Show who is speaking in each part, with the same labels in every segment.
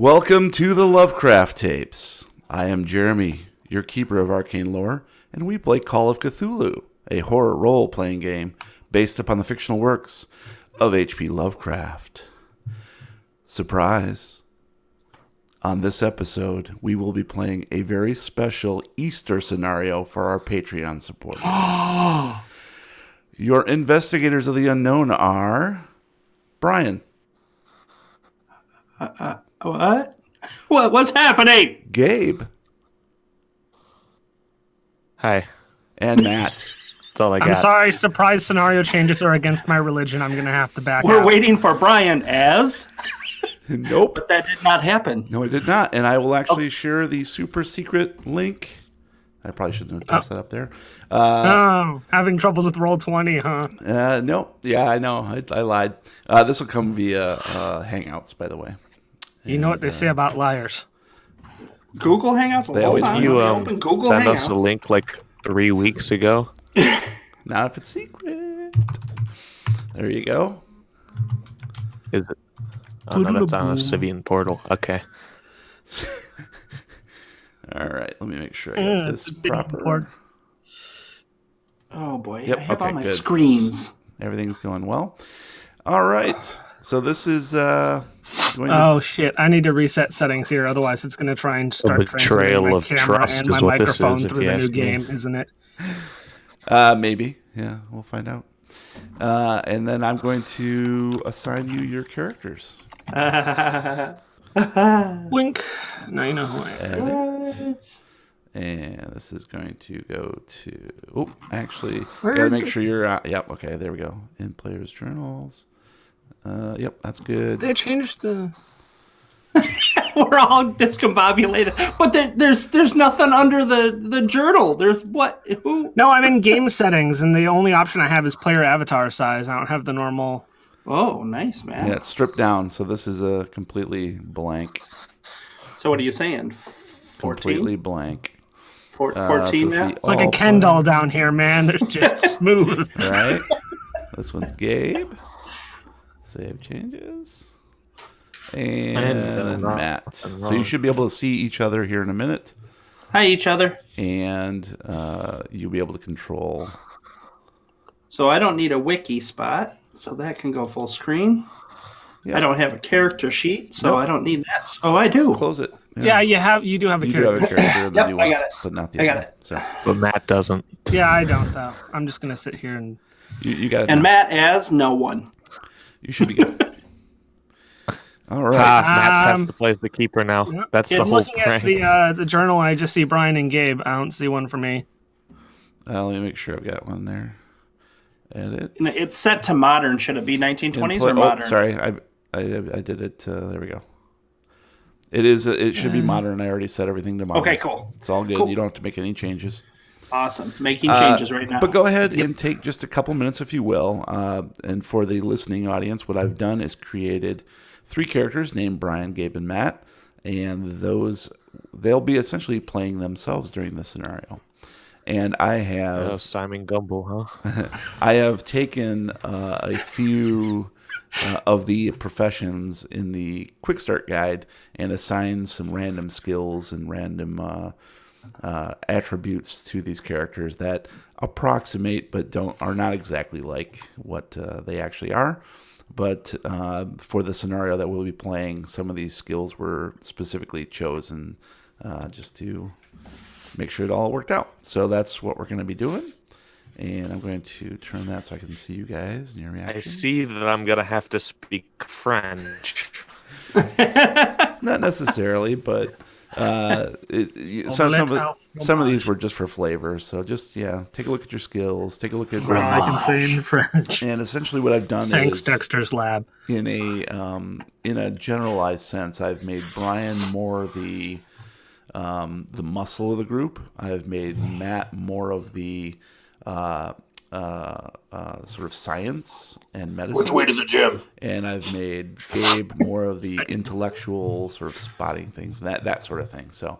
Speaker 1: Welcome to the Lovecraft tapes. I am Jeremy, your keeper of arcane lore, and we play Call of Cthulhu, a horror role-playing game based upon the fictional works of H.P. Lovecraft. Surprise! On this episode, we will be playing a very special Easter scenario for our Patreon supporters. Your investigators of the unknown are Brian.
Speaker 2: What? What's happening?
Speaker 1: Gabe.
Speaker 3: Hi.
Speaker 1: And Matt.
Speaker 3: That's all I got.
Speaker 4: I'm sorry, surprise scenario changes are against my religion. I'm going to have to back
Speaker 2: We're
Speaker 4: out.
Speaker 2: waiting for Brian as...
Speaker 1: Nope.
Speaker 2: But that did not happen.
Speaker 1: No, it did not. And I will actually share the super secret link. I probably shouldn't have tossed that up there.
Speaker 4: Having troubles with Roll20, huh?
Speaker 1: No. Yeah, I know. I lied. This will come via Hangouts, by the way.
Speaker 4: You know what they say about liars.
Speaker 2: Google Hangouts?
Speaker 1: They always
Speaker 3: You
Speaker 2: open Google
Speaker 3: send
Speaker 2: Hangouts.
Speaker 3: us a link like 3 weeks ago.
Speaker 1: Not if it's secret. There you go.
Speaker 3: Is it? Oh, no, that's on a Civian portal. Okay.
Speaker 1: All right. Let me make sure I got this proper.
Speaker 2: Oh, boy.
Speaker 1: Yep,
Speaker 2: I have
Speaker 1: okay,
Speaker 2: all my
Speaker 1: good.
Speaker 2: screens.
Speaker 1: Everything's going well. All right. So this is going to...
Speaker 4: Oh, shit. I need to reset settings here. Otherwise, it's going to try and start
Speaker 3: betrayal
Speaker 4: transmitting my
Speaker 3: of
Speaker 4: camera
Speaker 3: trust
Speaker 4: and
Speaker 3: is
Speaker 4: my
Speaker 3: what this
Speaker 4: microphone
Speaker 3: is, if
Speaker 4: through
Speaker 3: you
Speaker 4: the new
Speaker 3: ask me.
Speaker 4: game, isn't it?
Speaker 1: Maybe. Yeah, we'll find out. And then I'm going to assign you your characters.
Speaker 4: Wink. Now you know who I am.
Speaker 1: Edit. And this is going to go to... Oh, actually,
Speaker 4: Where
Speaker 1: gotta
Speaker 4: is
Speaker 1: make
Speaker 4: it?
Speaker 1: sure you're... Yep, okay, there we go. In players' journals. Yep, that's good.
Speaker 4: They changed the...
Speaker 2: We're all discombobulated. But there's nothing under the journal. There's what? Who?
Speaker 4: No, I'm in game settings, and the only option I have is player avatar size. I don't have the normal...
Speaker 2: Oh, nice, man.
Speaker 1: Yeah, it's stripped down, so this is a completely blank.
Speaker 2: So what are you saying? 14?
Speaker 1: Completely blank.
Speaker 2: 14
Speaker 1: so
Speaker 2: now?
Speaker 4: It's like a Ken doll down here, man. They're just smooth.
Speaker 1: Right? This one's Gabe. Save changes. And Matt. So you should be able to see each other here in a minute.
Speaker 2: Hi, each other.
Speaker 1: And you'll be able to control.
Speaker 2: So I don't need a wiki spot, so that can go full screen.
Speaker 1: Yeah.
Speaker 2: I don't have a character sheet, so
Speaker 1: Nope.
Speaker 2: I don't need that. Oh, I do.
Speaker 1: Close it.
Speaker 4: Yeah, you do have a
Speaker 1: You do
Speaker 4: character.
Speaker 1: have a character in the
Speaker 2: Yep,
Speaker 1: new
Speaker 2: I
Speaker 1: one,
Speaker 2: got it.
Speaker 1: but not the
Speaker 2: I
Speaker 1: other
Speaker 2: got
Speaker 1: one.
Speaker 2: it.
Speaker 1: So
Speaker 3: But Matt doesn't.
Speaker 4: Yeah, I don't, though. I'm just going to sit here and...
Speaker 1: you got it.
Speaker 2: And
Speaker 1: now.
Speaker 2: Matt as no one.
Speaker 1: You should be good. All right.
Speaker 3: Matt has to play as the keeper now.
Speaker 4: Yep.
Speaker 3: That's
Speaker 2: Yeah,
Speaker 3: the whole
Speaker 4: Looking at
Speaker 3: prank.
Speaker 4: the journal, I just see Brian and Gabe. I don't see one for me.
Speaker 1: Let me make sure I've got one there. Edit.
Speaker 2: It's set to modern. Should it be 1920s or
Speaker 1: Oh,
Speaker 2: modern?
Speaker 1: sorry. I did it. There we go. It is. It should be modern. I already set everything to modern.
Speaker 2: Okay, cool.
Speaker 1: It's all good.
Speaker 2: Cool.
Speaker 1: You don't have to make any changes.
Speaker 2: Awesome. Making changes right now.
Speaker 1: But go ahead and take just a couple minutes, if you will. And for the listening audience, what I've done is created 3 characters named Brian, Gabe, and Matt, and they'll be essentially playing themselves during the scenario. And I have
Speaker 3: Oh, Simon Gumble, huh?
Speaker 1: I have taken a few of the professions in the quick start guide and assigned some random skills and random attributes to these characters that approximate but are not exactly like what they actually are. But for the scenario that we'll be playing, some of these skills were specifically chosen just to make sure it all worked out. So that's what we're going to be doing. And I'm going to turn that so I can see you guys and your reactions.
Speaker 3: I see that I'm going to have to speak French.
Speaker 1: Not necessarily, but some of these were just for flavor. So just, take a look at your skills. Take a look at...
Speaker 4: I can say in French.
Speaker 1: And essentially what I've done
Speaker 4: Thanks,
Speaker 1: is...
Speaker 4: Dexter's Lab.
Speaker 1: In a generalized sense, I've made Brian more the muscle of the group. I've made Matt more of the sort of science and medicine.
Speaker 2: Which way to the gym?
Speaker 1: And I've made Gabe more of the intellectual sort of spotting things, that sort of thing. So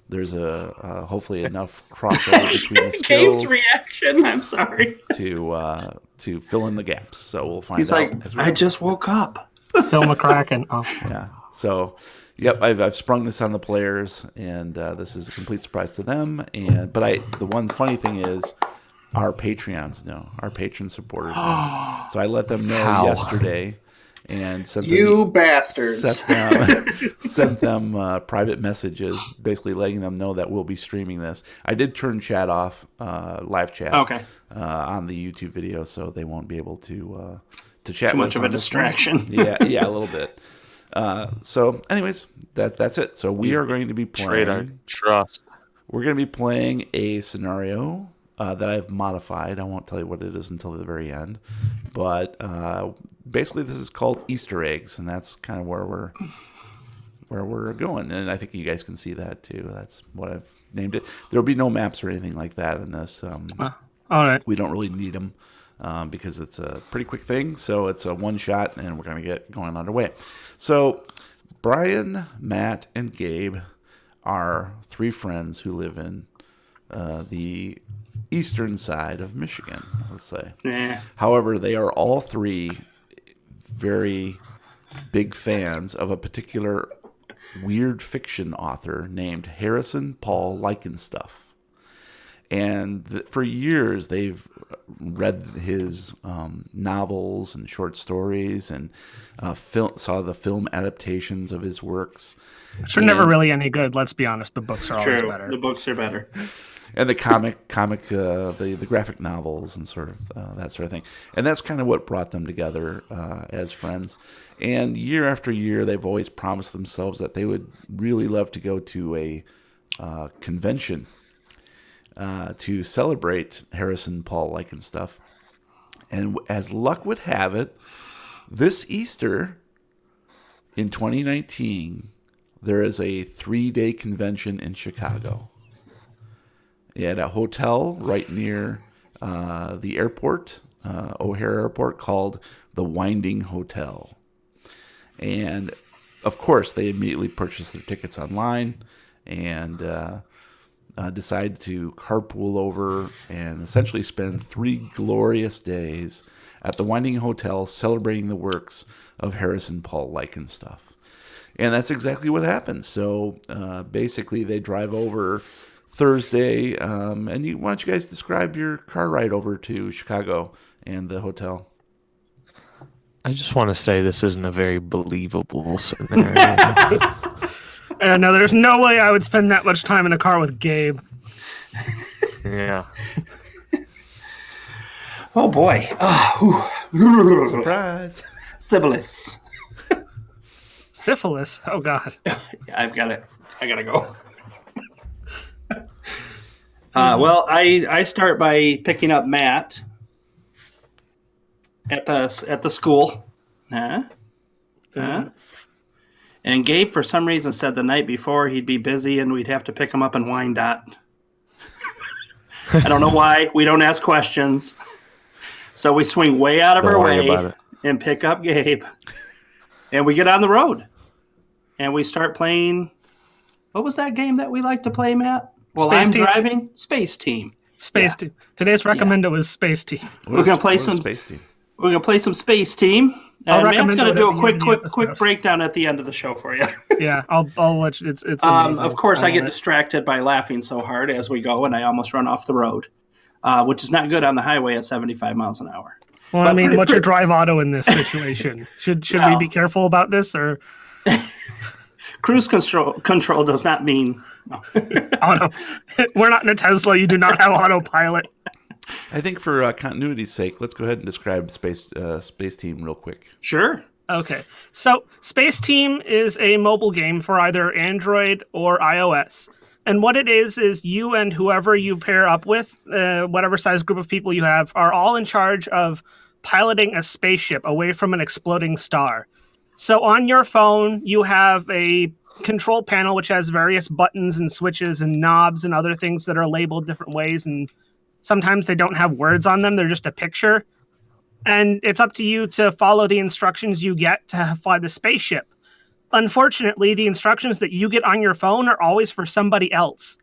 Speaker 1: there's hopefully enough crossover between the skills.
Speaker 2: Gabe's reaction. I'm sorry.
Speaker 1: to fill in the gaps. So we'll find
Speaker 2: He's
Speaker 1: out.
Speaker 2: like,
Speaker 1: as we
Speaker 2: I
Speaker 1: go.
Speaker 2: just woke up.
Speaker 4: Phil McCracken. Oh.
Speaker 1: Yeah. So, yep, I've sprung this on the players, and this is a complete surprise to them. The one funny thing is, our Patreons know, our patron supporters know. So I let them know yesterday, and sent
Speaker 2: You bastards.
Speaker 1: sent them private messages, basically letting them know that we'll be streaming this. I did turn chat off, live chat, on the YouTube video, so they won't be able to chat.
Speaker 2: Too much of a distraction.
Speaker 1: Yeah, a little bit. So, anyways, that's it. So we are going to be playing.
Speaker 3: Trade our trust.
Speaker 1: We're going to be playing a scenario that I've modified. I won't tell you what it is until the very end, but basically, this is called Easter eggs, and that's kind of where we're going. And I think you guys can see that too. That's what I've named it. There will be no maps or anything like that in this.
Speaker 4: All right.
Speaker 1: We don't really need them because it's a pretty quick thing. So it's a one shot, and we're going to get going underway. So Brian, Matt, and Gabe are three friends who live in the eastern side of Michigan, let's say.
Speaker 2: Yeah.
Speaker 1: However, they are all three very big fans of a particular weird fiction author named Harrison Paul Likenstuff. And for years, they've read his novels and short stories and saw the film adaptations of his works.
Speaker 4: Which are never really any good, let's be honest. The books are always better.
Speaker 2: The books are better.
Speaker 1: And the the graphic novels and sort of that sort of thing. And that's kind of what brought them together as friends. And year after year, they've always promised themselves that they would really love to go to a convention to celebrate Harrison Paul Likenstuff. And as luck would have it, this Easter in 2019, there is a 3-day convention in Chicago. At a hotel right near the airport, O'Hare Airport, called the Winding Hotel. And, of course, they immediately purchased their tickets online and decide to carpool over and essentially spend 3 glorious days at the Winding Hotel celebrating the works of Harrison Paul Likenstuff. And that's exactly what happens. So basically they drive over Thursday, and why don't you guys describe your car ride over to Chicago and the hotel?
Speaker 3: I just want to say this isn't a very believable scenario.
Speaker 4: No, there's no way I would spend that much time in a car with Gabe.
Speaker 3: Yeah.
Speaker 2: Oh boy.
Speaker 1: Surprise.
Speaker 2: Syphilis.
Speaker 4: Syphilis? Oh God.
Speaker 2: I've got it. I gotta go. Well, I start by picking up Matt at the school. And Gabe, for some reason, said the night before he'd be busy and we'd have to pick him up in Wyandotte. I don't know why. We don't ask questions. So we swing way out of our way and pick up Gabe. And we get on the road. And we start playing. What was that game that we like to play, Matt? Well, I'm driving. Space Team.
Speaker 4: Space Team. Today's recommended was Space Team.
Speaker 2: We're gonna play some Space Team. We're gonna play some Space Team. And Matt's gonna do a quick breakdown at the end of the show for you.
Speaker 4: Yeah, I'll let you. It's
Speaker 2: of course, I get distracted by laughing so hard as we go, and I almost run off the road, which is not good on the highway at 75 miles an hour.
Speaker 4: Well, I mean, what's your drive auto in this situation? Should we be careful about this or?
Speaker 2: Cruise control does not mean no.
Speaker 4: Auto. We're not in a Tesla. You do not have autopilot.
Speaker 1: I think for continuity's sake, let's go ahead and describe Space Team real quick.
Speaker 2: Sure.
Speaker 4: Okay. So Space Team is a mobile game for either Android or iOS. And what it is you and whoever you pair up with, whatever size group of people you have, are all in charge of piloting a spaceship away from an exploding star. So on your phone, you have a control panel which has various buttons and switches and knobs and other things that are labeled different ways. And sometimes they don't have words on them. They're just a picture. And it's up to you to follow the instructions you get to fly the spaceship. Unfortunately, the instructions that you get on your phone are always for somebody else.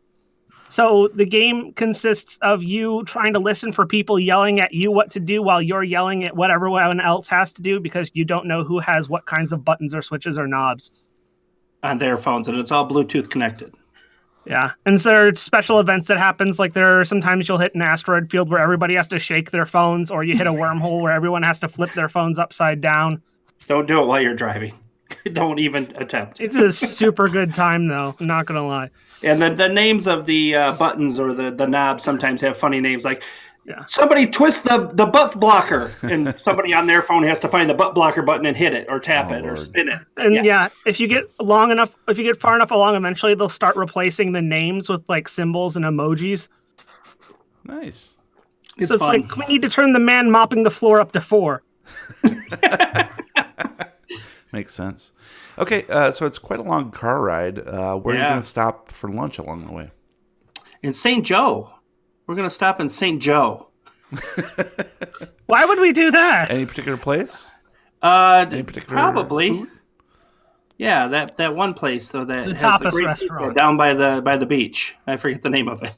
Speaker 4: So the game consists of you trying to listen for people yelling at you what to do while you're yelling at what everyone else has to do because you don't know who has what kinds of buttons or switches or knobs.
Speaker 2: on their phones, and it's all Bluetooth connected.
Speaker 4: Yeah, and so there are special events that happens. Like there are sometimes you'll hit an asteroid field where everybody has to shake their phones, or you hit a wormhole where everyone has to flip their phones upside down.
Speaker 2: Don't do it while you're driving. Don't even attempt.
Speaker 4: It's a super good time, though. I'm not gonna lie.
Speaker 2: And the names of the buttons or the knobs sometimes have funny names, like somebody twist the butt blocker, and somebody on their phone has to find the butt blocker button and hit it or tap it or spin it.
Speaker 4: And if you get far enough along, eventually they'll start replacing the names with like symbols and emojis.
Speaker 1: Nice.
Speaker 2: It's
Speaker 4: fun. Like we need to turn the man mopping the floor up to 4.
Speaker 1: Makes sense. Okay, so it's quite a long car ride. Where are you going to stop for lunch along the way?
Speaker 2: In St. Joe. We're going to stop in St. Joe.
Speaker 4: Why would we do that?
Speaker 1: Any particular place?
Speaker 2: Any particular probably. Food? Yeah, that one place though that
Speaker 4: the
Speaker 2: has
Speaker 4: tapas
Speaker 2: the great
Speaker 4: restaurant
Speaker 2: down by the beach. I forget the name of it.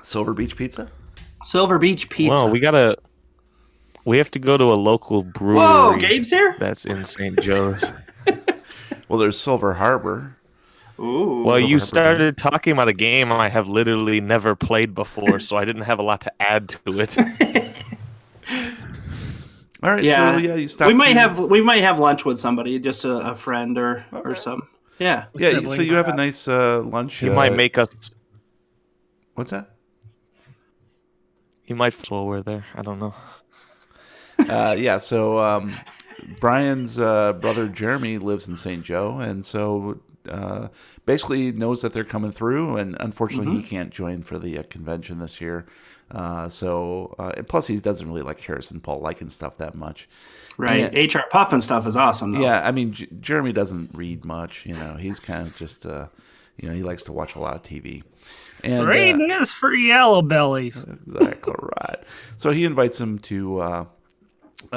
Speaker 1: Silver Beach Pizza?
Speaker 2: Silver Beach Pizza.
Speaker 3: Well, we have to go to a local brewery.
Speaker 2: Whoa, Gabe's here?
Speaker 3: That's in St. Joe's.
Speaker 1: Well, there's Silver Harbor.
Speaker 2: Ooh.
Speaker 3: Well, you started talking about a game I have literally never played before, so I didn't have a lot to add to it.
Speaker 1: All right, so you stop.
Speaker 2: We might have lunch with somebody, just a friend or something. Yeah.
Speaker 1: Yeah, so you have a nice lunch.
Speaker 3: You might make us.
Speaker 1: What's that?
Speaker 3: You might while we're there. I don't know.
Speaker 1: So Brian's brother Jeremy lives in St. Joe, and so basically knows that they're coming through, and unfortunately he can't join for the convention this year. And plus he doesn't really like Harrison Paul liking stuff that much.
Speaker 2: Right. HR Puff and stuff is awesome, though.
Speaker 1: Yeah, I mean, Jeremy doesn't read much. He's kind of just, he likes to watch a lot of TV. And
Speaker 4: reading is for yellow bellies.
Speaker 1: Exactly right. So he invites him to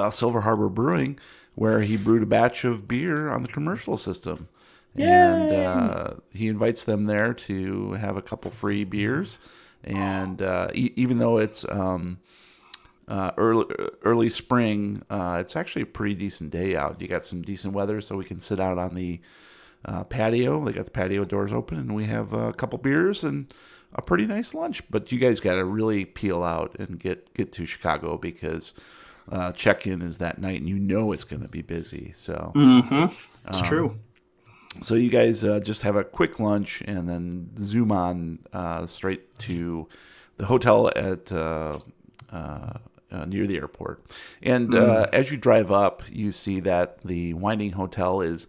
Speaker 1: Silver Harbor Brewing, where he brewed a batch of beer on the commercial system. Yay! And he invites them there to have a couple free beers. And even though it's early spring, it's actually a pretty decent day out. You got some decent weather, so we can sit out on the patio. They got the patio doors open, and we have a couple beers and a pretty nice lunch. But you guys got to really peel out and get to Chicago, because check-in is that night, and it's going to be busy. So
Speaker 2: it's true.
Speaker 1: So you guys just have a quick lunch and then zoom on straight to the hotel at near the airport. And as you drive up, you see that the Winding Hotel is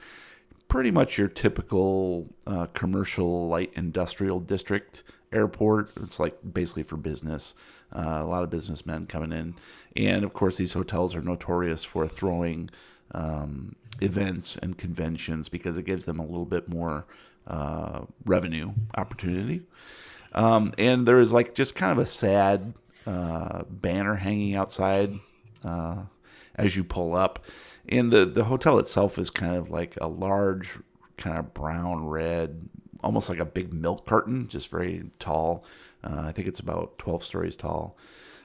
Speaker 1: pretty much your typical commercial light industrial district airport. It's like basically for business. A lot of businessmen coming in. And, of course, these hotels are notorious for throwing events and conventions because it gives them a little bit more revenue opportunity. And there is like just kind of a sad banner hanging outside as you pull up. And the hotel itself is kind of like a large kind of brown red, almost like a big milk carton, just very tall. I think it's about 12 stories tall.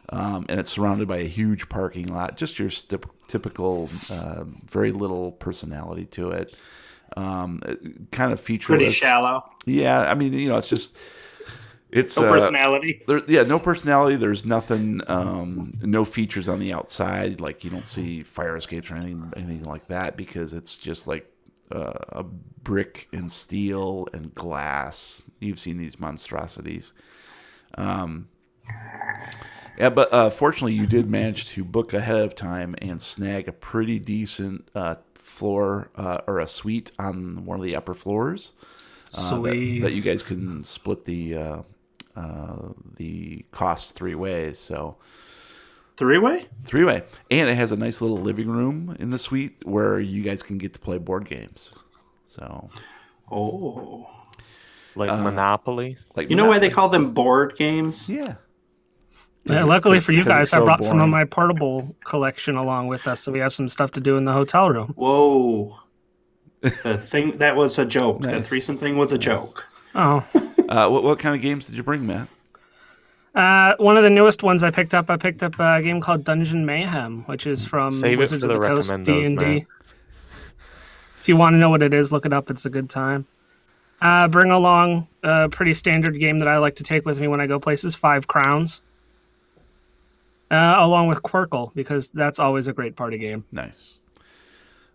Speaker 1: And it's surrounded by a huge parking lot, just your typical, very little personality to it. Kind of featureless.
Speaker 2: Pretty shallow.
Speaker 1: Yeah, I mean, it's just... It's
Speaker 2: no personality.
Speaker 1: No personality. There's nothing, no features on the outside. Like you don't see fire escapes or anything like that, because it's just like a brick and steel and glass. You've seen these monstrosities. But fortunately, you did manage to book ahead of time and snag a pretty decent floor or a suite on one of the upper floors.
Speaker 4: Sweet.
Speaker 1: That you guys can split the cost 3 ways. So
Speaker 2: 3-way?
Speaker 1: 3-way. And it has a nice little living room in the suite where you guys can get to play board games. So
Speaker 3: like Monopoly?
Speaker 2: Like why they call them board games?
Speaker 1: Yeah.
Speaker 4: Yeah, luckily for you guys, I brought some of my portable collection along with us, so we have some stuff to do in the hotel room.
Speaker 2: Whoa. The thing that was a joke.
Speaker 1: Nice.
Speaker 2: The threesome thing was a joke.
Speaker 4: Oh.
Speaker 1: What kind of games did you bring, Matt?
Speaker 4: One of the newest ones I picked up a game called Dungeon Mayhem, which is from
Speaker 3: Save
Speaker 4: Wizards
Speaker 3: it for
Speaker 4: of
Speaker 3: the
Speaker 4: the Coast
Speaker 3: recommendos,
Speaker 4: D&D.
Speaker 3: man.
Speaker 4: you want to know what it is, look it up. It's a good time. Bring along a pretty standard game that I like to take with me when I go places, 5 Crowns. Along with Quirkle, because that's always a great party game.
Speaker 1: Nice.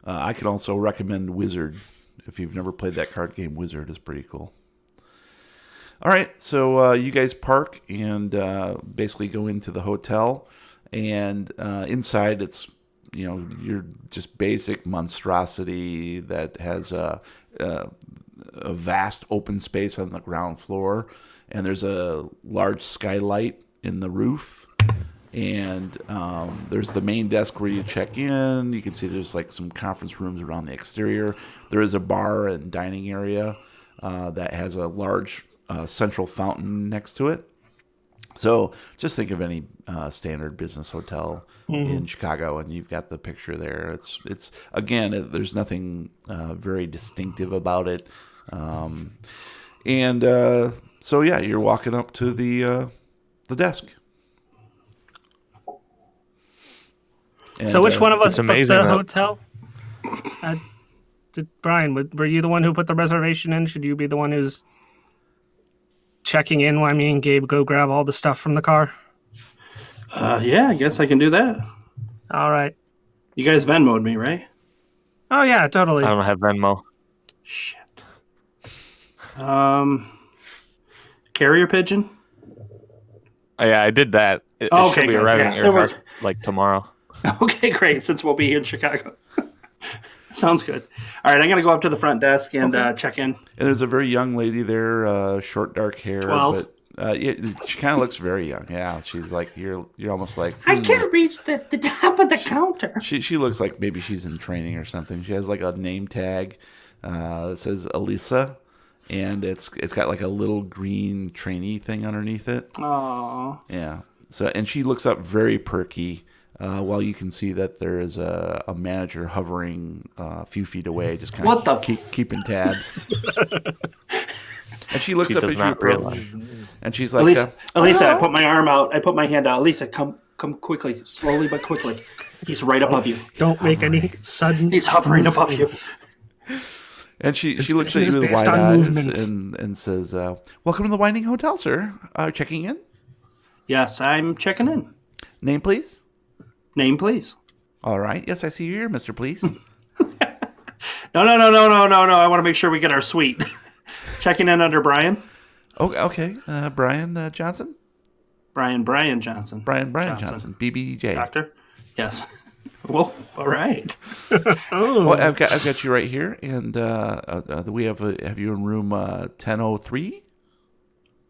Speaker 1: I could also recommend Wizard. If you've never played that card game, Wizard is pretty cool. All right, so you guys park and basically go into the hotel. And inside, it's your just basic monstrosity that has a vast open space on the ground floor, and there's a large skylight in the roof. And there's the main desk where you check in. You can see there's like some conference rooms around the exterior. There is a bar and dining area that has a large central fountain next to it. So just think of any standard business hotel in Chicago, and you've got the picture there. It's again, there's nothing very distinctive about it. So yeah, you're walking up to the desk. And,
Speaker 4: so which one of us
Speaker 3: it's
Speaker 4: booked
Speaker 3: amazing
Speaker 4: the
Speaker 3: that-
Speaker 4: hotel? Brian, were you the one who put the reservation in? Should you be the one who's checking in while me and Gabe go grab all the stuff from the car?
Speaker 2: Yeah, I guess I can do that.
Speaker 4: All right.
Speaker 2: You guys Venmo'd me, right?
Speaker 4: Oh, yeah, totally.
Speaker 3: I don't have Venmo.
Speaker 2: Shit. Carrier pigeon?
Speaker 3: Oh, yeah, I did that. It
Speaker 2: Oh,
Speaker 3: should
Speaker 2: okay,
Speaker 3: be
Speaker 2: good.
Speaker 3: arriving
Speaker 2: Yeah,
Speaker 3: at
Speaker 2: it
Speaker 3: your
Speaker 2: worked.
Speaker 3: house like tomorrow.
Speaker 2: Okay, great. Since we'll be here in Chicago. Sounds good. All right, I'm going to go up to the front desk and check in.
Speaker 1: And there's a very young lady there, short dark hair.
Speaker 2: 12.
Speaker 1: But yeah, she kind of looks very young. Yeah, she's like you're almost like
Speaker 2: I can't reach the top of the counter.
Speaker 1: She looks like maybe she's in training or something. She has like a name tag that says Elisa, and it's got like a little green trainee thing underneath it.
Speaker 2: Aww.
Speaker 1: Yeah. So and she looks up very perky. While you can see that there is a manager hovering a few feet away, just kind
Speaker 2: What
Speaker 1: of
Speaker 2: the
Speaker 1: keeping tabs. And she looks
Speaker 3: She
Speaker 1: up
Speaker 3: does
Speaker 1: as you
Speaker 3: not
Speaker 1: approach,
Speaker 3: realize.
Speaker 1: and she's like,
Speaker 2: Elisa, I put my arm out. I put my hand out. Elisa, come quickly, slowly but quickly. He's right above you.
Speaker 4: Don't make any sudden...
Speaker 2: He's hovering above you.
Speaker 1: And she looks at you
Speaker 4: is
Speaker 1: with
Speaker 4: based
Speaker 1: wide
Speaker 4: on
Speaker 1: eyes
Speaker 4: movement.
Speaker 1: and says, "Welcome to the Winding Hotel, sir. Checking in.
Speaker 2: Yes, I'm checking in.
Speaker 1: Name, please.
Speaker 2: Name, please.
Speaker 1: All right. Yes, I see you here, Mister. Please.
Speaker 2: No. I want to make sure we get our suite. Checking in under Brian.
Speaker 1: Okay. Brian Johnson.
Speaker 2: Brian Johnson.
Speaker 1: Brian Johnson. BBJ.
Speaker 2: Doctor. Yes. Well, all right.
Speaker 4: Oh,
Speaker 1: Well, I've got you right here, and we have you in room 1003.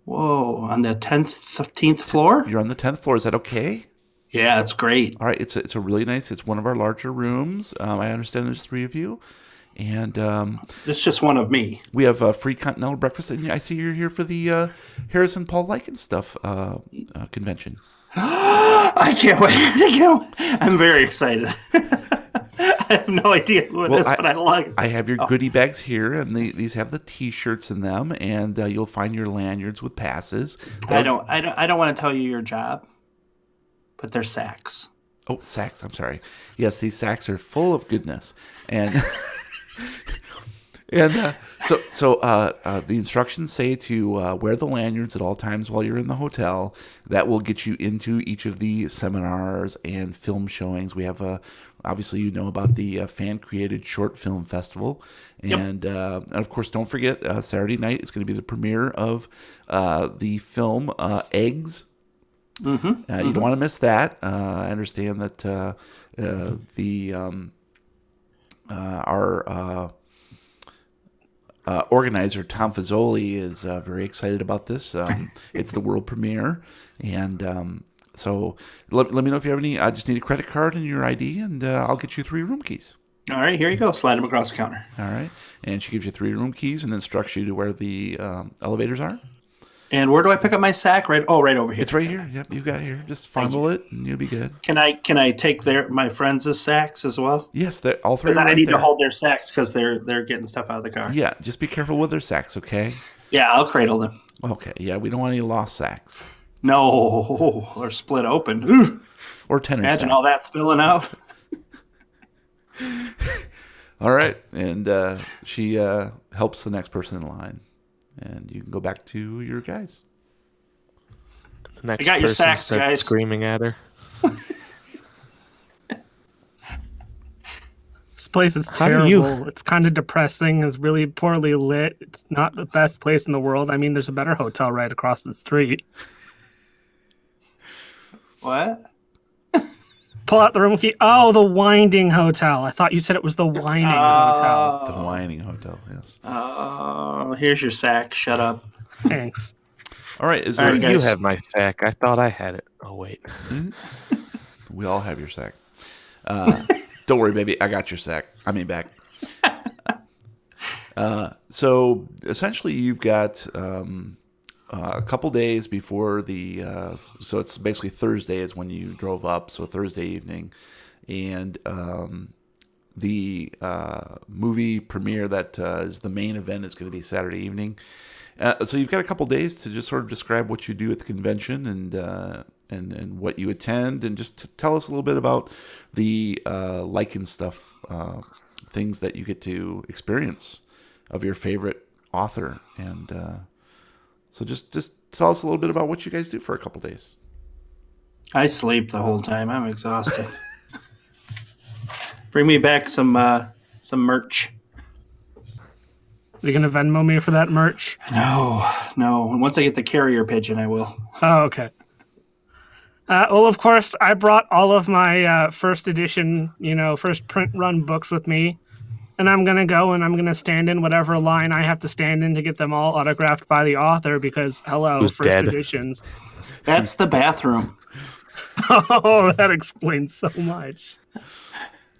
Speaker 2: Whoa, on the 13th floor?
Speaker 1: You're on the 10th floor. Is that okay?
Speaker 2: Yeah, it's great.
Speaker 1: All right. It's a really nice. It's one of our larger rooms. I understand there's 3 of you, and
Speaker 2: It's just one of me.
Speaker 1: we have a free continental breakfast. And I see you're here for the Harrison Paul Lycan stuff convention.
Speaker 2: I can't wait. I'm very excited. I have no idea what it is, but I like it.
Speaker 1: I have your goodie bags here, and these have the T-shirts in them, and you'll find your lanyards with passes.
Speaker 2: I don't want to tell you your job, but they're sacks.
Speaker 1: Oh, sacks. I'm sorry. Yes, these sacks are full of goodness, and so the instructions say to wear the lanyards at all times while you're in the hotel. That will get you into each of the seminars and film showings. We have obviously you know about the fan-created short film festival, and of course don't forget Saturday night is going to be the premiere of the film Eggs. You don't want to miss that. I understand that our organizer Tom Fazoli is very excited about this. It's the world premiere, and so let me know if you have any. I just need a credit card and your ID, and I'll get you 3 room keys.
Speaker 2: All right, here you go. Slide them across the counter.
Speaker 1: All right, and she gives you 3 room keys and instructs you to where the elevators are.
Speaker 2: And where do I pick up my sack? Right over here.
Speaker 1: It's right here. Yep, you got it here. Just fondle it, and you'll be good.
Speaker 2: Can I take my friends' sacks as well?
Speaker 1: Yes, all 3 are
Speaker 2: Because
Speaker 1: right
Speaker 2: I need
Speaker 1: there.
Speaker 2: to hold their sacks because they're getting stuff out of the car.
Speaker 1: Yeah, just be careful with their sacks, okay?
Speaker 2: Yeah, I'll cradle them.
Speaker 1: Okay, yeah, we don't want any lost sacks.
Speaker 2: No, or split open. Ooh,
Speaker 1: Or tenor
Speaker 2: imagine
Speaker 1: sacks.
Speaker 2: all that spilling out.
Speaker 1: All right, and she helps the next person in line, and you can go back to your guys.
Speaker 3: The next
Speaker 2: got your
Speaker 3: person
Speaker 2: sacks,
Speaker 3: starts
Speaker 2: guys.
Speaker 3: screaming at her.
Speaker 4: This place is
Speaker 3: How do you-
Speaker 4: terrible. It's kind of depressing. It's really poorly lit. It's not the best place in the world. I mean, there's a better hotel right across the street.
Speaker 2: What?
Speaker 4: Pull out the room key. Oh, the Winding Hotel. I thought you said it was the Winding Hotel.
Speaker 1: The Whining Hotel, yes.
Speaker 2: Oh, here's your sack. Shut up.
Speaker 4: Thanks.
Speaker 1: All right, is
Speaker 2: All
Speaker 1: there?
Speaker 2: right,
Speaker 3: You
Speaker 2: guys.
Speaker 3: have my sack. I thought I had it. Oh, wait.
Speaker 1: We all have your sack. Don't worry, baby. I got your sack. I mean, back. So essentially, you've got a couple days before the. So it's basically Thursday is when you drove up. So Thursday evening, and the movie premiere that is the main event is going to be Saturday evening. So you've got a couple days to just sort of describe what you do at the convention and what you attend, and just tell us a little bit about the Lycan stuff, things that you get to experience of your favorite author. And so just tell us a little bit about what you guys do for a couple days.
Speaker 2: I sleep the whole time. I'm exhausted. Bring me back some merch.
Speaker 4: Are you going to Venmo me for that merch?
Speaker 2: No. And once I get the carrier pigeon, I will.
Speaker 4: Oh, okay. Well, of course, I brought all of my first edition, first print run books with me. And I'm going to go and I'm going to stand in whatever line I have to stand in to get them all autographed by the author because, hello,
Speaker 3: Who's
Speaker 4: first
Speaker 3: dead?
Speaker 4: editions.
Speaker 2: That's the bathroom.
Speaker 4: Oh, that explains so much.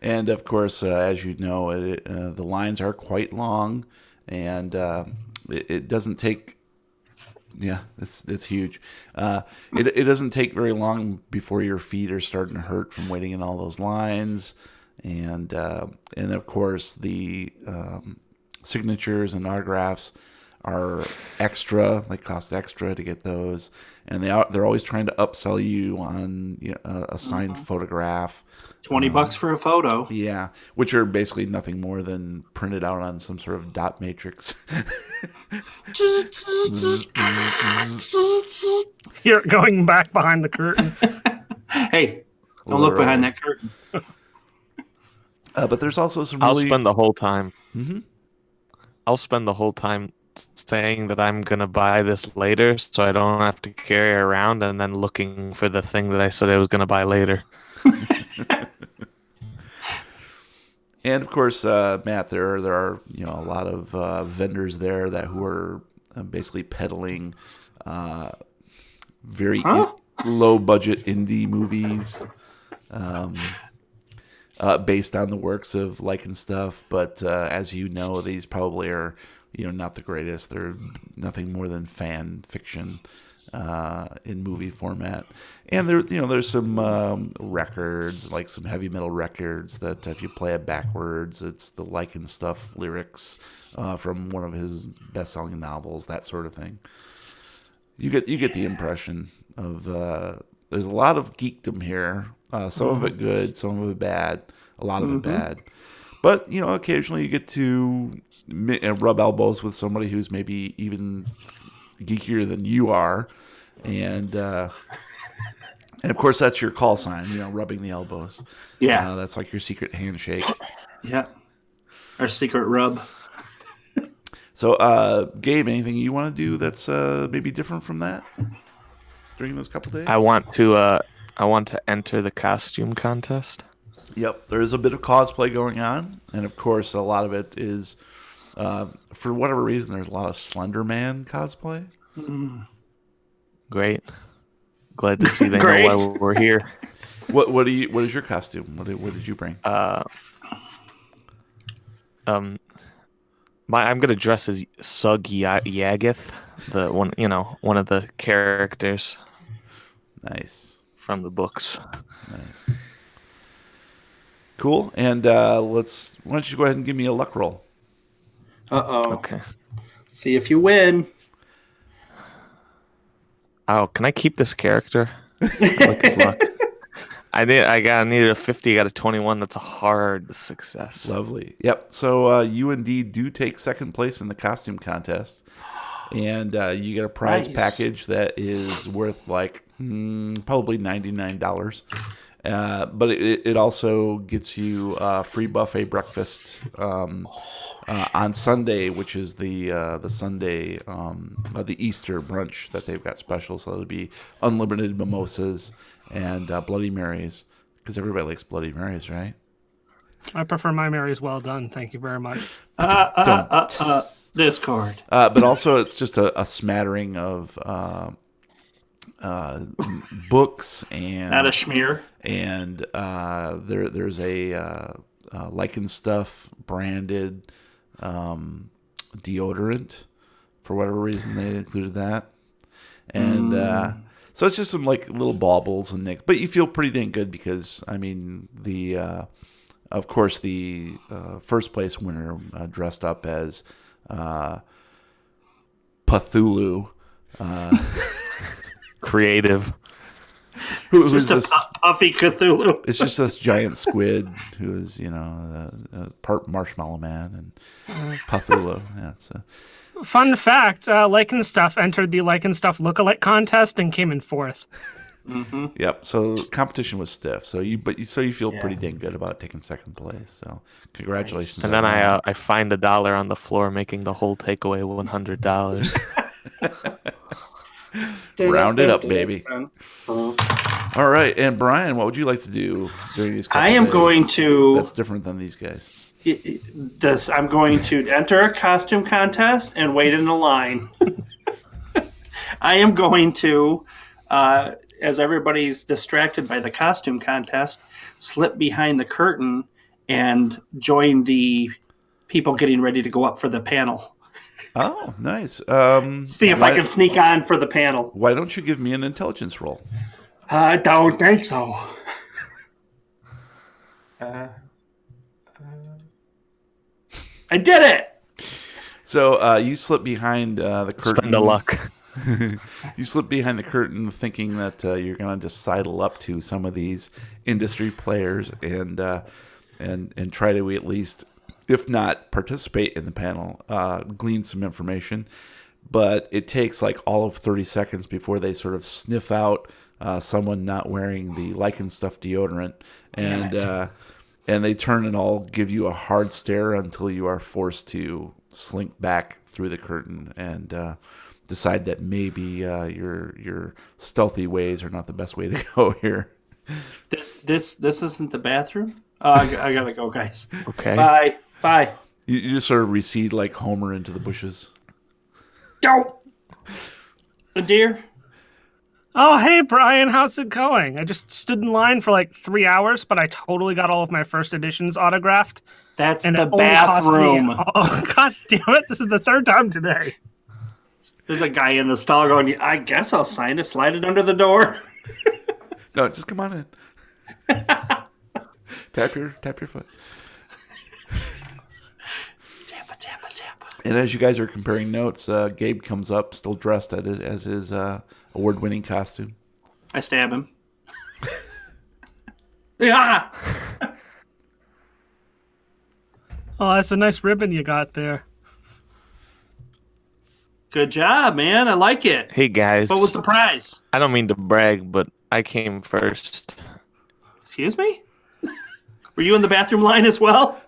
Speaker 1: And of course, as you know, the lines are quite long, and it doesn't take. Yeah, it's huge. It doesn't take very long before your feet are starting to hurt from waiting in all those lines, and of course the signatures and autographs are extra. They cost extra to get those, and they're always trying to upsell you on a signed photograph.
Speaker 2: $20 for a photo.
Speaker 1: Yeah, which are basically nothing more than printed out on some sort of dot matrix.
Speaker 4: You're going back behind the curtain.
Speaker 2: Hey, don't look
Speaker 1: Literally.
Speaker 2: behind that curtain.
Speaker 1: But there's also some
Speaker 3: I'll
Speaker 1: really...
Speaker 3: spend the whole time.
Speaker 1: Mhm.
Speaker 3: I'll spend the whole time saying that I'm gonna buy this later, so I don't have to carry it around, and then looking for the thing that I said I was gonna buy later.
Speaker 1: And of course, Matt, there are a lot of vendors there who are basically peddling very low budget indie movies based on the works of Lycan stuff. But as you know, these probably are not the greatest. They're nothing more than fan fiction in movie format. And there's some records, like some heavy metal records that if you play it backwards, it's the Lycan stuff lyrics from one of his best-selling novels, that sort of thing. You get the impression of there's a lot of geekdom here. Some of it good, some of it bad, a lot of it bad. But occasionally you get to rub elbows with somebody who's maybe even geekier than you are, and of course that's your call sign, rubbing the elbows.
Speaker 2: Yeah.
Speaker 1: That's like your secret handshake.
Speaker 2: Yeah. Our secret rub.
Speaker 1: So, Gabe, anything you want to do that's maybe different from that during those couple days?
Speaker 3: I want to enter the costume contest.
Speaker 1: Yep, there is a bit of cosplay going on, and of course a lot of it is for whatever reason there's a lot of Slender Man cosplay.
Speaker 3: Great. Glad to see they
Speaker 2: Great.
Speaker 3: know why we're here.
Speaker 1: What is your costume? What did you bring?
Speaker 3: I'm gonna dress as Sug Yagath, the one of the characters
Speaker 1: Nice.
Speaker 3: from the books.
Speaker 1: Nice. Cool. And why don't you go ahead and give me a luck roll?
Speaker 2: Uh-oh.
Speaker 3: Okay.
Speaker 2: See if you win.
Speaker 3: Oh, can I keep this character? I like his luck. I needed a 50. Got a 21. That's a hard success.
Speaker 1: Lovely. Yep. So you indeed do take second place in the costume contest, and you get a prize package that is worth like probably $99. But it also gets you free buffet breakfast on Sunday, which is the Sunday of the Easter brunch that they've got special. So it'll be unlimited mimosas and Bloody Marys, because everybody likes Bloody Marys, right?
Speaker 4: I prefer my Marys well done. Thank you very much.
Speaker 2: Discord.
Speaker 1: But also, it's just a smattering of books and
Speaker 2: Not a schmear.
Speaker 1: And there's a Lichen Stuff branded deodorant. For whatever reason, they included that. And so it's just some like little baubles and nicks. But you feel pretty dang good because, I mean, of course, the first place winner dressed up as Cthulhu.
Speaker 3: Creative.
Speaker 2: Who's just a puffy Cthulhu.
Speaker 1: It's just this giant squid who is, part Marshmallow Man and Cthulhu. Yeah,
Speaker 4: Fun fact: Lichen Stuff entered the Lichen Stuff lookalike contest and came in 4th.
Speaker 2: Mm-hmm.
Speaker 1: Yep. So competition was stiff. So you feel pretty dang good about taking second place. So congratulations.
Speaker 3: And then I find $1 on the floor, making the whole takeaway $100.
Speaker 1: Round it up, baby. All right, and Brian, what would you like to do during these?
Speaker 2: I am going to.
Speaker 1: That's different than these guys.
Speaker 2: I'm going to enter a costume contest and wait in a line. I am going to, as everybody's distracted by the costume contest, slip behind the curtain and join the people getting ready to go up for the panel.
Speaker 1: Oh, nice.
Speaker 2: See if I can sneak on for the panel.
Speaker 1: Why don't you give me an intelligence roll?
Speaker 2: I don't think so. I did it!
Speaker 1: So you slip behind the curtain.
Speaker 3: Spend the luck.
Speaker 1: You slip behind the curtain thinking that you're going to just sidle up to some of these industry players and try to at least, if not participate in the panel, glean some information. But it takes like all of 30 seconds before they sort of sniff out someone not wearing the Lichen Stuff deodorant. And they turn and all give you a hard stare until you are forced to slink back through the curtain and decide that maybe your stealthy ways are not the best way to go here.
Speaker 2: This isn't the bathroom? I gotta go, guys.
Speaker 3: Okay.
Speaker 2: Bye.
Speaker 1: You just sort of recede like Homer into the bushes.
Speaker 2: Don't! The deer?
Speaker 4: Oh, hey, Brian, how's it going? I just stood in line for like 3 hours, but I totally got all of my first editions autographed.
Speaker 2: That's
Speaker 4: and
Speaker 2: the bathroom.
Speaker 4: Oh, God damn it. This is the 3rd time today.
Speaker 2: There's a guy in the stall going, I guess I'll sign it, slide it under the door.
Speaker 1: No, just come on in. Tap your foot.
Speaker 2: Tappa.
Speaker 1: And as you guys are comparing notes, Gabe comes up, still dressed as his award-winning costume.
Speaker 2: I stab him. Yeah.
Speaker 4: Oh, that's a nice ribbon you got there.
Speaker 2: Good job, man. I like it.
Speaker 3: Hey, guys.
Speaker 2: What was the prize?
Speaker 3: I don't mean to brag, but I came first.
Speaker 2: Excuse me? Were you in the bathroom line as well?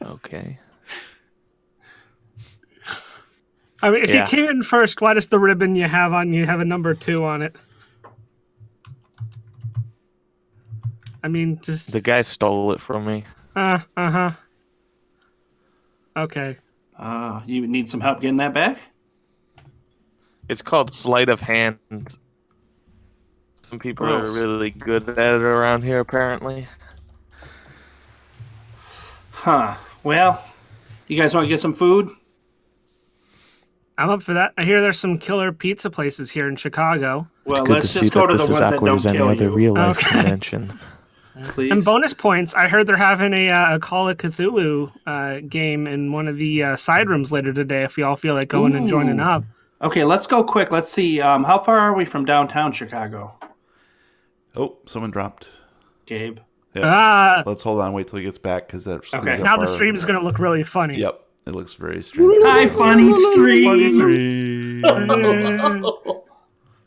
Speaker 3: Okay.
Speaker 4: I mean, if you came in first, why does the ribbon you have on you have a number 2 on it? I mean, just...
Speaker 3: The guy stole it from me.
Speaker 4: Okay.
Speaker 2: You need some help getting that back?
Speaker 3: It's called sleight of hand. Some people
Speaker 2: Gross.
Speaker 3: are really good at it around here, apparently.
Speaker 2: Huh. Well, you guys want to get some food?
Speaker 4: I'm up for that. I hear there's some killer pizza places here in Chicago.
Speaker 2: Well, let's just go to the ones that don't kill you.
Speaker 3: Real life convention.
Speaker 2: Please.
Speaker 4: And bonus points, I heard they're having a Call of Cthulhu game in one of the side rooms later today if y'all feel like going and joining up.
Speaker 2: Okay, let's go quick. Let's see. How far are we from downtown Chicago?
Speaker 1: Oh, someone dropped.
Speaker 2: Gabe.
Speaker 1: Yeah.
Speaker 4: Ah,
Speaker 1: Let's hold on. Wait till he gets back because that. screws
Speaker 2: Okay.
Speaker 1: up
Speaker 4: now the
Speaker 1: our-
Speaker 4: stream is going to look really funny.
Speaker 1: Yep. It looks very strange.
Speaker 2: Hi, funny stream.
Speaker 1: Funny stream. There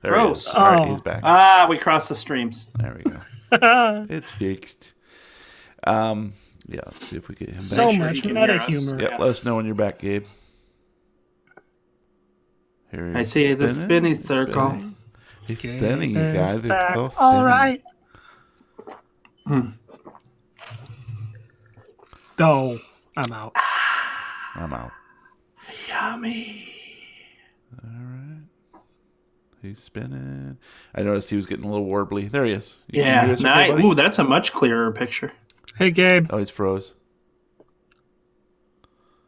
Speaker 1: he
Speaker 2: Gross.
Speaker 1: is. All right,
Speaker 4: Oh.
Speaker 1: he's back.
Speaker 2: We crossed the streams.
Speaker 1: There we go. It's fixed. Yeah, let's see if we get him back.
Speaker 4: So
Speaker 2: sure
Speaker 4: much
Speaker 2: you can
Speaker 4: meta
Speaker 2: hear us.
Speaker 4: humor.
Speaker 1: Yep, let us know when you're back, Gabe. Here
Speaker 2: I
Speaker 1: he's
Speaker 2: see the spinny
Speaker 1: he's
Speaker 2: circle.
Speaker 1: spinning. He's spinning, you guys. It's
Speaker 4: Back.
Speaker 1: so
Speaker 4: All
Speaker 1: spinning.
Speaker 4: right. Oh, I'm out.
Speaker 1: I'm out.
Speaker 2: Yummy.
Speaker 1: All right. He's spinning. I noticed he was getting a little warbly. There he is. You can
Speaker 2: Yeah.
Speaker 1: hear us okay,
Speaker 2: Nice.
Speaker 1: buddy?
Speaker 2: Ooh, that's a much clearer picture.
Speaker 4: Hey, Gabe.
Speaker 1: Oh, he's froze.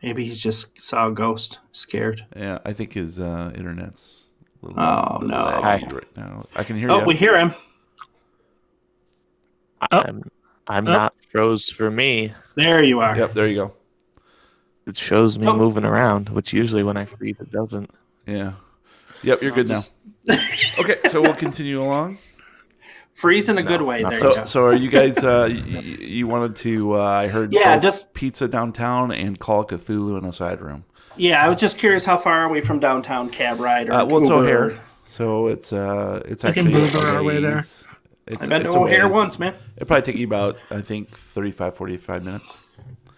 Speaker 2: Maybe he just saw a ghost. Scared.
Speaker 1: Yeah, I think his internet's a little,
Speaker 2: Oh,
Speaker 1: little
Speaker 2: no.
Speaker 1: laggy right now. I can hear
Speaker 2: Oh,
Speaker 1: you.
Speaker 2: we hear him.
Speaker 3: I'm not froze for me.
Speaker 2: There you are.
Speaker 1: Yep, there you go.
Speaker 3: It shows me
Speaker 2: Oh.
Speaker 3: moving around, which usually when I freeze it doesn't.
Speaker 1: Yeah. Yep, you're good now. Okay, so we'll continue along.
Speaker 2: Freeze in a good way.
Speaker 3: not
Speaker 2: There
Speaker 1: So,
Speaker 2: you go.
Speaker 1: so are you guys? You wanted to? I heard.
Speaker 2: Yeah,
Speaker 1: both
Speaker 2: just-
Speaker 1: pizza downtown and Call of Cthulhu in a side room.
Speaker 2: Yeah, I was just curious how far are we from downtown cab ride? Or
Speaker 1: Well, it's
Speaker 2: Uber?
Speaker 1: O'Hare, so it's
Speaker 4: can
Speaker 1: actually
Speaker 4: Uber our way there.
Speaker 2: I've been to O'Hare once, man.
Speaker 1: It'll probably take you about, I think, 35, 45 minutes.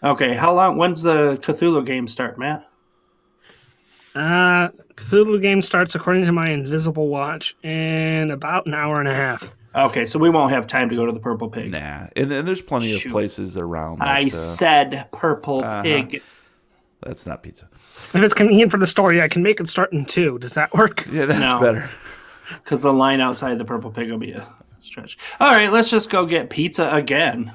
Speaker 2: Okay, how long? When's the Cthulhu game start, Matt?
Speaker 4: Cthulhu game starts according to my invisible watch in about an hour and a half.
Speaker 2: Okay, so we won't have time to go to the Purple Pig.
Speaker 1: Nah, and there's plenty of
Speaker 2: Shoot.
Speaker 1: places around. That,
Speaker 2: I said Purple Pig.
Speaker 1: that's not pizza.
Speaker 4: If it's convenient for the story, I can make it start in 2. Does that work?
Speaker 1: Yeah, that's
Speaker 2: No.
Speaker 1: better.
Speaker 2: Because the line outside the Purple Pig will be a stretch. All right, let's just go get pizza again.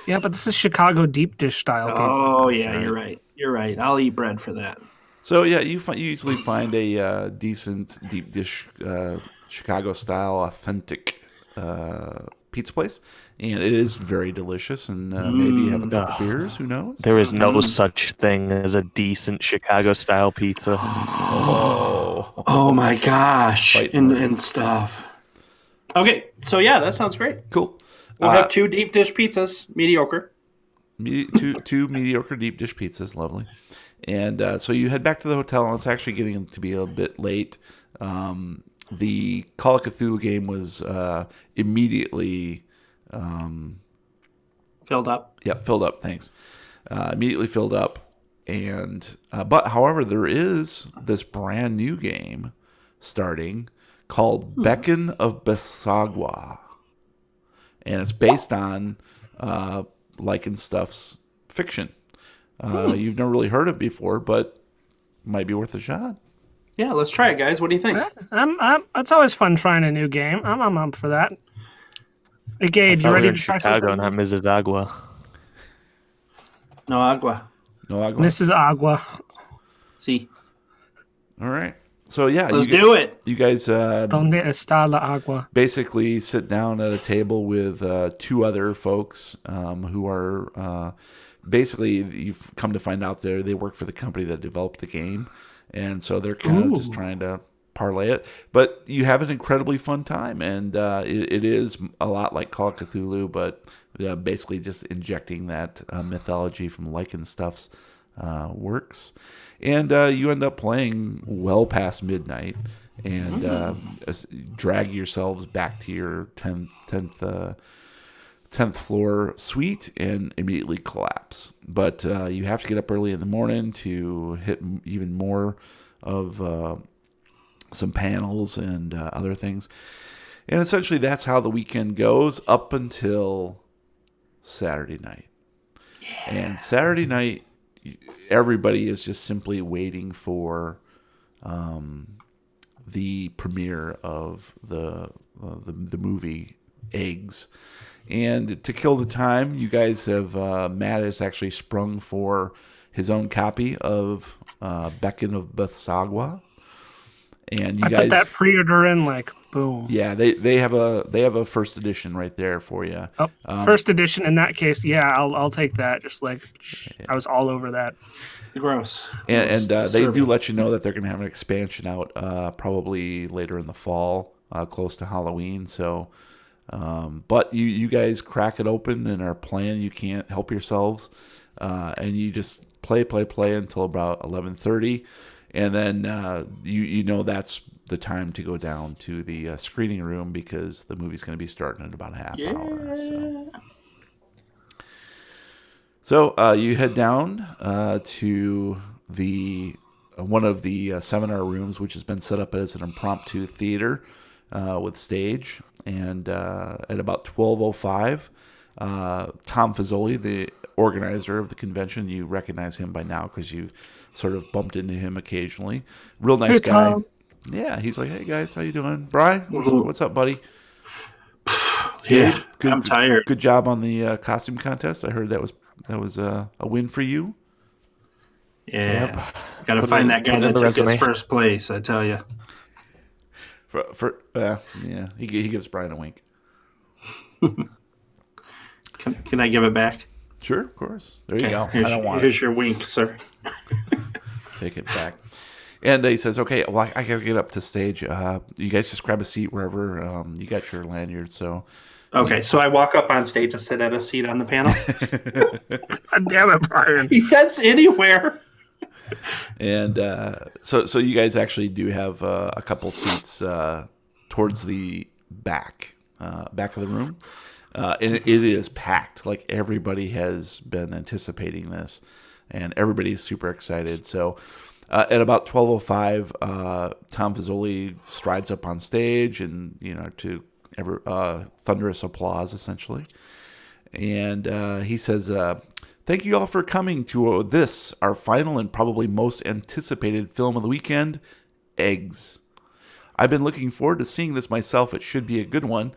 Speaker 4: Yeah, but this is Chicago deep dish style pizza.
Speaker 2: Oh, yeah, you're right. You're right. I'll eat bread for that.
Speaker 1: So yeah, you usually find a decent deep dish Chicago style authentic pizza place, and it is very delicious. And maybe you have a couple beers. Who knows?
Speaker 3: There is no such thing as a decent Chicago style pizza.
Speaker 2: Oh, my gosh.
Speaker 1: Fighting
Speaker 2: And stuff. Okay, so yeah, that sounds great.
Speaker 1: Cool.
Speaker 2: We'll have 2 deep dish pizzas, mediocre.
Speaker 1: Two mediocre deep dish pizzas, lovely. And so you head back to the hotel, and it's actually getting to be a bit late. The Call of Cthulhu game was immediately
Speaker 2: Filled up.
Speaker 1: filled up. Thanks. Immediately filled up, and but however, there is this brand new game starting called Beacon of Besagwa, and it's based on Lycanstuff's fiction. You've never really heard of it before, but might be worth a shot.
Speaker 2: Yeah, let's try it, guys. What do you think?
Speaker 4: It's always fun trying a new game. I'm up for that. Hey, Gabe, you
Speaker 3: Thought we
Speaker 4: ready
Speaker 3: were in
Speaker 4: to try
Speaker 3: Chicago,
Speaker 4: something?
Speaker 3: not Mrs. Agua.
Speaker 2: No agua.
Speaker 1: No, I'll go.
Speaker 4: Mrs. Agua.
Speaker 2: See,
Speaker 1: All right. So yeah,
Speaker 2: let's do it.
Speaker 1: You guys
Speaker 4: Donde está la agua?
Speaker 1: basically sit down at a table with 2 other folks who are basically, you've come to find out they work for the company that developed the game, and so they're kind of just trying to parlay it. But you have an incredibly fun time, and it is a lot like Call of Cthulhu, but basically just injecting that mythology from Lycanstuff's works. And you end up playing well past midnight and drag yourselves back to your 10th floor suite and immediately collapse. But you have to get up early in the morning to hit even more of some panels and other things. And essentially that's how the weekend goes up until Saturday night. Yeah. And Saturday night, everybody is just simply waiting for the premiere of the movie Eggs. And to kill the time, you guys have Matt has actually sprung for his own copy of Beacon of Bethsagwa. And you
Speaker 4: I
Speaker 1: guys
Speaker 4: put that pre-order in like boom.
Speaker 1: Yeah, they have a first edition right there for you.
Speaker 4: Oh, first edition in that case, yeah, I'll take that. Just like I was all over that.
Speaker 2: Gross.
Speaker 1: And they do let you know that they're going to have an expansion out probably later in the fall, close to Halloween. So But you guys crack it open and are playing. You can't help yourselves, and you just play until about 11:30, and then you know that's the time to go down to the screening room because the movie's going to be starting in about a half hour. So you head down to the one of the seminar rooms, which has been set up as an impromptu theater with stage. And at about 12:05, Tom Fazoli, the organizer of the convention, you recognize him by now because you've sort of bumped into him occasionally. Real nice guy.
Speaker 4: Tom.
Speaker 1: Yeah, he's like, "Hey guys, how you doing, Brian? What's up, buddy?"
Speaker 2: Yeah,
Speaker 1: Good,
Speaker 2: I'm tired.
Speaker 1: Good job on the costume contest. I heard that was a win for you.
Speaker 2: Yeah, got to find that guy that took his first place. I tell you.
Speaker 1: Yeah, he gives Brian a wink.
Speaker 2: Can I give it back?
Speaker 1: Sure, of course. There you go.
Speaker 2: Here's your wink, sir.
Speaker 1: Take it back. And he says, "Okay, well, I gotta get up to stage. You guys just grab a seat wherever. You got your lanyard, so."
Speaker 2: Okay, so I walk up on stage and sit at a seat on the panel.
Speaker 4: God damn it, Brian.
Speaker 2: He sits anywhere.
Speaker 1: And so you guys actually do have a couple seats towards the back of the room. And it is packed. Like, everybody has been anticipating this, and everybody's super excited. So at about 12:05, Tom Fazoli strides up on stage, and to thunderous applause, essentially. And he says, "Thank you all for coming to this, our final and probably most anticipated film of the weekend, Eggs. I've been looking forward to seeing this myself. It should be a good one.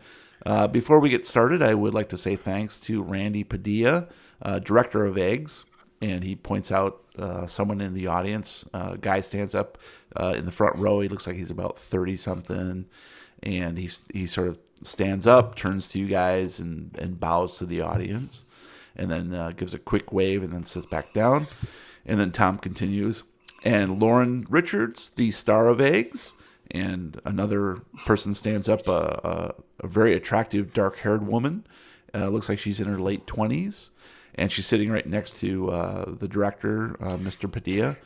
Speaker 1: Before we get started, I would like to say thanks to Randy Padilla, director of Eggs." And he points out someone in the audience. A guy stands up in the front row. He looks like he's about 30-something. And he sort of stands up, turns to you guys, and bows to the audience. And then gives a quick wave and then sits back down. And then Tom continues. "And Lauren Richards, the star of Eggs." And another person stands up, a very attractive dark-haired woman. Looks like she's in her late 20s. And she's sitting right next to the director, Mr. Padilla.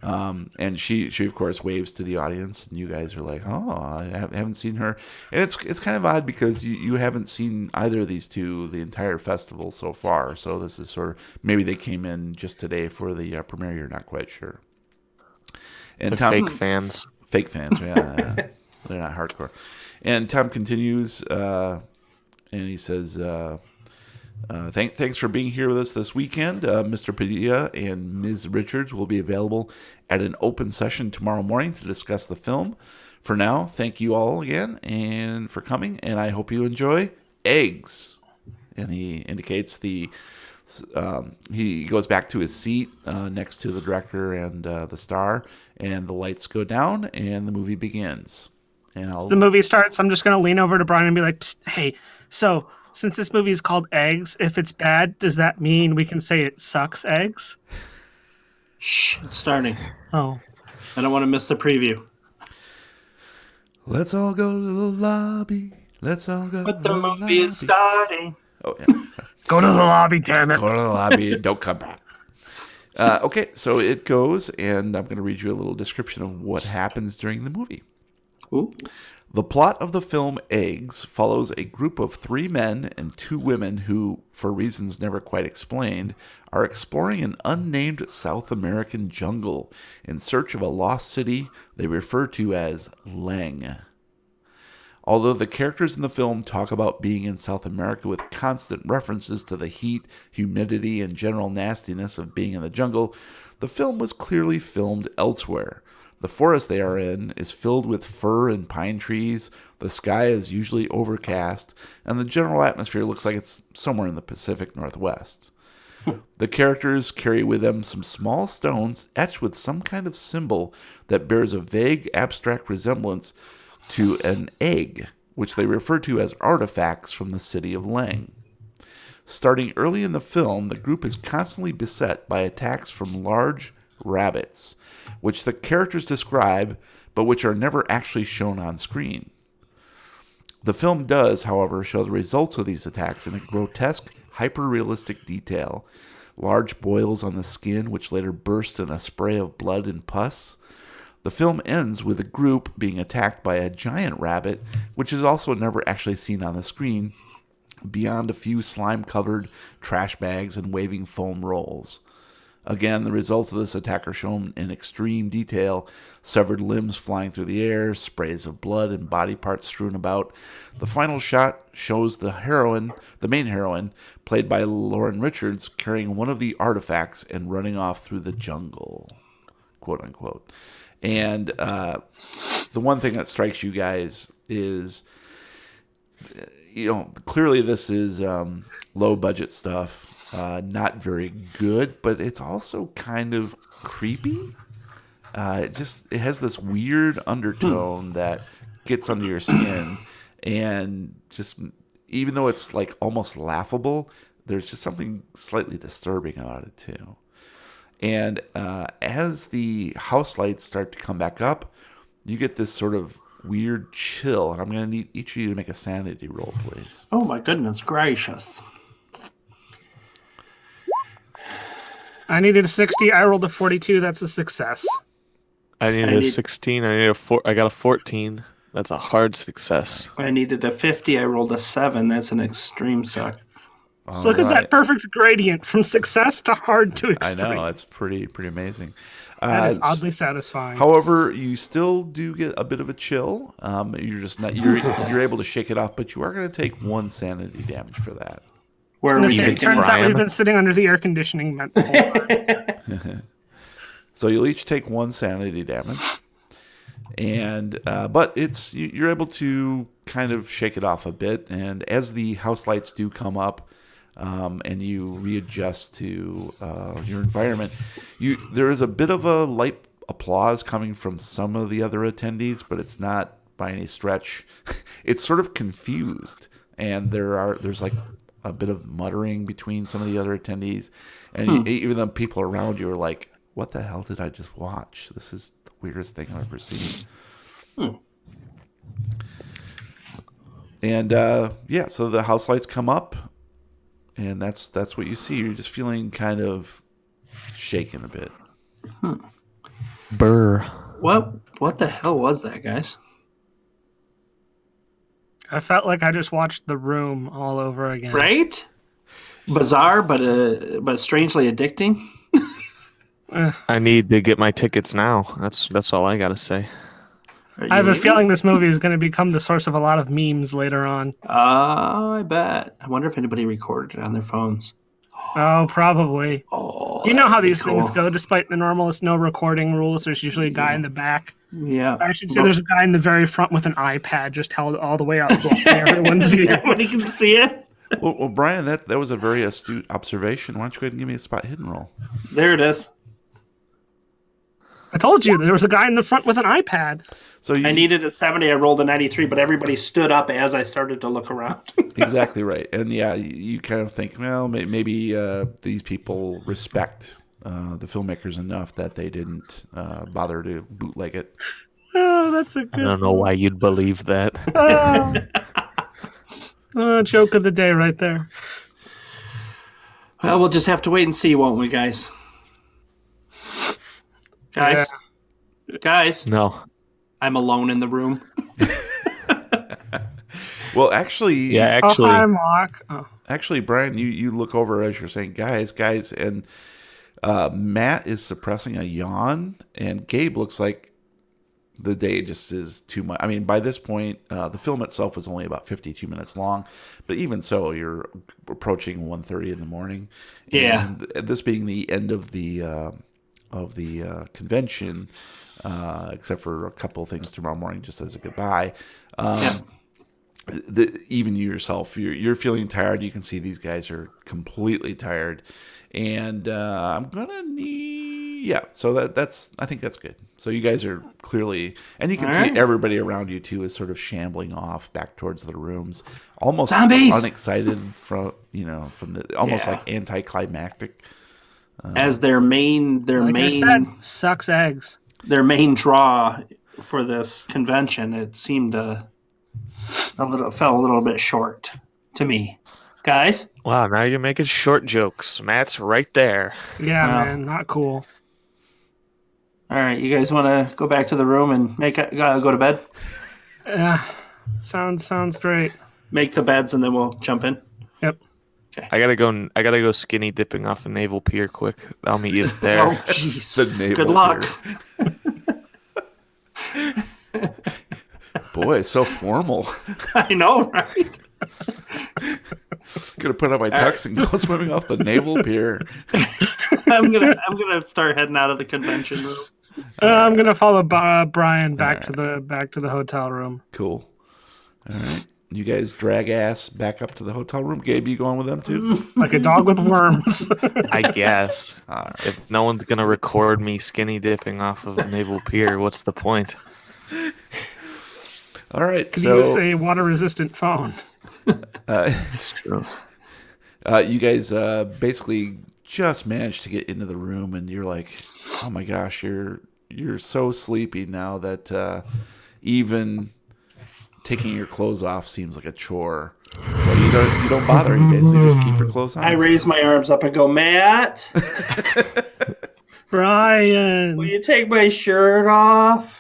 Speaker 1: And she of course waves to the audience, and you guys are like, "Oh, I haven't seen her." And it's kind of odd because you haven't seen either of these two the entire festival so far. So this is sort of, maybe they came in just today for the premiere. You're not quite sure. And
Speaker 3: They're fake fans.
Speaker 1: Fake fans, yeah. They're not hardcore. And Tom continues, and he says, "Thanks for being here with us this weekend. Mr. Padilla and Ms. Richards will be available at an open session tomorrow morning to discuss the film. For now, thank you all again and for coming, and I hope you enjoy Eggs." And he indicates he goes back to his seat next to the director and the star, and the lights go down, and the movie begins. And
Speaker 4: As the movie starts, I'm just going to lean over to Brian and be like, "Psst, hey, so since this movie is called Eggs, if it's bad, does that mean we can say it sucks eggs?"
Speaker 2: Shh, it's starting.
Speaker 4: Oh.
Speaker 2: I don't want to miss the preview.
Speaker 1: "Let's all go to the lobby. Let's all go
Speaker 2: But
Speaker 1: to
Speaker 2: the
Speaker 1: the lobby."
Speaker 2: movie is starting.
Speaker 1: Oh, yeah.
Speaker 4: Go to the lobby, damn it.
Speaker 1: Go to the lobby and don't come back. Okay, so it goes, and I'm going to read you a little description of what happens during the movie.
Speaker 2: Ooh.
Speaker 1: The plot of the film Eggs follows a group of 3 men and 2 women who, for reasons never quite explained, are exploring an unnamed South American jungle in search of a lost city they refer to as Leng. Although the characters in the film talk about being in South America with constant references to the heat, humidity, and general nastiness of being in the jungle, the film was clearly filmed elsewhere. The forest they are in is filled with fir and pine trees, the sky is usually overcast, and the general atmosphere looks like it's somewhere in the Pacific Northwest. The characters carry with them some small stones etched with some kind of symbol that bears a vague abstract resemblance to an egg, which they refer to as artifacts from the city of Leng. Starting early in the film, the group is constantly beset by attacks from large rabbits, which the characters describe, but which are never actually shown on screen. The film does, however, show the results of these attacks in a grotesque, hyper-realistic detail. Large boils on the skin, which later burst in a spray of blood and pus. The film ends with a group being attacked by a giant rabbit, which is also never actually seen on the screen, beyond a few slime-covered trash bags and waving foam rolls. Again, the results of this attack are shown in extreme detail. Severed limbs flying through the air, sprays of blood and body parts strewn about. The final shot shows the main heroine, played by Lauren Richards, carrying one of the artifacts and running off through the jungle, quote unquote. And the one thing that strikes you guys is, clearly this is low budget stuff. Not very good, but it's also kind of creepy. It has this weird undertone that gets under your skin, and just even though it's like almost laughable, there's just something slightly disturbing about it too. And as the house lights start to come back up, you get this sort of weird chill, and I'm going to need each of you to make a sanity roll, please.
Speaker 2: Oh my goodness gracious.
Speaker 4: I needed a 60. I rolled a 42. That's a success.
Speaker 3: I needed a 16. I got a 14. That's a hard success.
Speaker 2: I needed a 50. I rolled a 7. That's an extreme suck.
Speaker 4: So look at that perfect gradient from success to hard to
Speaker 1: I
Speaker 4: extreme.
Speaker 1: know, it's pretty amazing.
Speaker 4: That is oddly satisfying.
Speaker 1: However, you still do get a bit of a chill. You're just not you're able to shake it off, but you are going to take 1 sanity damage for that.
Speaker 2: Where are we
Speaker 4: it turns out we've been sitting under the air conditioning vent the whole time.
Speaker 1: So you'll each take 1 sanity damage, and but you're able to kind of shake it off a bit. And as the house lights do come up, and you readjust to your environment, there is a bit of a light applause coming from some of the other attendees, but it's not by any stretch. It's sort of confused, and there's like a bit of muttering between some of the other attendees, and even the people around you are like, "What the hell did I just watch? This is the weirdest thing I've ever seen." And so the house lights come up, and that's what you see. You're just feeling kind of shaken a bit.
Speaker 3: Burr.
Speaker 2: What the hell was that, guys?
Speaker 4: I felt like I just watched The Room all over again.
Speaker 2: Right? Bizarre, but strangely addicting.
Speaker 3: I need to get my tickets now. That's all I gotta say.
Speaker 4: I have a feeling this movie is going to become the source of a lot of memes later on.
Speaker 2: I bet. I wonder if anybody recorded it on their phones.
Speaker 4: Oh, probably.
Speaker 2: Oh,
Speaker 4: you know how these things go. Despite the normalist no recording rules, there's usually a guy in the back.
Speaker 2: Yeah.
Speaker 4: I should say there's a guy in the very front with an iPad just held all the way up blocking everyone's view when he can see it.
Speaker 1: Well, Brian, that was a very astute observation. Why don't you go ahead and give me a spot hidden roll?
Speaker 2: There it is.
Speaker 4: I told you there was a guy in the front with an iPad.
Speaker 1: So
Speaker 2: I needed a 70. I rolled a 93, but everybody stood up as I started to look around.
Speaker 1: Exactly right. And yeah, you kind of think, well, maybe these people respect the filmmakers enough that they didn't bother to bootleg it.
Speaker 4: Oh, that's a good.
Speaker 3: I don't know why you'd believe that.
Speaker 4: Joke of the day right there.
Speaker 2: Well, we'll just have to wait and see, won't we, guys? Guys,
Speaker 3: No.
Speaker 2: I'm alone in the room.
Speaker 1: Well, actually,
Speaker 4: Oh, hi, Mark. Oh.
Speaker 1: Actually, Brian, you look over as you're saying, guys, and Matt is suppressing a yawn, and Gabe looks like the day just is too much. I mean, by this point, the film itself was only about 52 minutes long, but even so, you're approaching 1:30 in the morning.
Speaker 2: Yeah.
Speaker 1: And this being the end of the convention, except for a couple of things tomorrow morning, just as a goodbye. Even you yourself, you're feeling tired. You can see these guys are completely tired, and I'm gonna need So I think that's good. So you guys are clearly, and you can see everybody around you too is sort of shambling off back towards the rooms, almost
Speaker 2: Zombies!
Speaker 1: unexcited from the almost like anticlimactic.
Speaker 2: As their main
Speaker 4: I said, sucks eggs.
Speaker 2: Their main draw for this convention, it seemed to Fell a little bit short to me. Guys?
Speaker 3: Wow, now you're making short jokes. Matt's right there.
Speaker 4: Yeah,
Speaker 2: Wow.
Speaker 4: man, not cool.
Speaker 2: All right, you guys want to go back to the room and go to bed?
Speaker 4: Sounds great.
Speaker 2: Make the beds and then we'll jump in.
Speaker 4: Yep.
Speaker 3: I gotta go skinny dipping off a naval pier quick. I'll meet you there.
Speaker 2: Oh, jeez.
Speaker 1: The naval
Speaker 2: Good luck.
Speaker 1: pier. Boy, it's so formal.
Speaker 2: I know, right?
Speaker 1: Gonna put on my tux and go swimming off the naval pier.
Speaker 2: I'm gonna start heading out of the convention room.
Speaker 4: I'm gonna follow Brian back to the hotel room.
Speaker 1: Cool. All right. You guys drag ass back up to the hotel room. Gabe, you going with them too?
Speaker 4: Like a dog with worms.
Speaker 3: I guess. If no one's gonna record me skinny dipping off of a naval pier, what's the point?
Speaker 1: All right.
Speaker 4: Could
Speaker 1: So
Speaker 4: use a water-resistant phone.
Speaker 3: It's true.
Speaker 1: you guys basically just managed to get into the room, and you're like, "Oh my gosh, you're so sleepy now that even taking your clothes off seems like a chore." So you don't bother. You basically just keep your clothes on.
Speaker 2: I raise my arms up and go, Matt,
Speaker 4: Brian.
Speaker 2: will you take my shirt off?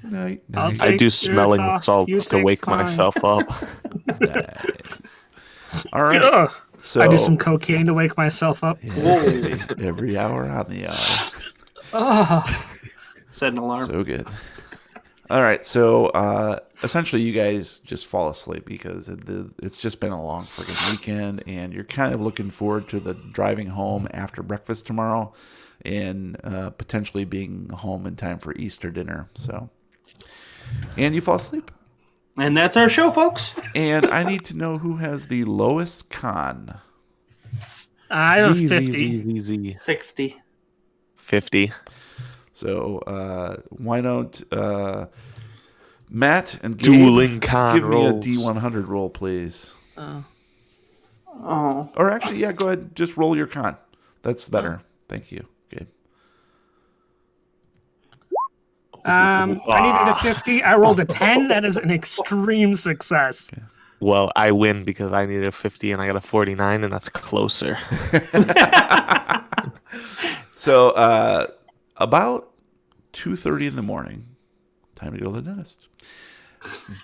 Speaker 1: Night,
Speaker 4: I'll
Speaker 1: night.
Speaker 3: I do
Speaker 4: Take
Speaker 3: smelling
Speaker 4: yours off.
Speaker 3: salts
Speaker 4: You
Speaker 3: to
Speaker 4: take
Speaker 3: wake
Speaker 4: mine.
Speaker 3: myself up.
Speaker 1: Nice. All right.
Speaker 4: Ugh.
Speaker 1: So
Speaker 4: I do some cocaine to wake myself up.
Speaker 1: yeah, every hour on the hour.
Speaker 4: Oh,
Speaker 2: Set an alarm.
Speaker 1: So good. All right, so essentially you guys just fall asleep because it's just been a long freaking weekend, and you're kind of looking forward to the driving home after breakfast tomorrow and potentially being home in time for Easter dinner. So, and you fall asleep.
Speaker 2: And that's our show, folks.
Speaker 1: And I need to know who has the lowest con.
Speaker 4: I have 50.
Speaker 3: Z.
Speaker 2: 60.
Speaker 3: 50.
Speaker 1: So why don't Matt and Gabe
Speaker 3: Dueling con
Speaker 1: give
Speaker 3: rolls.
Speaker 1: me a D100 roll, please.
Speaker 2: Oh.
Speaker 1: Or actually, yeah, go ahead. Just roll your con. That's better. Thank you, Gabe.
Speaker 4: I needed a 50. I rolled a 10. That is an extreme success.
Speaker 3: Well, I win because I needed a 50 and I got a 49, and that's closer.
Speaker 1: So about 2:30 in the morning, time to go to the dentist.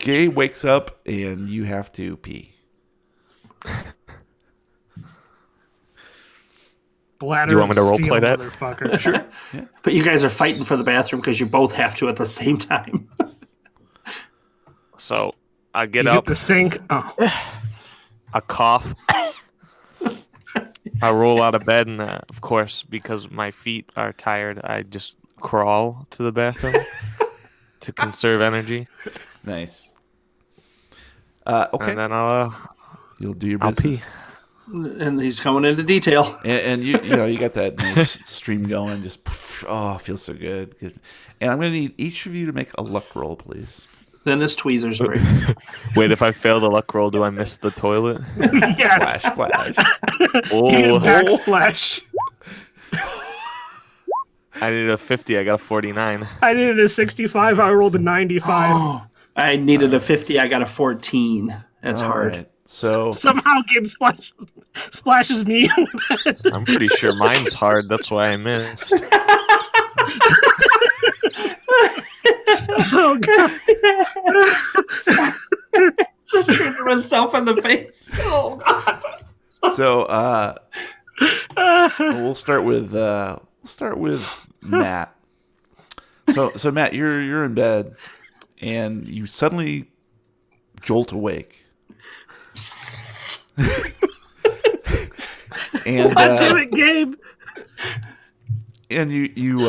Speaker 1: Gabe wakes up and you have to pee.
Speaker 4: Bladder
Speaker 3: Do you want me to
Speaker 4: of
Speaker 3: role
Speaker 4: steel,
Speaker 3: play that?
Speaker 4: motherfucker.
Speaker 1: Sure.
Speaker 2: But you guys are fighting for the bathroom because you both have to at the same time.
Speaker 3: So I get
Speaker 4: You
Speaker 3: up,
Speaker 4: hit the sink. Oh,
Speaker 3: I cough, I roll out of bed, and of course, because my feet are tired, I just crawl to the bathroom to conserve energy.
Speaker 1: Nice. Okay.
Speaker 3: And then
Speaker 1: You'll do your
Speaker 3: I'll pee.
Speaker 1: business.
Speaker 2: And he's coming into detail.
Speaker 1: And you know you got that nice stream going. Just feels so good. And I'm going to need each of you to make a luck roll, please.
Speaker 2: Then his tweezers break.
Speaker 3: Wait, if I fail the luck roll, do I miss the toilet?
Speaker 4: yes.
Speaker 1: Splash.
Speaker 4: You need a
Speaker 3: Oh,
Speaker 4: backsplash.
Speaker 3: I needed a 50. I got a 49.
Speaker 4: I needed a 65. I rolled a 95.
Speaker 2: Oh, I needed a 50. I got a 14. That's
Speaker 1: All
Speaker 2: hard.
Speaker 1: right. So
Speaker 4: Somehow Gabe splashes me in bed.
Speaker 3: I'm pretty sure mine's hard. That's why I missed.
Speaker 4: Oh, God.
Speaker 2: So shooting himself in the face. Oh, God.
Speaker 1: So we'll start with Matt. So Matt, you're in bed and you suddenly jolt awake. And
Speaker 4: God damn it, Gabe.
Speaker 1: and you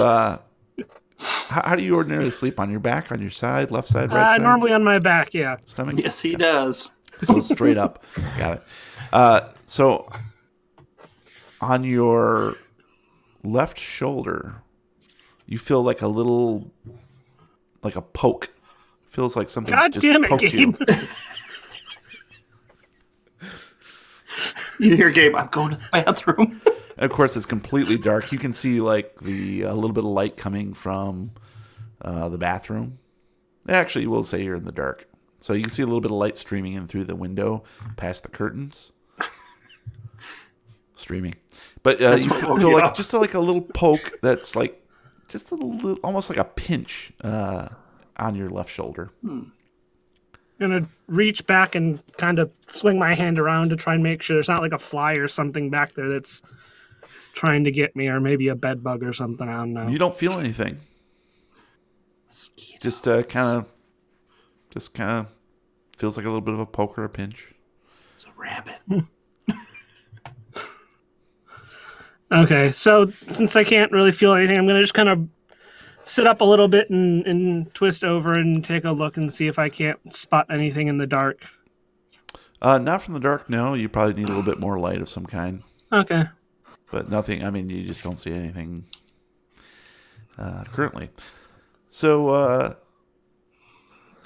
Speaker 1: how do you ordinarily sleep? On your back, on your side, left side, right side?
Speaker 4: Normally on my back, yeah.
Speaker 1: Stomach?
Speaker 2: Yes, he does.
Speaker 1: So straight up. Got it. So on your left shoulder, you feel like a little, like a poke. Feels like something
Speaker 4: God
Speaker 1: just
Speaker 4: damn it,
Speaker 1: poked
Speaker 4: Gabe.
Speaker 1: you.
Speaker 2: You hear Gabe, I'm going to the bathroom.
Speaker 1: And of course, it's completely dark. You can see like a little bit of light coming from the bathroom, Actually, we'll say you're in the dark. So you can see a little bit of light streaming in through the window past the curtains. Streaming. But you feel like just like a little poke that's like just a little, almost like a pinch on your left shoulder.
Speaker 4: I'm gonna reach back and kind of swing my hand around to try and make sure there's not like a fly or something back there that's trying to get me, or maybe a bed bug or something. I don't know.
Speaker 1: You don't feel anything.
Speaker 2: Mosquito.
Speaker 1: Just kind of feels like a little bit of a poke or a pinch.
Speaker 2: It's a rabbit.
Speaker 4: Okay, so since I can't really feel anything, I'm gonna just kind of sit up a little bit and twist over and take a look and see if I can't spot anything in the dark.
Speaker 1: Not from the dark, no. You probably need a little bit more light of some kind.
Speaker 4: Okay.
Speaker 1: But nothing, I mean, you just don't see anything currently. So,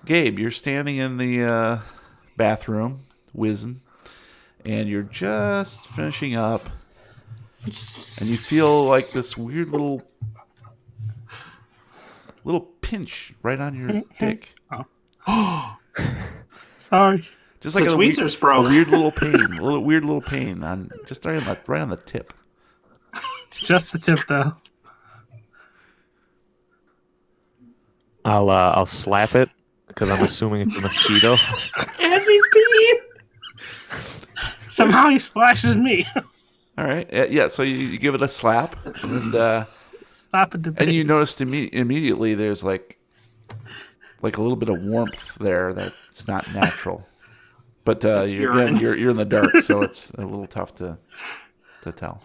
Speaker 1: Gabe, you're standing in the bathroom, whizzing, and you're just finishing up, and you feel like this weird little pinch right on your dick.
Speaker 4: Oh. Sorry.
Speaker 1: Just like
Speaker 2: The
Speaker 1: a
Speaker 2: tweezers
Speaker 1: a
Speaker 2: broke.
Speaker 1: weird little pain, weird little pain on just right on the tip.
Speaker 4: Just the tip, though.
Speaker 3: I'll slap it because I'm assuming it's a mosquito.
Speaker 2: As he's peeing.
Speaker 4: Somehow he splashes me.
Speaker 1: All right, yeah. So you give it a slap, and
Speaker 4: Slap it to
Speaker 1: and you
Speaker 4: base.
Speaker 1: noticed immediately there's like a little bit of warmth there that's not natural. But
Speaker 2: urine.
Speaker 1: you're in the dark, so it's a little tough to tell.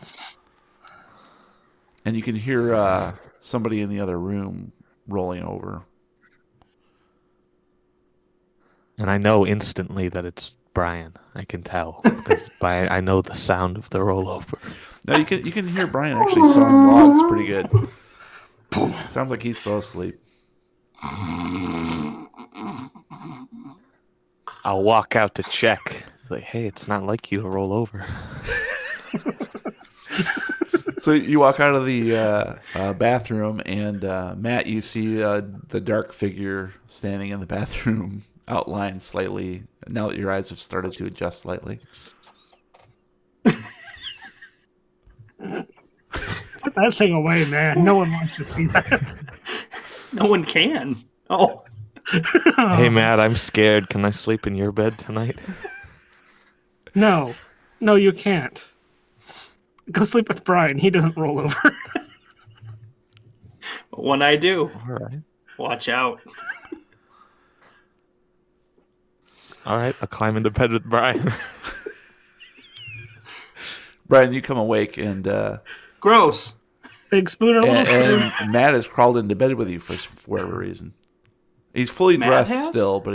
Speaker 1: And you can hear somebody in the other room rolling over.
Speaker 3: And I know instantly that it's Brian. I can tell because I know the sound of the rollover.
Speaker 1: No, you can hear Brian actually sawing logs pretty good. Sounds like he's still asleep.
Speaker 3: I'll walk out to check. Like, hey, it's not like you to roll over.
Speaker 1: So you walk out of the bathroom, and Matt, you see the dark figure standing in the bathroom, outlined slightly. Now that your eyes have started to adjust slightly.
Speaker 4: Put that thing away, man. No one wants to see that.
Speaker 2: No one can. Oh.
Speaker 3: Hey, Matt, I'm scared. Can I sleep in your bed tonight?
Speaker 4: No. No, you can't. Go sleep with Brian. He doesn't roll over.
Speaker 2: When I do,
Speaker 3: All right.
Speaker 2: watch out.
Speaker 3: All right, I'll climb into bed with Brian.
Speaker 1: Brian, you come awake, and
Speaker 2: Gross.
Speaker 4: Big spoon or little spoon?
Speaker 1: and Matt has crawled into bed with you for whatever reason. He's fully
Speaker 2: Matt
Speaker 1: dressed
Speaker 2: has?
Speaker 1: still, but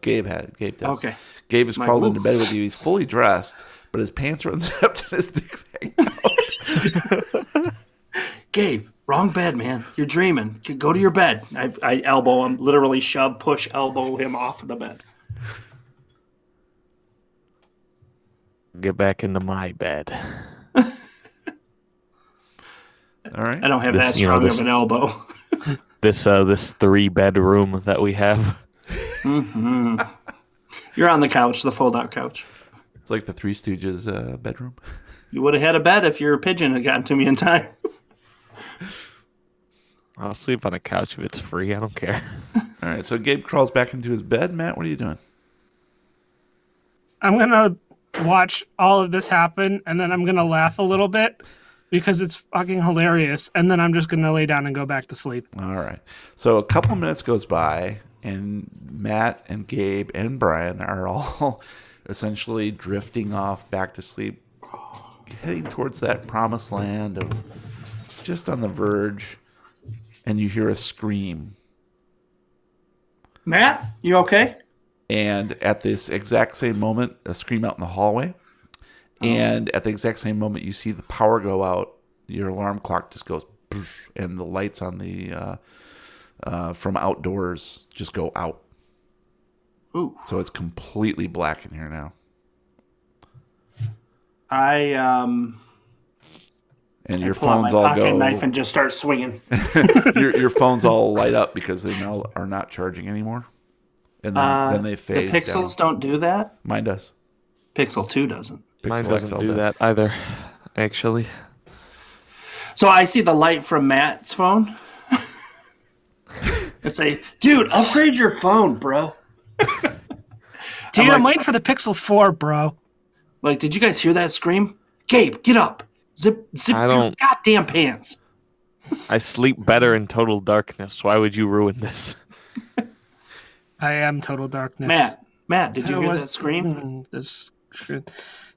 Speaker 1: Gabe does.
Speaker 2: Okay.
Speaker 1: Gabe has
Speaker 2: My
Speaker 1: crawled
Speaker 2: boob.
Speaker 1: into bed with you. He's fully dressed, but his pants are unzipped and his dick's hanging out.
Speaker 2: Gabe, wrong bed, man. You're dreaming. Go to your bed. I elbow him, literally shove, push, elbow him off of the bed.
Speaker 3: Get back into my bed.
Speaker 1: All right.
Speaker 2: I don't have
Speaker 3: This-
Speaker 2: that
Speaker 3: you know,
Speaker 2: strong
Speaker 3: this-
Speaker 2: of an elbow.
Speaker 3: This 3-bedroom that we have.
Speaker 2: Hmm. You're on the couch, the fold-out couch.
Speaker 1: It's like the Three Stooges bedroom.
Speaker 2: You would have had a bed if your pigeon had gotten to me in time.
Speaker 3: I'll sleep on a couch if it's free. I don't care.
Speaker 1: All right. So Gabe crawls back into his bed. Matt, what are you doing?
Speaker 4: I'm going to watch all of this happen, and then I'm going to laugh a little bit because it's fucking hilarious, and then I'm just going to lay down and go back to sleep.
Speaker 1: All right. So a couple minutes goes by, and Matt and Gabe and Brian are all essentially drifting off back to sleep, heading towards that promised land of just on the verge, and you hear a scream.
Speaker 2: Matt, you okay?
Speaker 1: And at this exact same moment, a scream out in the hallway. And at the exact same moment, you see the power go out. Your alarm clock just goes, poosh, and the lights on the from outdoors just go out.
Speaker 2: Ooh.
Speaker 1: So it's completely black in here now. And
Speaker 2: I
Speaker 1: your
Speaker 2: pull out
Speaker 1: phones
Speaker 2: my
Speaker 1: all
Speaker 2: pocket
Speaker 1: go.
Speaker 2: knife and just start swinging.
Speaker 1: your phones all light up because they now are not charging anymore, and then they fade.
Speaker 2: The Pixels don't do that.
Speaker 1: Mine does.
Speaker 2: Pixel 2 doesn't.
Speaker 3: Mine
Speaker 1: Pixel
Speaker 3: doesn't
Speaker 1: XL
Speaker 3: do
Speaker 1: does.
Speaker 3: that either, actually.
Speaker 2: So I see the light from Matt's phone. And say, dude, upgrade your phone, bro.
Speaker 4: Dude,
Speaker 2: like-
Speaker 4: I'm waiting for the Pixel 4, bro.
Speaker 2: Like, did you guys hear that scream? Gabe, get up. Zip
Speaker 3: I
Speaker 2: your
Speaker 3: don't-
Speaker 2: goddamn pants.
Speaker 3: I sleep better in total darkness. Why would you ruin this?
Speaker 4: I am total darkness.
Speaker 2: Matt, did you hear that scream?
Speaker 4: This shit.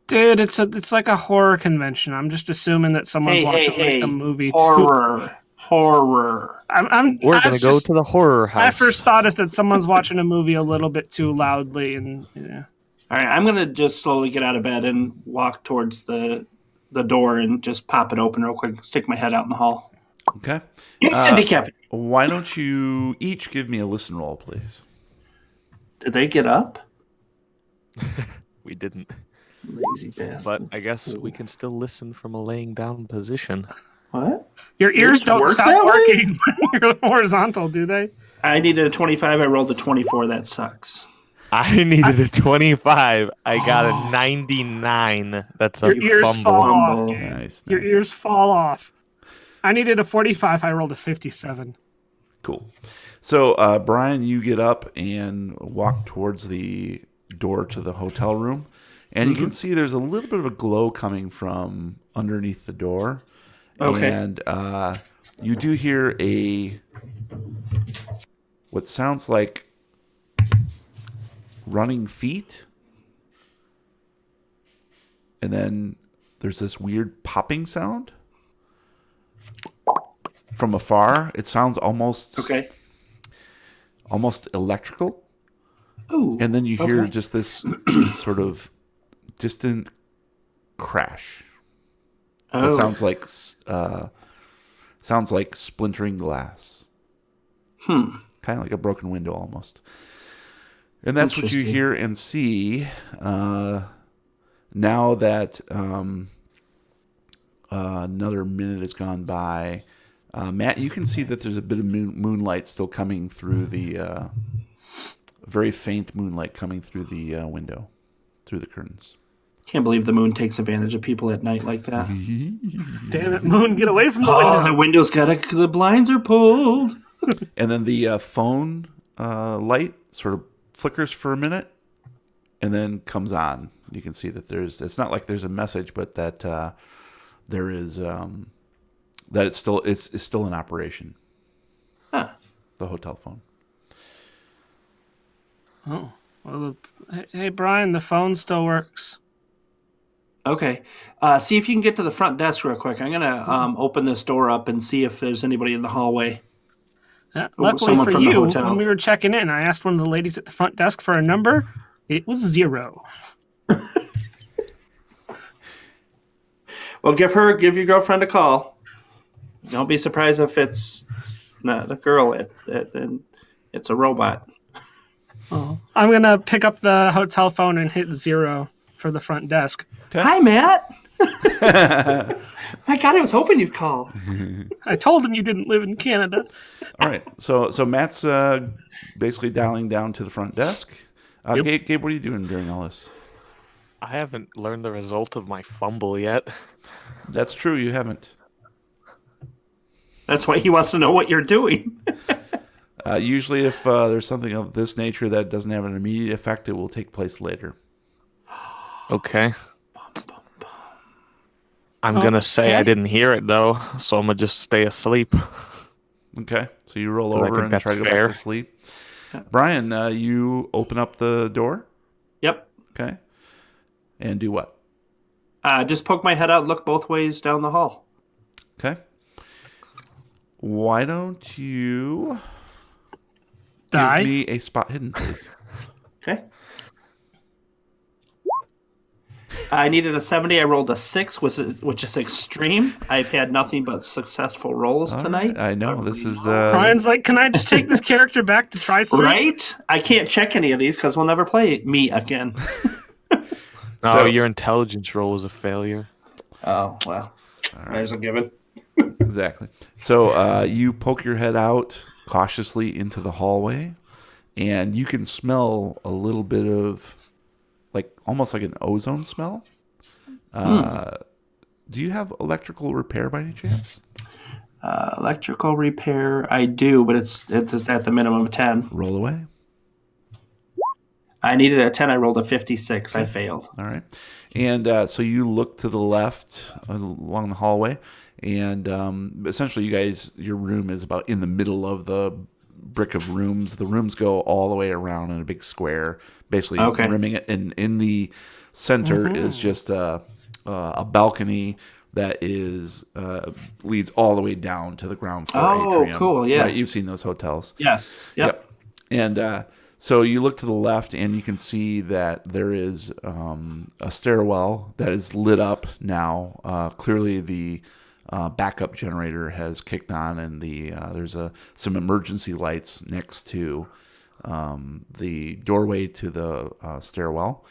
Speaker 4: Dude, it's like a horror convention. I'm just assuming that someone's watching like a movie
Speaker 2: Horror.
Speaker 3: We're going to go to the horror house.
Speaker 4: My first thought is that someone's watching a movie a little bit too loudly, and yeah.
Speaker 2: All right, I'm going to just slowly get out of bed and walk towards the door and just pop it open real quick, stick my head out in the hall.
Speaker 1: Okay.
Speaker 2: Instant decap.
Speaker 1: Why don't you each give me a listen roll, please?
Speaker 2: Did they get up?
Speaker 3: We didn't.
Speaker 2: Lazy bastards.
Speaker 3: But I guess we can still listen from a laying down position.
Speaker 2: What?
Speaker 4: Your ears don't
Speaker 2: work
Speaker 4: stop
Speaker 2: that way?
Speaker 4: working when you're horizontal, do they?
Speaker 2: I needed a 25. I rolled a 24. That sucks.
Speaker 3: I needed a 25. I got a 99. That's a
Speaker 4: Your ears fall
Speaker 3: fumble.
Speaker 4: off.
Speaker 2: Fumble.
Speaker 4: Dude.
Speaker 1: Nice.
Speaker 4: Your ears fall off. I needed a 45. I rolled a 57.
Speaker 1: Cool. So, Brian, you get up and walk towards the door to the hotel room, and you can see there's a little bit of a glow coming from underneath the door.
Speaker 2: Okay.
Speaker 1: And you do hear what sounds like running feet, and then there's this weird popping sound from afar. It sounds almost electrical.
Speaker 2: Ooh.
Speaker 1: And then you hear
Speaker 2: okay.
Speaker 1: just this sort of distant crash.
Speaker 2: Oh.
Speaker 1: It sounds like splintering glass. Kind of like a broken window almost. And that's what you
Speaker 2: Interesting.
Speaker 1: hear and see now that another minute has gone by. Matt, you can see that there's a bit of moonlight still coming through the very faint moonlight coming through the window, through the curtains.
Speaker 2: Can't believe the moon takes advantage of people at night like that.
Speaker 4: Damn it, Moon, get away from the
Speaker 2: Oh,
Speaker 4: window.
Speaker 2: the window's the blinds are pulled.
Speaker 1: And then the phone light sort of flickers for a minute and then comes on. You can see that it's not like there's a message, but that there is, that it's still in operation.
Speaker 2: Huh.
Speaker 1: The hotel phone.
Speaker 4: Oh, well, hey, Brian, the phone still works.
Speaker 2: Okay. See if you can get to the front desk real quick. I'm going to open this door up and see if there's anybody in the hallway.
Speaker 4: Luckily
Speaker 2: someone
Speaker 4: for
Speaker 2: from the
Speaker 4: you,
Speaker 2: hotel.
Speaker 4: when we were checking in, I asked one of the ladies at the front desk for a number. It was 0.
Speaker 2: Well, give your girlfriend a call. Don't be surprised if it's not a girl and it's a robot.
Speaker 4: Oh. I'm going to pick up the hotel phone and hit 0 for the front desk.
Speaker 1: Okay.
Speaker 2: Hi, Matt. My God, I was hoping you'd call.
Speaker 4: I told him you didn't live in Canada.
Speaker 1: All right. So Matt's basically dialing down to the front desk.
Speaker 4: Yep.
Speaker 1: Gabe, what are you doing during all this?
Speaker 3: I haven't learned the result of my fumble yet.
Speaker 1: That's true. You haven't.
Speaker 2: That's why he wants to know what you're doing.
Speaker 1: Usually, if there's something of this nature that doesn't have an immediate effect, it will take place later.
Speaker 3: Okay. I'm going to say I didn't hear it, though, so I'm going to just stay asleep.
Speaker 1: Okay. So you roll
Speaker 3: I
Speaker 1: over
Speaker 3: think
Speaker 1: and
Speaker 3: that's
Speaker 1: try to go
Speaker 3: fair.
Speaker 1: back to sleep. Brian, you open up the door.
Speaker 2: Yep.
Speaker 1: Okay. And do what?
Speaker 2: Just poke my head out, look both ways down the hall.
Speaker 1: Okay. Why don't you
Speaker 4: Die.
Speaker 1: give me a spot hidden, please?
Speaker 2: Okay. I needed a 70. I rolled a 6, which is extreme. I've had nothing but successful rolls
Speaker 1: All
Speaker 2: tonight.
Speaker 1: right. I know. This is...
Speaker 4: Brian's like, can I just take this character back to Tri-Street?
Speaker 2: Right? I can't check any of these because we'll never play me again.
Speaker 3: No,
Speaker 1: So-
Speaker 3: your intelligence roll was a failure.
Speaker 2: Oh, well. There's a given.
Speaker 1: Exactly. So you poke your head out cautiously into the hallway, and you can smell a little bit of, almost like an ozone smell. Do you have electrical repair by any chance?
Speaker 2: Electrical repair, I do, but it's at the minimum of 10.
Speaker 1: Roll away.
Speaker 2: I needed a 10. I rolled a 56. I failed.
Speaker 1: All right. And so you look to the left along the hallway, and essentially your room is about in the middle of the brick of rooms. The rooms go all the way around in a big square, basically rimming it. And in the center is just a balcony that leads all the way down to the ground floor atrium. Oh,
Speaker 2: cool, yeah.
Speaker 1: Right? You've seen those hotels.
Speaker 2: Yes. Yep.
Speaker 1: And so you look to the left, and you can see that there is a stairwell that is lit up now. Clearly, the backup generator has kicked on, and there's some emergency lights next to the doorway to the stairwell.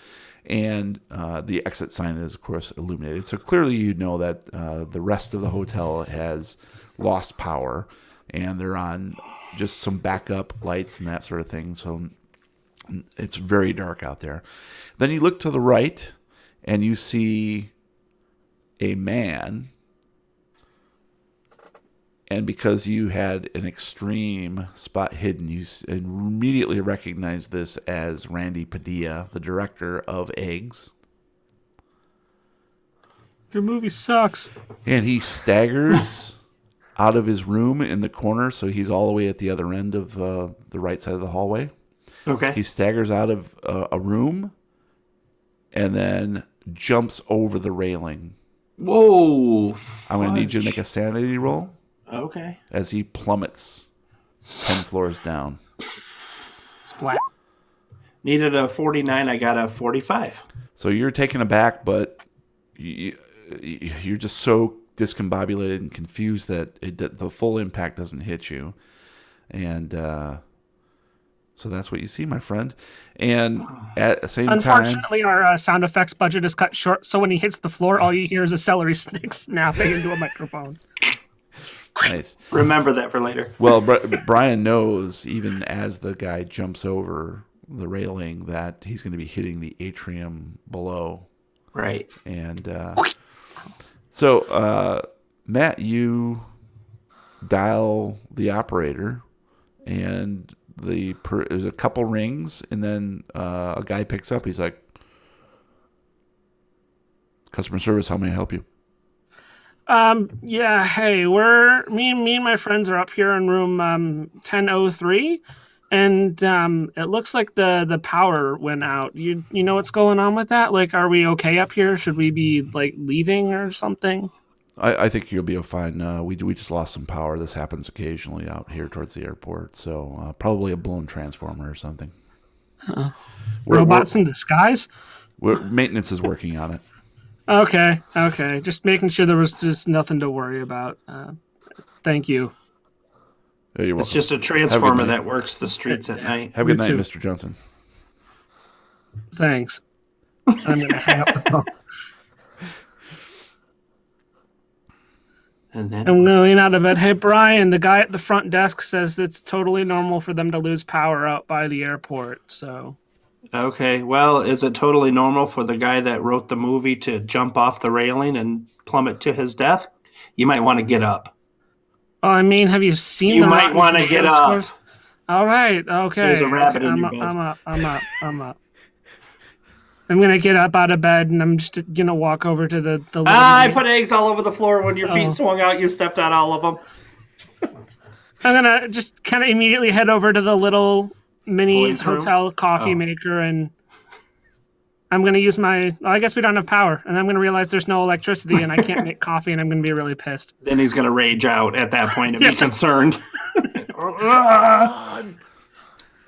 Speaker 1: And the exit sign is, of course, illuminated. So clearly you know that the rest of the hotel has lost power, and they're on just some backup lights and that sort of thing. So it's very dark out there. Then you look to the right, and you see a man. And because you had an extreme spot hidden, you immediately recognize this as Randy Padilla, the director of Eggs.
Speaker 4: Your movie sucks.
Speaker 1: And he staggers out of his room in the corner, so he's all the way at the other end of the right side of the hallway.
Speaker 2: Okay.
Speaker 1: He staggers out of a room and then jumps over the railing.
Speaker 2: Whoa.
Speaker 1: I'm going to need you to make a sanity roll.
Speaker 2: Okay.
Speaker 1: As he plummets 10 floors down.
Speaker 4: Splat.
Speaker 2: Needed a 49. I got a 45.
Speaker 1: So you're taken aback, but you're just so discombobulated and confused that the full impact doesn't hit you. And so that's what you see, my friend. And at the same time...
Speaker 4: Unfortunately, our sound effects budget is cut short, so when he hits the floor, all you hear is a celery stick snapping into a microphone.
Speaker 1: Nice.
Speaker 2: Remember that for later.
Speaker 1: Well, Brian knows, even as the guy jumps over the railing, that he's going to be hitting the atrium below.
Speaker 2: Right.
Speaker 1: And so, Matt, you dial the operator, and there's a couple rings, and then a guy picks up. He's like, "Customer service, how may I help you?"
Speaker 4: Yeah, hey, me and my friends are up here in room 1003, and it looks like the power went out. You know what's going on with that? Like, are we okay up here? Should we be leaving or something?
Speaker 1: I think you'll be fine. We just lost some power. This happens occasionally out here towards the airport, so probably a blown transformer or something.
Speaker 4: Robots in disguise?
Speaker 1: Maintenance is working on it.
Speaker 4: Okay. Just making sure there was just nothing to worry about. Thank you.
Speaker 1: Oh, you're welcome.
Speaker 2: It's just a transformer that works the streets at night.
Speaker 1: Have a good night,
Speaker 4: too.
Speaker 1: Mr. Johnson.
Speaker 4: Thanks. I'm going to hang up the phone.
Speaker 2: And then
Speaker 4: I'm going to lean out of bed. Hey, Brian, the guy at the front desk says it's totally normal for them to lose power out by the airport, so...
Speaker 2: Okay, well, is it totally normal for the guy that wrote the movie to jump off the railing and plummet to his death? You might want to get up.
Speaker 4: Oh, I mean, have you seen
Speaker 2: You
Speaker 4: the
Speaker 2: might
Speaker 4: Rotten
Speaker 2: want to get
Speaker 4: Tomatoes
Speaker 2: up.
Speaker 4: scores? All right, okay.
Speaker 2: There's a rabbit
Speaker 4: okay,
Speaker 2: in your bed.
Speaker 4: I'm up. I'm going to get up out of bed, and I'm just going to walk over to the living
Speaker 2: I
Speaker 4: room.
Speaker 2: put eggs all over the floor. When your feet swung out, you stepped on all of them.
Speaker 4: I'm going to just kind of immediately head over to the little mini
Speaker 2: Boys' room?
Speaker 4: hotel coffee maker, and I'm going to use I guess we don't have power, and I'm going to realize there's no electricity, and I can't make coffee, and I'm going to be really pissed.
Speaker 2: Then he's going to rage out at that point and be concerned.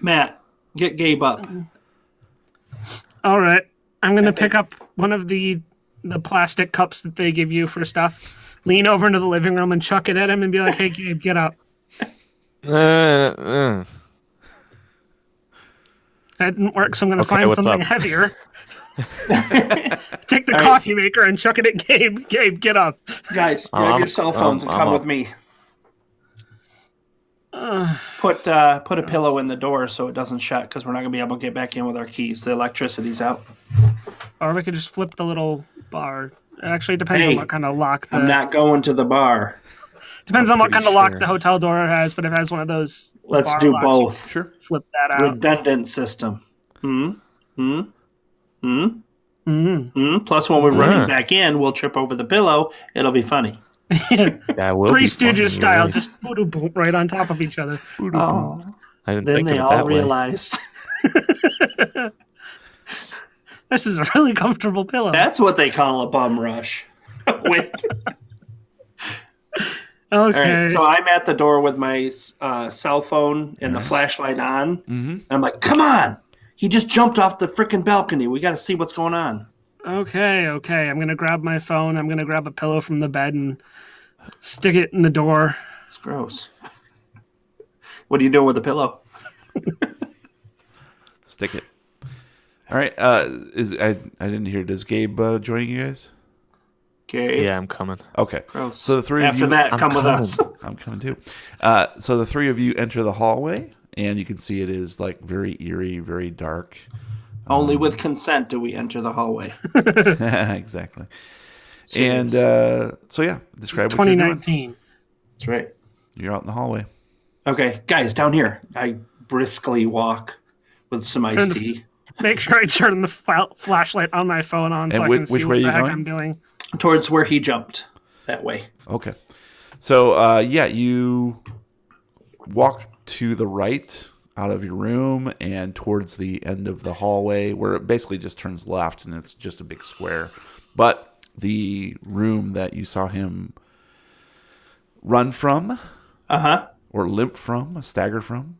Speaker 2: Matt, get Gabe up.
Speaker 4: All right. I'm going to pick up one of the plastic cups that they give you for stuff, lean over into the living room and chuck it at him and be like, hey, Gabe, get up. That didn't work, so I'm going to find
Speaker 3: what's
Speaker 4: something
Speaker 3: up?
Speaker 4: heavier. Take the coffee maker and chuck it at Gabe. Gabe, get up.
Speaker 2: Guys, grab your cell phones and come with me. Put a pillow in the door so it doesn't shut, because we're not going to be able to get back in with our keys. The electricity's out.
Speaker 4: Or we could just flip the little bar. It actually depends on what kind of lock.
Speaker 2: I'm not going to the bar.
Speaker 4: Depends on what kind of lock the hotel door has, but if it has one of those,
Speaker 2: let's do
Speaker 4: locks,
Speaker 2: both.
Speaker 1: Sure.
Speaker 4: Flip that out.
Speaker 2: Redundant system. Plus, when we're running back in, we'll trip over the pillow. It'll be funny.
Speaker 4: Three Stooges style, just boom, right on top of each other.
Speaker 2: Oh,
Speaker 3: I didn't
Speaker 2: then
Speaker 3: think
Speaker 2: they
Speaker 3: of it
Speaker 2: all
Speaker 3: that way.
Speaker 2: realized.
Speaker 4: This is a really comfortable pillow.
Speaker 2: That's what they call a bum rush. Wait.
Speaker 4: Okay.
Speaker 2: Right, so I'm at the door with my cell phone and the flashlight on. And I'm like, come on. He just jumped off the freaking balcony. We got to see what's going on.
Speaker 4: Okay. I'm going to grab my phone. I'm going to grab a pillow from the bed and stick it in the door.
Speaker 2: It's gross. What are you doing with the pillow?
Speaker 1: Stick it. All right. I didn't hear. Does Gabe join you guys?
Speaker 2: Okay.
Speaker 3: Yeah, I'm coming.
Speaker 1: Okay.
Speaker 2: Gross.
Speaker 1: So the three of
Speaker 2: After
Speaker 1: you.
Speaker 2: that, come with us.
Speaker 1: I'm coming too. So the three of you enter the hallway, and you can see it is like very eerie, very dark.
Speaker 2: Only with consent do we enter the hallway.
Speaker 1: Exactly. And so yeah, describe what you're doing.
Speaker 4: 2019.
Speaker 2: That's right.
Speaker 1: You're out in the hallway.
Speaker 2: Okay, guys, down here. I briskly walk with some iced tea.
Speaker 4: Make sure I turn the flashlight on my phone on so I can see what the heck I'm doing.
Speaker 2: Towards where he jumped. That way.
Speaker 1: Okay. So you walk to the right out of your room and towards the end of the hallway, where it basically just turns left and it's just a big square. But the room that you saw him run from, or limp from, stagger from,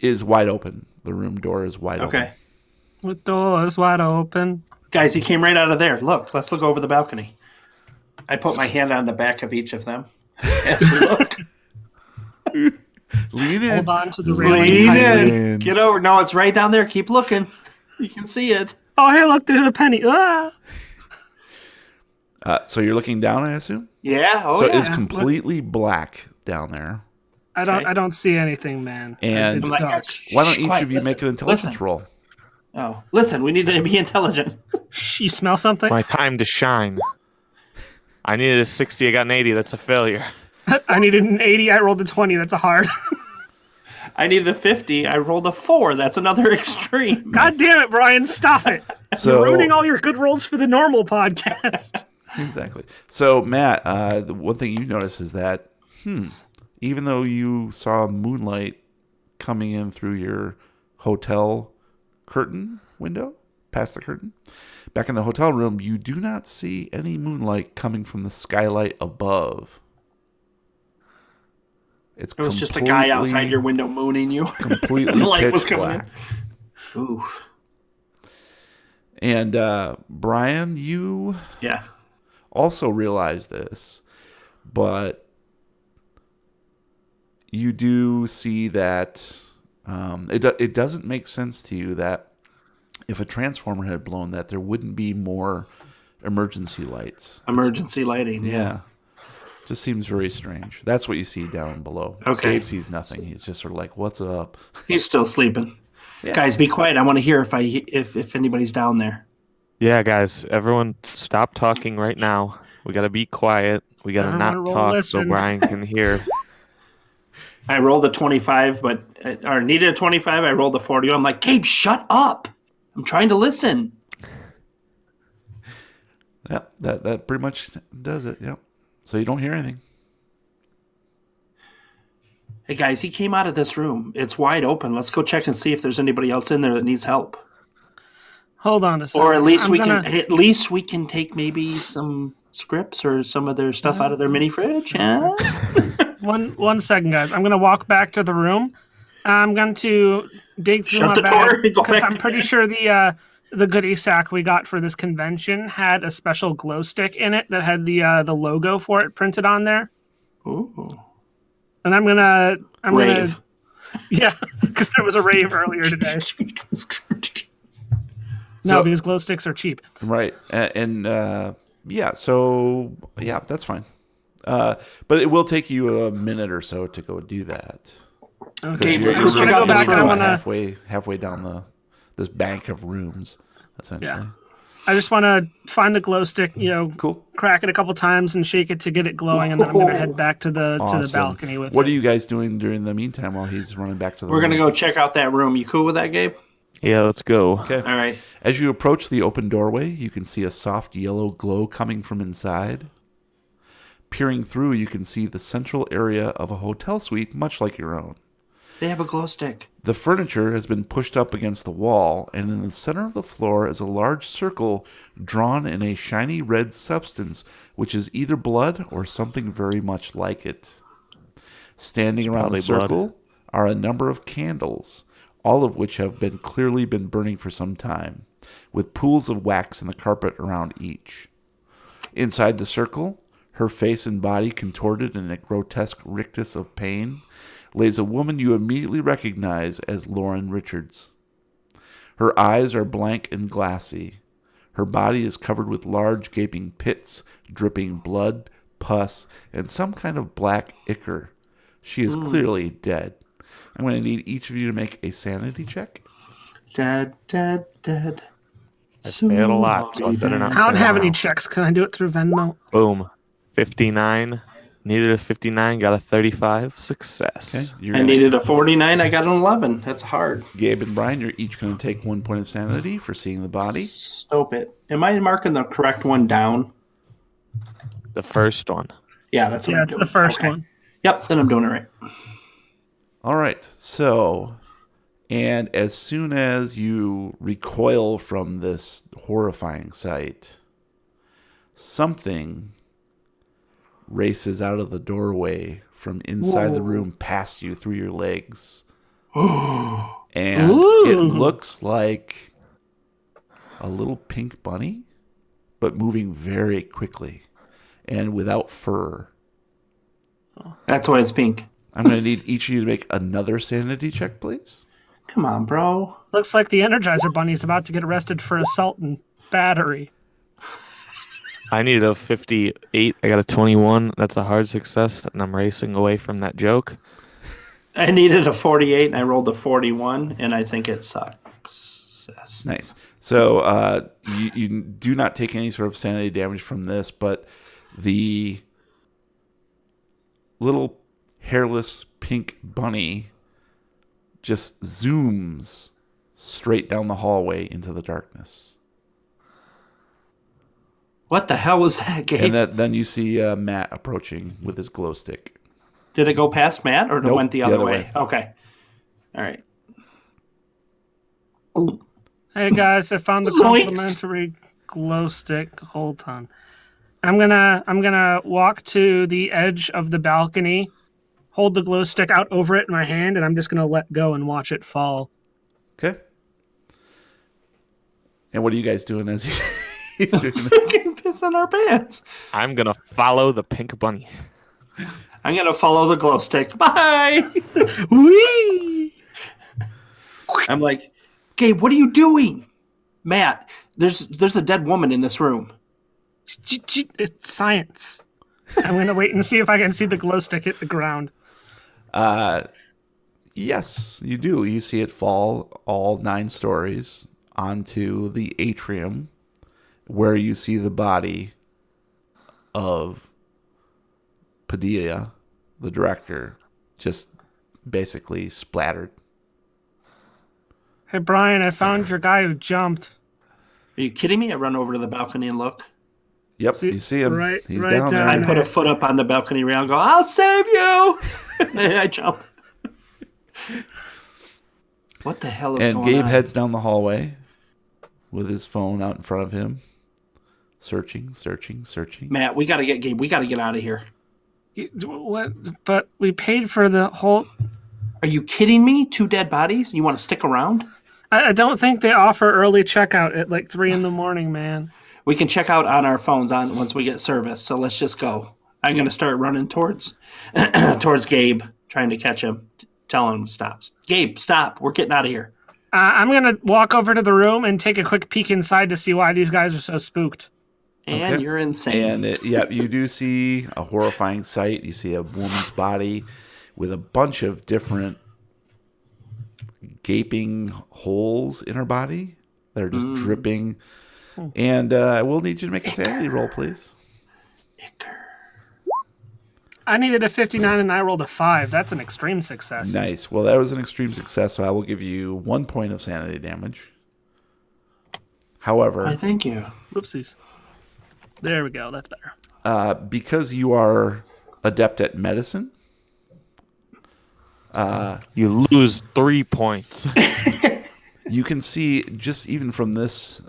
Speaker 1: is wide open. The room door is wide open.
Speaker 2: Okay.
Speaker 4: The door is wide open.
Speaker 2: Guys, he came right out of there. Look, let's look over the balcony. I put my hand on the back of each of them as we look.
Speaker 1: Lean in.
Speaker 4: Hold on to the railing.
Speaker 2: Lean in. Get over. No, it's right down there. Keep looking. You can see it.
Speaker 4: Oh, hey, look, there's a penny. Ah!
Speaker 1: So you're looking down, I assume?
Speaker 2: Yeah. Oh,
Speaker 1: so
Speaker 2: yeah.
Speaker 1: it's completely black down there.
Speaker 4: I don't see anything, man.
Speaker 1: And
Speaker 4: it's dark.
Speaker 1: Why don't each of you make an intelligence roll?
Speaker 2: Oh, listen, we need to be intelligent.
Speaker 4: Shh, you smell something?
Speaker 3: My time to shine. I needed a 60. I got an 80. That's a failure.
Speaker 4: I needed an 80. I rolled a 20. That's a hard.
Speaker 2: I needed a 50. I rolled a 4. That's another extreme.
Speaker 4: God damn it, Brian. Stop it.
Speaker 1: So,
Speaker 4: you're ruining all your good rolls for the normal podcast.
Speaker 1: Exactly. So, Matt, the one thing you notice is that, even though you saw moonlight coming in through your hotel curtain window, past the curtain, back in the hotel room, you do not see any moonlight coming from the skylight above. It
Speaker 2: was just a guy outside your window mooning you.
Speaker 1: Completely
Speaker 2: the light
Speaker 1: pitch
Speaker 2: was coming
Speaker 1: black.
Speaker 2: in. Oof.
Speaker 1: And Brian, you also realize this, but you do see that it doesn't make sense to you that if a transformer had blown, that there wouldn't be more emergency lights.
Speaker 2: Emergency lighting.
Speaker 1: Yeah. Just seems very strange. That's what you see down below.
Speaker 2: Okay.
Speaker 1: Gabe sees nothing. He's just sort of like, "What's up?"
Speaker 2: He's still sleeping.
Speaker 1: Yeah.
Speaker 2: Guys, be quiet. I want to hear if anybody's down there.
Speaker 3: Yeah, guys, everyone stop talking right now. We got to be quiet. We got to not talk so Brian can hear.
Speaker 2: I rolled a 25, or needed a 25. I rolled a 40. I'm like, Gabe, shut up. I'm trying to listen.
Speaker 1: Yeah, that pretty much does it. Yep. So you don't hear anything.
Speaker 2: Hey guys, he came out of this room. It's wide open. Let's go check and see if there's anybody else in there that needs help.
Speaker 4: Hold on a second.
Speaker 2: Or at least we can take maybe some scripts or some of their stuff out of their mini fridge. Yeah?
Speaker 4: One second, guys. I'm gonna walk back to the room. I'm going to dig through my bag because I'm pretty sure the goodie sack we got for this convention had a special glow stick in it that had the logo for it printed on there.
Speaker 2: Ooh.
Speaker 4: And I'm gonna
Speaker 2: rave.
Speaker 4: Yeah, because there was a rave earlier today. No, because glow sticks are cheap.
Speaker 1: Right. So that's fine. But it will take you a minute or so to go do that.
Speaker 4: Okay,
Speaker 1: You're
Speaker 4: I just want to go back and I want to
Speaker 1: halfway down this bank of rooms, essentially.
Speaker 4: Yeah. I just want to find the glow stick,
Speaker 1: Cool.
Speaker 4: crack it a couple times and shake it to get it glowing, and then I'm going to head back to the balcony with it.
Speaker 1: What are you guys doing during the meantime while he's running back to the
Speaker 2: We're
Speaker 1: room?
Speaker 2: going to go check out that room. You cool with that, Gabe?
Speaker 3: Yeah, let's go.
Speaker 1: Okay.
Speaker 2: All right.
Speaker 1: As you approach the open doorway, you can see a soft yellow glow coming from inside. Peering through, you can see the central area of a hotel suite, much like your own.
Speaker 2: They have a glow stick.
Speaker 1: The furniture has been pushed up against the wall, and in the center of the floor is a large circle drawn in a shiny red substance, which is either blood or something very much like it. Standing around the circle are a number of candles, all of which have clearly been burning for some time, with pools of wax in the carpet around each. Inside the circle, her face and body contorted in a grotesque rictus of pain, lays a woman you immediately recognize as Lauren Richards. Her eyes are blank and glassy. Her body is covered with large gaping pits, dripping blood, pus, and some kind of black ichor. She is clearly dead. I'm going to need each of you to make a sanity check.
Speaker 2: Dead.
Speaker 3: I failed a lot, so I better not
Speaker 4: I don't
Speaker 3: fail
Speaker 4: have any
Speaker 3: now.
Speaker 4: checks. Can I do it through Venmo?
Speaker 3: Boom. 59. Needed a 59, got a 35. Success.
Speaker 1: Okay.
Speaker 2: I needed a 49. I got an 11. That's hard.
Speaker 1: Gabe and Brian, you're each going to take 1 point of sanity for seeing the body.
Speaker 2: Stop it. Am I marking the correct one down?
Speaker 3: The first one.
Speaker 2: Yeah, that's what
Speaker 4: Yeah,
Speaker 2: I'm
Speaker 4: it's
Speaker 2: doing.
Speaker 4: the first
Speaker 2: Okay.
Speaker 4: one.
Speaker 2: Yep, then I'm doing it right.
Speaker 1: All right. So, and as soon as you recoil from this horrifying sight, something races out of the doorway from inside the room past you through your legs. And it looks like a little pink bunny, but moving very quickly and without fur.
Speaker 2: That's why it's pink.
Speaker 1: I'm going to need each of you to make another sanity check, please.
Speaker 2: Come on, bro.
Speaker 4: Looks like the Energizer Bunny is about to get arrested for assault and battery.
Speaker 3: I needed a 58. I got a 21. That's a hard success, and I'm racing away from that joke.
Speaker 2: I needed a 48, and I rolled a 41, and I think it sucks.
Speaker 1: Nice. So you do not take any sort of sanity damage from this, but the little hairless pink bunny just zooms straight down the hallway into the darkness.
Speaker 2: What the hell was that, Gabe?
Speaker 1: And then you see Matt approaching with his glow stick.
Speaker 2: Did it go past Matt, or it
Speaker 1: Nope,
Speaker 2: went the other way? Okay. All right.
Speaker 4: Hey guys, I found the
Speaker 2: Zoinks.
Speaker 4: complimentary glow stick. Hold on. I'm gonna walk to the edge of the balcony, hold the glow stick out over it in my hand, and I'm just gonna let go and watch it fall.
Speaker 1: Okay. And what are you guys doing as he's doing this?
Speaker 2: Freaking piss in our pants.
Speaker 3: I'm going to follow the pink bunny.
Speaker 2: I'm going to follow the glow stick. Bye.
Speaker 4: Whee!
Speaker 2: I'm like, Gabe, what are you doing? Matt, there's a dead woman in this room.
Speaker 4: It's science. I'm gonna wait and see if I can see the glow stick hit the ground.
Speaker 1: Yes, you do. You see it fall all 9 stories onto the atrium where you see the body of Padilla, the director, just basically splattered.
Speaker 4: Hey Brian, I found your guy who jumped.
Speaker 2: Are you kidding me? I run over to the balcony and look.
Speaker 1: Yep, you see him.
Speaker 4: Right
Speaker 1: He's
Speaker 4: down
Speaker 1: down there.
Speaker 2: I put a foot up on the balcony rail and go, I'll save you. And I jump. What the hell is
Speaker 1: And
Speaker 2: going
Speaker 1: Gabe
Speaker 2: on?
Speaker 1: heads down the hallway with his phone out in front of him, searching.
Speaker 2: Matt, we got to get Gabe. We got to get out of here.
Speaker 4: What? But we paid for the whole.
Speaker 2: Are you kidding me? 2 dead bodies? You want to stick around?
Speaker 4: I don't think they offer early checkout at like 3 a.m, man.
Speaker 2: We can check out on our phones once we get service. So let's just go. I'm going to start running towards Gabe, trying to catch him, telling him to stop. Gabe, stop. We're getting out of here.
Speaker 4: I'm going to walk over to the room and take a quick peek inside to see why these guys are so spooked.
Speaker 2: And
Speaker 1: Okay.
Speaker 2: you're insane.
Speaker 1: And you do see a horrifying sight. You see a woman's body with a bunch of different gaping holes in her body that are just dripping. And I will need you to make a sanity roll, please.
Speaker 4: I needed a 59 and I rolled a 5. That's an extreme success.
Speaker 1: Nice. Well, that was an extreme success, so I will give you 1 point of sanity damage. However,
Speaker 2: Thank you.
Speaker 4: Whoopsies. There we go. That's better.
Speaker 1: because you are adept at medicine,
Speaker 3: You lose 3 points.
Speaker 1: you can see just even from this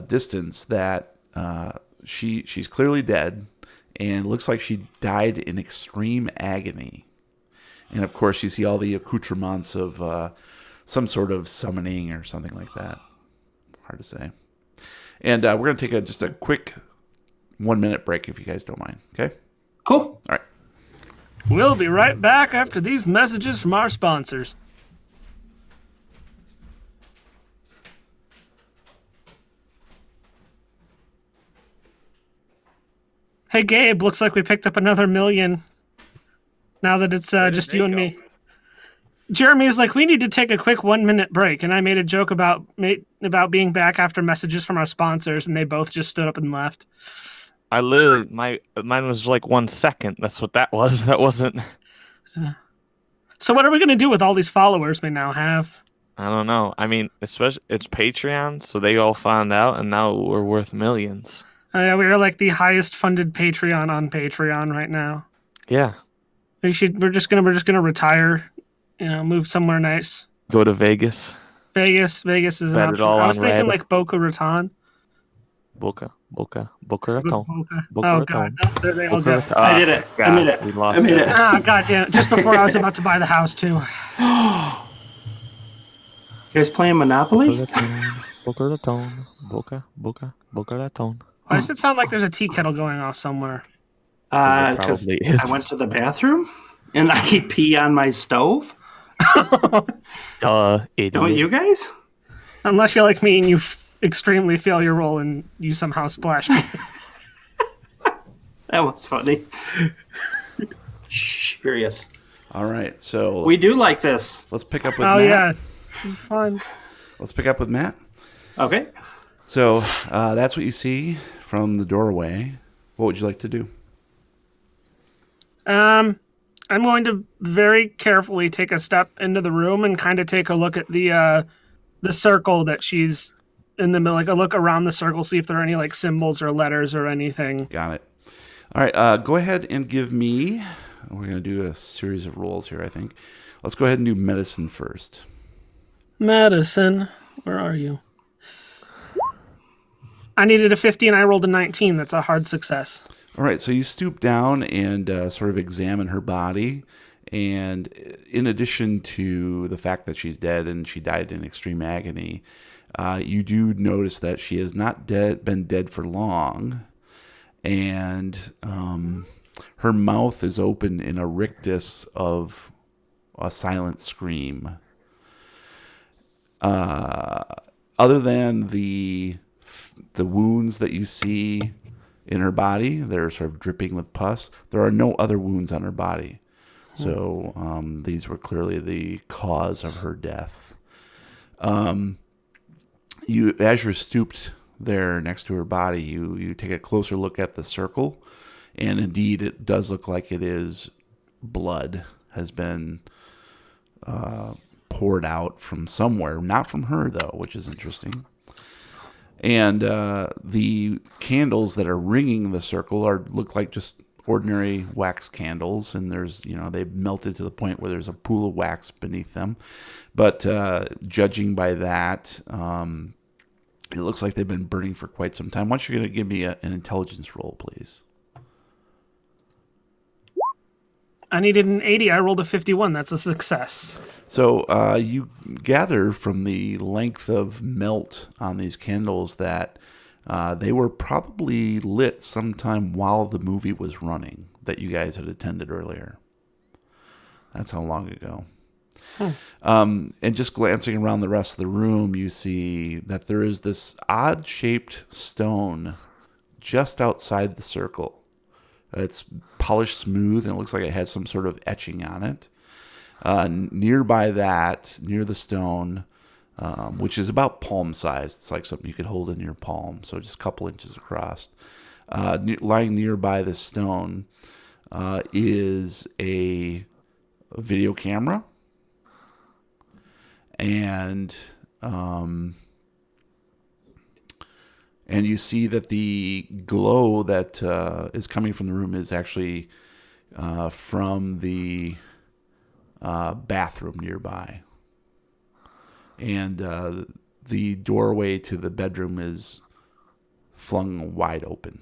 Speaker 1: distance that she's clearly dead and looks like she died in extreme agony. And of course, you see all the accoutrements of some sort of summoning or something like that. Hard to say. And we're going to take just a quick 1-minute break if you guys don't mind. Okay?
Speaker 2: Cool.
Speaker 1: All right.
Speaker 4: We'll be right back after these messages from our sponsors. Hey, Gabe, looks like we picked up another million. Now that it's just you and me. Jeremy's like, we need to take a quick 1-minute break. And I made a joke about being back after messages from our sponsors, and they both just stood up and left.
Speaker 3: I literally, mine was like 1 second. That's what that was. That wasn't.
Speaker 4: So what are we going to do with all these followers we now have?
Speaker 3: I don't know. I mean, especially it's Patreon, so they all found out, and now we're worth millions.
Speaker 4: We are like the highest funded Patreon on Patreon right now.
Speaker 3: Yeah.
Speaker 4: We're just gonna retire, move somewhere nice.
Speaker 3: Go to Vegas.
Speaker 4: Vegas is an
Speaker 3: Bet it
Speaker 4: option.
Speaker 3: all
Speaker 4: I was
Speaker 3: on
Speaker 4: thinking
Speaker 3: red.
Speaker 4: like Boca Raton.
Speaker 3: Boca Raton.
Speaker 4: Oh god, no, there they all go.
Speaker 2: I did it. I made it.
Speaker 3: We lost
Speaker 2: I made it.
Speaker 4: Ah, god damn it. Just before I was about to buy the house too.
Speaker 2: You guys playing Monopoly?
Speaker 3: Boca Raton. Boca Raton.
Speaker 4: Why does it sound like there's a tea kettle going off somewhere?
Speaker 2: Because
Speaker 3: probably is.
Speaker 2: I went to the bathroom and I pee on my stove.
Speaker 3: Duh, idiot.
Speaker 2: Don't you guys?
Speaker 4: Unless you're like me and you extremely fail your roll and you somehow splash me.
Speaker 2: That was funny. Serious.
Speaker 1: All right. So
Speaker 2: We do like this.
Speaker 1: let's pick up with
Speaker 4: Oh
Speaker 1: Matt.
Speaker 4: yeah, this is fun.
Speaker 1: Let's pick up with Matt.
Speaker 2: Okay.
Speaker 1: So that's what you see from the doorway. What would you like to do?
Speaker 4: I'm going to very carefully take a step into the room and kind of take a look at the circle that she's in the middle. Like a look around the circle, see if there are any like symbols or letters or anything.
Speaker 1: Got it. All right. Go ahead and give me. We're going to do a series of rolls here, I think. Let's go ahead and do medicine first.
Speaker 4: Madison, where are you? I needed a 50 and I rolled a 19. That's a hard success.
Speaker 1: All right. So you stoop down and sort of examine her body. And in addition to the fact that she's dead and she died in extreme agony, you do notice that she has not been dead for long. And her mouth is open in a rictus of a silent scream. Other than the wounds that you see in her body, they're sort of dripping with pus. There are no other wounds on her body. So these were clearly the cause of her death. As you're stooped there next to her body, you take a closer look at the circle, and indeed it does look like it is blood has been poured out from somewhere, not from her though, which is interesting. And the candles that are ringing the circle look like just ordinary wax candles, and there's they've melted to the point where there's a pool of wax beneath them. But judging by that, it looks like they've been burning for quite some time. Why don't you going to give me an intelligence roll, please?
Speaker 4: I needed an 80. I rolled a 51. That's a success.
Speaker 1: So you gather from the length of melt on these candles that they were probably lit sometime while the movie was running that you guys had attended earlier. That's how long ago. And just glancing around the rest of the room, you see that there is this odd-shaped stone just outside the circle. It's polished smooth, and it looks like it has some sort of etching on it. Nearby that, near the stone, which is about palm size. It's like something you could hold in your palm, so just a couple inches across. Lying nearby this stone is a video camera. And you see that the glow that is coming from the room is actually from the bathroom nearby. And the doorway to the bedroom is flung wide open.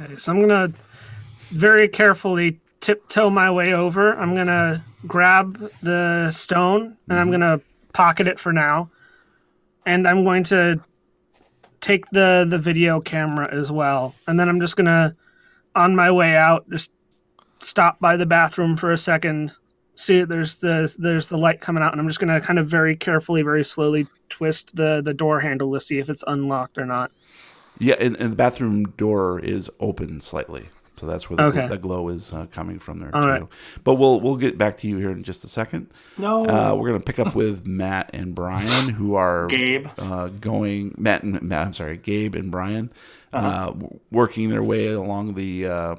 Speaker 4: Okay, so I'm going to very carefully tiptoe my way over. I'm going to grab the stone and I'm going to pocket it for now. And I'm going to take the video camera as well. And then I'm just going to, on my way out, just stop by the bathroom for a second, see that there's the light coming out, and I'm just going to kind of very carefully, very slowly twist the door handle to see if it's unlocked or not.
Speaker 1: Yeah, and the bathroom door is open slightly. So that's where the glow is coming from there,
Speaker 4: all
Speaker 1: too.
Speaker 4: Right.
Speaker 1: But we'll get back to you here in just a second.
Speaker 2: No.
Speaker 1: We're going to pick up with Matt and Brian, who are
Speaker 2: Gabe.
Speaker 1: Gabe and Brian, working their way along the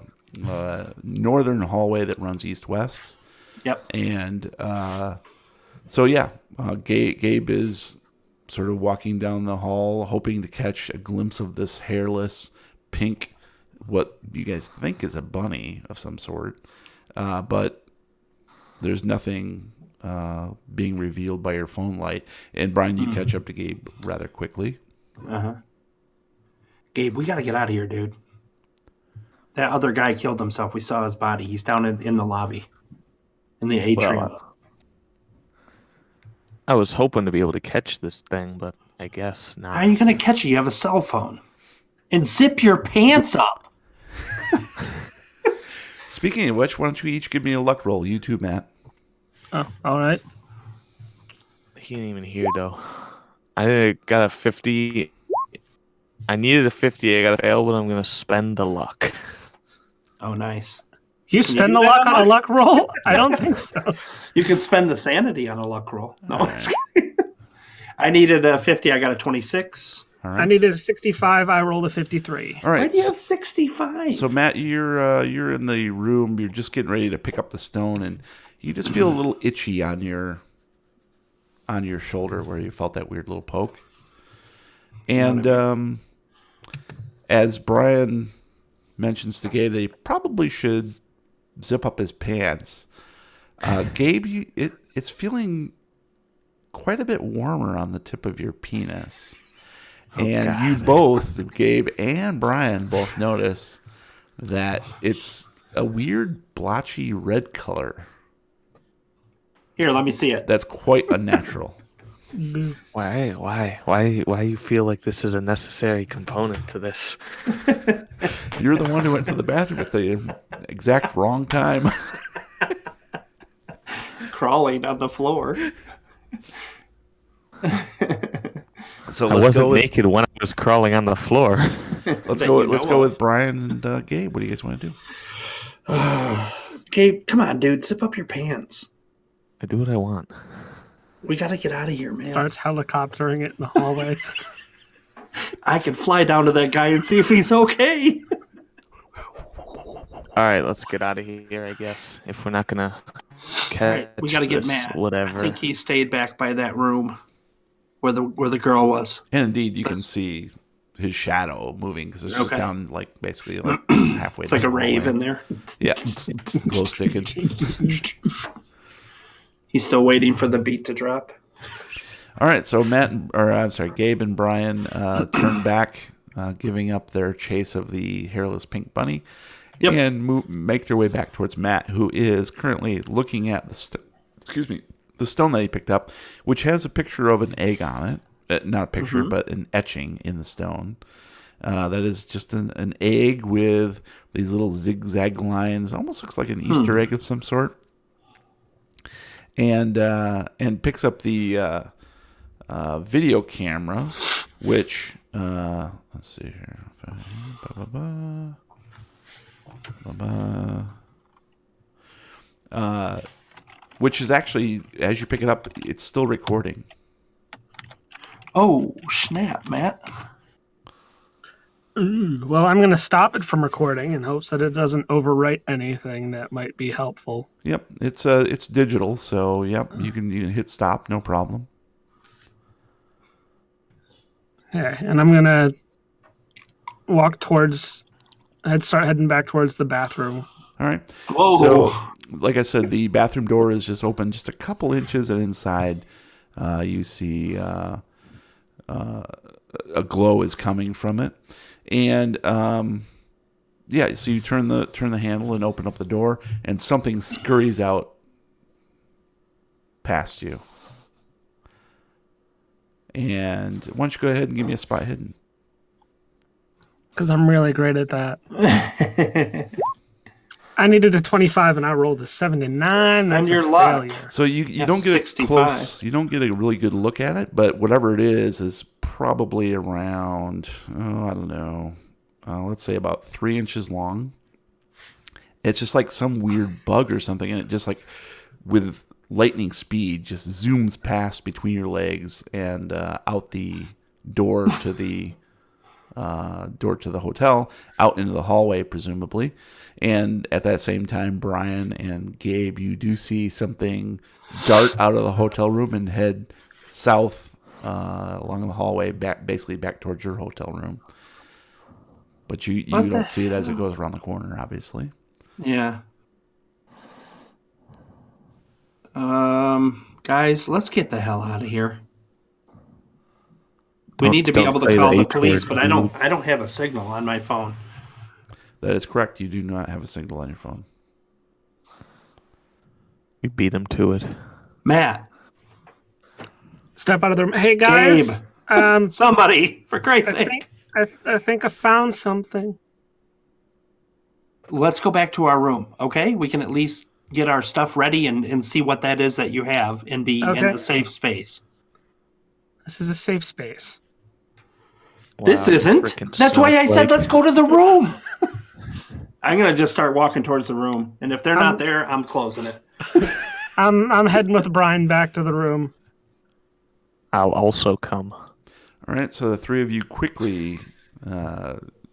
Speaker 1: northern hallway that runs east-west.
Speaker 2: Yep.
Speaker 1: And Gabe is sort of walking down the hall, hoping to catch a glimpse of this hairless, pink, what you guys think is a bunny of some sort. But there's nothing being revealed by your phone light. And Brian, you catch up to Gabe rather quickly.
Speaker 2: Gabe, we got to get out of here, dude. That other guy killed himself. We saw his body. He's down in the lobby, in the atrium.
Speaker 3: Well, I was hoping to be able to catch this thing, but I guess not.
Speaker 2: How are you going to catch it? You have a cell phone. And zip your pants up.
Speaker 1: Speaking of which, why don't you each give me a luck roll? You too, Matt.
Speaker 4: Oh, all right.
Speaker 3: He ain't even here, though. I got a 50. I needed a 50. I got a fail, but I'm going to spend the luck.
Speaker 2: Oh, nice.
Speaker 4: You spend the luck on a luck roll? I don't think so.
Speaker 2: You could spend the sanity on a luck roll. No.
Speaker 1: Right.
Speaker 2: I needed a 50. I got a 26.
Speaker 1: All right.
Speaker 4: I needed a 65. I rolled a 53.
Speaker 1: All right.
Speaker 2: Why do you have 65?
Speaker 1: So Matt, you're in the room. You're just getting ready to pick up the stone, and you just feel a little itchy on your shoulder where you felt that weird little poke. And as Brian mentions to Gabe, they probably should zip up his pants. Gabe, it's feeling quite a bit warmer on the tip of your penis. And
Speaker 3: God.
Speaker 1: you both, Gabe and Brian, both notice that it's a weird blotchy red color.
Speaker 2: Here, let me see it.
Speaker 1: That's quite unnatural.
Speaker 3: Why you feel like this is a necessary component to this?
Speaker 1: You're the one who went to the bathroom at the exact wrong time.
Speaker 2: Crawling on the floor.
Speaker 1: So
Speaker 3: I wasn't naked when I was crawling on the floor.
Speaker 1: Let's go with Brian and Gabe. What do you guys want to do?
Speaker 2: Gabe, come on, dude. Zip up your pants.
Speaker 3: I do what I want.
Speaker 2: We got to get out of here, man.
Speaker 4: Starts helicoptering it in the hallway.
Speaker 2: I can fly down to that guy and see if he's okay.
Speaker 3: All right, let's get out of here, I guess. If we're not going to catch
Speaker 2: We got to get
Speaker 3: this,
Speaker 2: Matt.
Speaker 3: whatever.
Speaker 2: I think he stayed back by that room where the girl was.
Speaker 1: And indeed, you can see his shadow moving because it's just down, like basically like halfway.
Speaker 2: It's like a rave in there.
Speaker 1: Yeah, glow sticking.
Speaker 2: He's still waiting for the beat to drop.
Speaker 1: All right, so Gabe and Brian turn back, giving up their chase of the hairless pink bunny, and make their way back towards Matt, who is currently looking at the stone that he picked up, which has a picture of an egg on it. Not a picture, but an etching in the stone. That is just an egg with these little zigzag lines. Almost looks like an Easter egg of some sort. and picks up the video camera, which let's see here. Which is actually, as you pick it up, it's still recording.
Speaker 2: Oh, snap, Matt.
Speaker 4: Well, I'm going to stop it from recording in hopes that it doesn't overwrite anything that might be helpful.
Speaker 1: Yep, it's digital, so yep, you can hit stop, no problem.
Speaker 4: Yeah, and I'm going to start heading back towards the bathroom.
Speaker 1: All right.
Speaker 2: Whoa.
Speaker 1: So, like I said, the bathroom door is just open just a couple inches, and inside you see a glow is coming from it. And yeah, so you turn the handle and open up the door, and something scurries out past you. And why don't you go ahead and give me a spot hidden?
Speaker 4: Because I'm really great at that. I needed a 25 and I rolled a 79. That's
Speaker 2: your
Speaker 4: a
Speaker 2: luck.
Speaker 4: failure.
Speaker 1: So you don't get
Speaker 2: 65.
Speaker 1: close. You don't get a really good look at it, but whatever it is probably around, I don't know, let's say about 3 inches long. It's just like some weird bug or something, and it just like with lightning speed just zooms past between your legs and out the door to the hotel, out into the hallway, presumably. And at that same time, Brian and Gabe, you do see something dart out of the hotel room and head south along the hallway, basically back towards your hotel room. But you don't see it as it goes around the corner, obviously.
Speaker 2: Yeah. Guys, let's get the hell out of here. We need to be able to call the police, but I don't have a signal on my phone.
Speaker 1: That is correct. You do not have a signal on your phone.
Speaker 3: We beat him to it.
Speaker 2: Matt.
Speaker 4: Step out of the room. Hey, guys.
Speaker 2: Gabe. Somebody, for Christ's sake.
Speaker 4: I think I found something.
Speaker 2: Let's go back to our room, okay? We can at least get our stuff ready and see what that is that you have and be in a safe space.
Speaker 4: This is a safe space.
Speaker 3: Wow,
Speaker 2: this isn't. That's why I said let's go to the room. I'm going to just start walking towards the room. And if they're not there, I'm closing it.
Speaker 4: I'm heading with Brian back to the room.
Speaker 3: I'll also come.
Speaker 1: All right, so the three of you quickly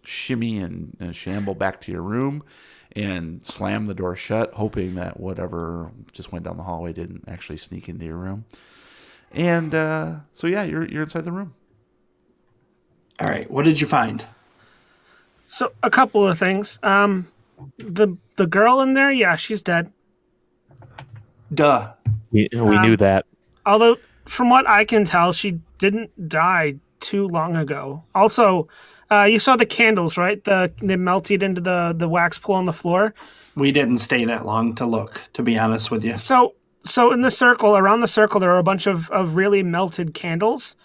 Speaker 1: shimmy and shamble back to your room and slam the door shut, hoping that whatever just went down the hallway didn't actually sneak into your room. And so yeah, you're inside the room.
Speaker 2: All right, what did you find?
Speaker 4: So a couple of things. The girl in there, yeah, she's dead.
Speaker 2: Duh.
Speaker 3: We knew that.
Speaker 4: Although, from what I can tell, she didn't die too long ago. Also, you saw the candles, right? They melted into the wax pool on the floor.
Speaker 2: We didn't stay that long to look, to be honest with you.
Speaker 4: So in the circle, around the circle, there are a bunch of really melted candles.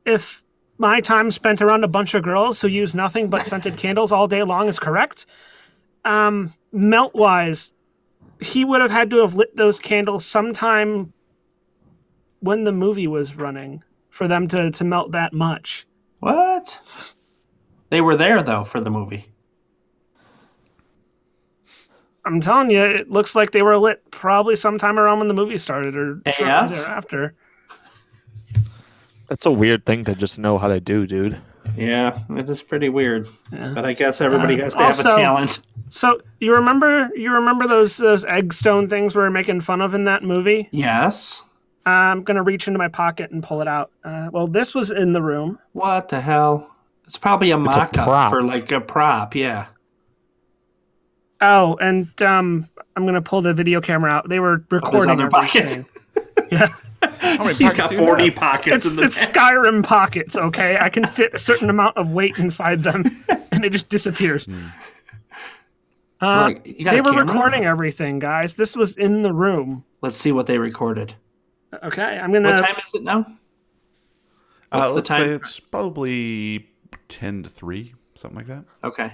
Speaker 4: If my time spent around a bunch of girls who use nothing but scented candles all day long is correct, melt-wise, he would have had to have lit those candles sometime when the movie was running for them to melt that much.
Speaker 2: What? They were there, though, for the movie.
Speaker 4: I'm telling you, it looks like they were lit probably sometime around when the movie started or shortly thereafter.
Speaker 3: That's a weird thing to just know how to do, dude.
Speaker 2: Yeah, it is pretty weird.
Speaker 4: Yeah.
Speaker 2: But I guess everybody has to have a talent.
Speaker 4: So you remember those egg stone things we were making fun of in that movie?
Speaker 2: Yes.
Speaker 4: I'm gonna reach into my pocket and pull it out. Well, this was in the room.
Speaker 2: What the hell? It's probably a mock-up for like a prop, yeah.
Speaker 4: Oh, and I'm gonna pull the video camera out. They were recording everything. Yeah.
Speaker 2: He's got 40 pockets.
Speaker 4: It's Skyrim pockets, okay? I can fit a certain amount of weight inside them, and it just disappears. They were recording everything, guys. This was in the room.
Speaker 2: Let's see what they recorded.
Speaker 4: Okay, I'm gonna.
Speaker 2: What time is it now?
Speaker 1: Let's say it's probably 10 to 3, something like that.
Speaker 2: Okay,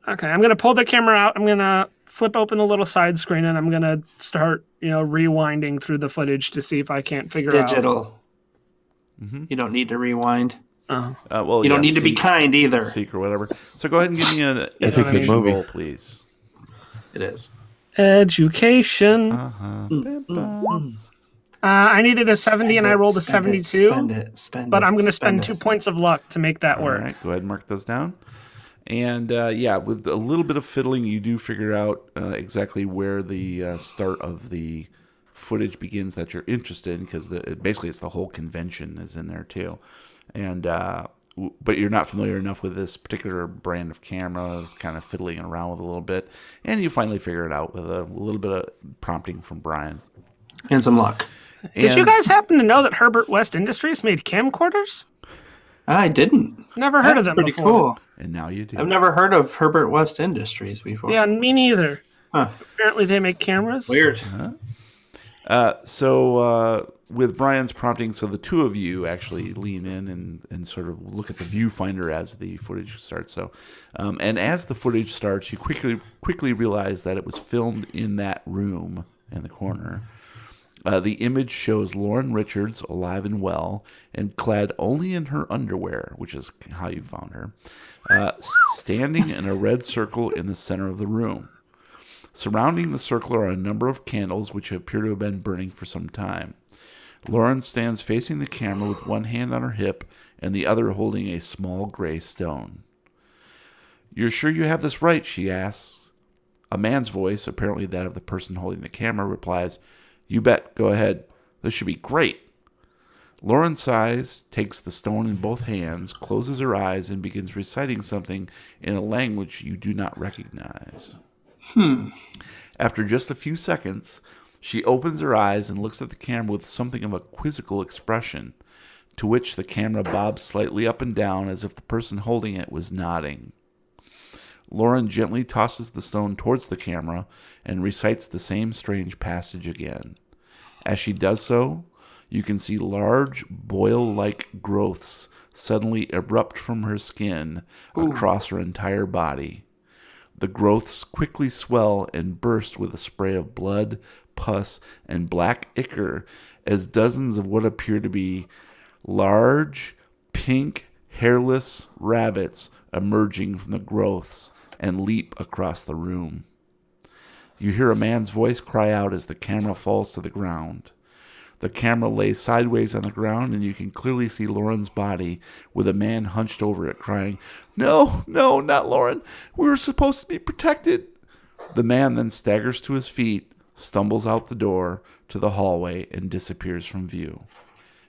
Speaker 4: I'm gonna pull the camera out. I'm gonna flip open the little side screen, and I'm gonna start, rewinding through the footage to see if I can't figure out.
Speaker 2: Digital.
Speaker 1: Mm-hmm.
Speaker 2: You don't need to rewind.
Speaker 1: Well,
Speaker 2: You don't need to be kind either.
Speaker 1: Seek or whatever. So go ahead and give me an
Speaker 4: You know what I mean?
Speaker 1: education roll, please.
Speaker 2: It is.
Speaker 4: Education. I needed a 70 and I rolled a 72.
Speaker 2: Spend it.
Speaker 4: But I'm going to spend 2 points of luck to make that work.
Speaker 1: All right, go ahead and mark those down. And with a little bit of fiddling, you do figure out exactly where the start of the footage begins that you're interested in, because basically it's the whole convention is in there too. And but you're not familiar enough with this particular brand of camera. I was kind of fiddling around with a little bit, and you finally figure it out with a little bit of prompting from Brian.
Speaker 2: And some luck.
Speaker 4: Did you guys happen to know that Herbert West Industries made camcorders?
Speaker 2: I didn't.
Speaker 4: Never heard of them
Speaker 2: pretty
Speaker 4: before.
Speaker 2: Cool.
Speaker 1: And now you do.
Speaker 2: I've never heard of Herbert West Industries before.
Speaker 4: Yeah, me neither.
Speaker 2: Huh.
Speaker 4: Apparently they make cameras.
Speaker 2: Weird.
Speaker 1: So with Brian's prompting, so the two of you actually lean in and sort of look at the viewfinder as the footage starts. So, and as the footage starts, you quickly realize that it was filmed in that room in the corner. The image shows Lauren Richards alive and well, and clad only in her underwear, which is how you found her, standing in a red circle in the center of the room. Surrounding the circle are a number of candles which appear to have been burning for some time. Lauren stands facing the camera with one hand on her hip and the other holding a small gray stone. "You're sure you have this right?" she asks. A man's voice, apparently that of the person holding the camera, replies, "You bet. Go ahead. This should be great." Lauren sighs, takes the stone in both hands, closes her eyes, and begins reciting something in a language you do not recognize. After just a few seconds, she opens her eyes and looks at the camera with something of a quizzical expression, to which the camera bobs slightly up and down as if the person holding it was nodding. Lauren gently tosses the stone towards the camera and recites the same strange passage again. As she does so, you can see large boil-like growths suddenly erupt from her skin across her entire body. The growths quickly swell and burst with a spray of blood, pus, and black ichor as dozens of what appear to be large, pink, hairless rabbits emerging from the growths and leap across the room. You hear a man's voice cry out as the camera falls to the ground. The camera lays sideways on the ground, and you can clearly see Lauren's body with a man hunched over it, crying, "No, not Lauren. We were supposed to be protected." The man then staggers to his feet, stumbles out the door to the hallway, and disappears from view.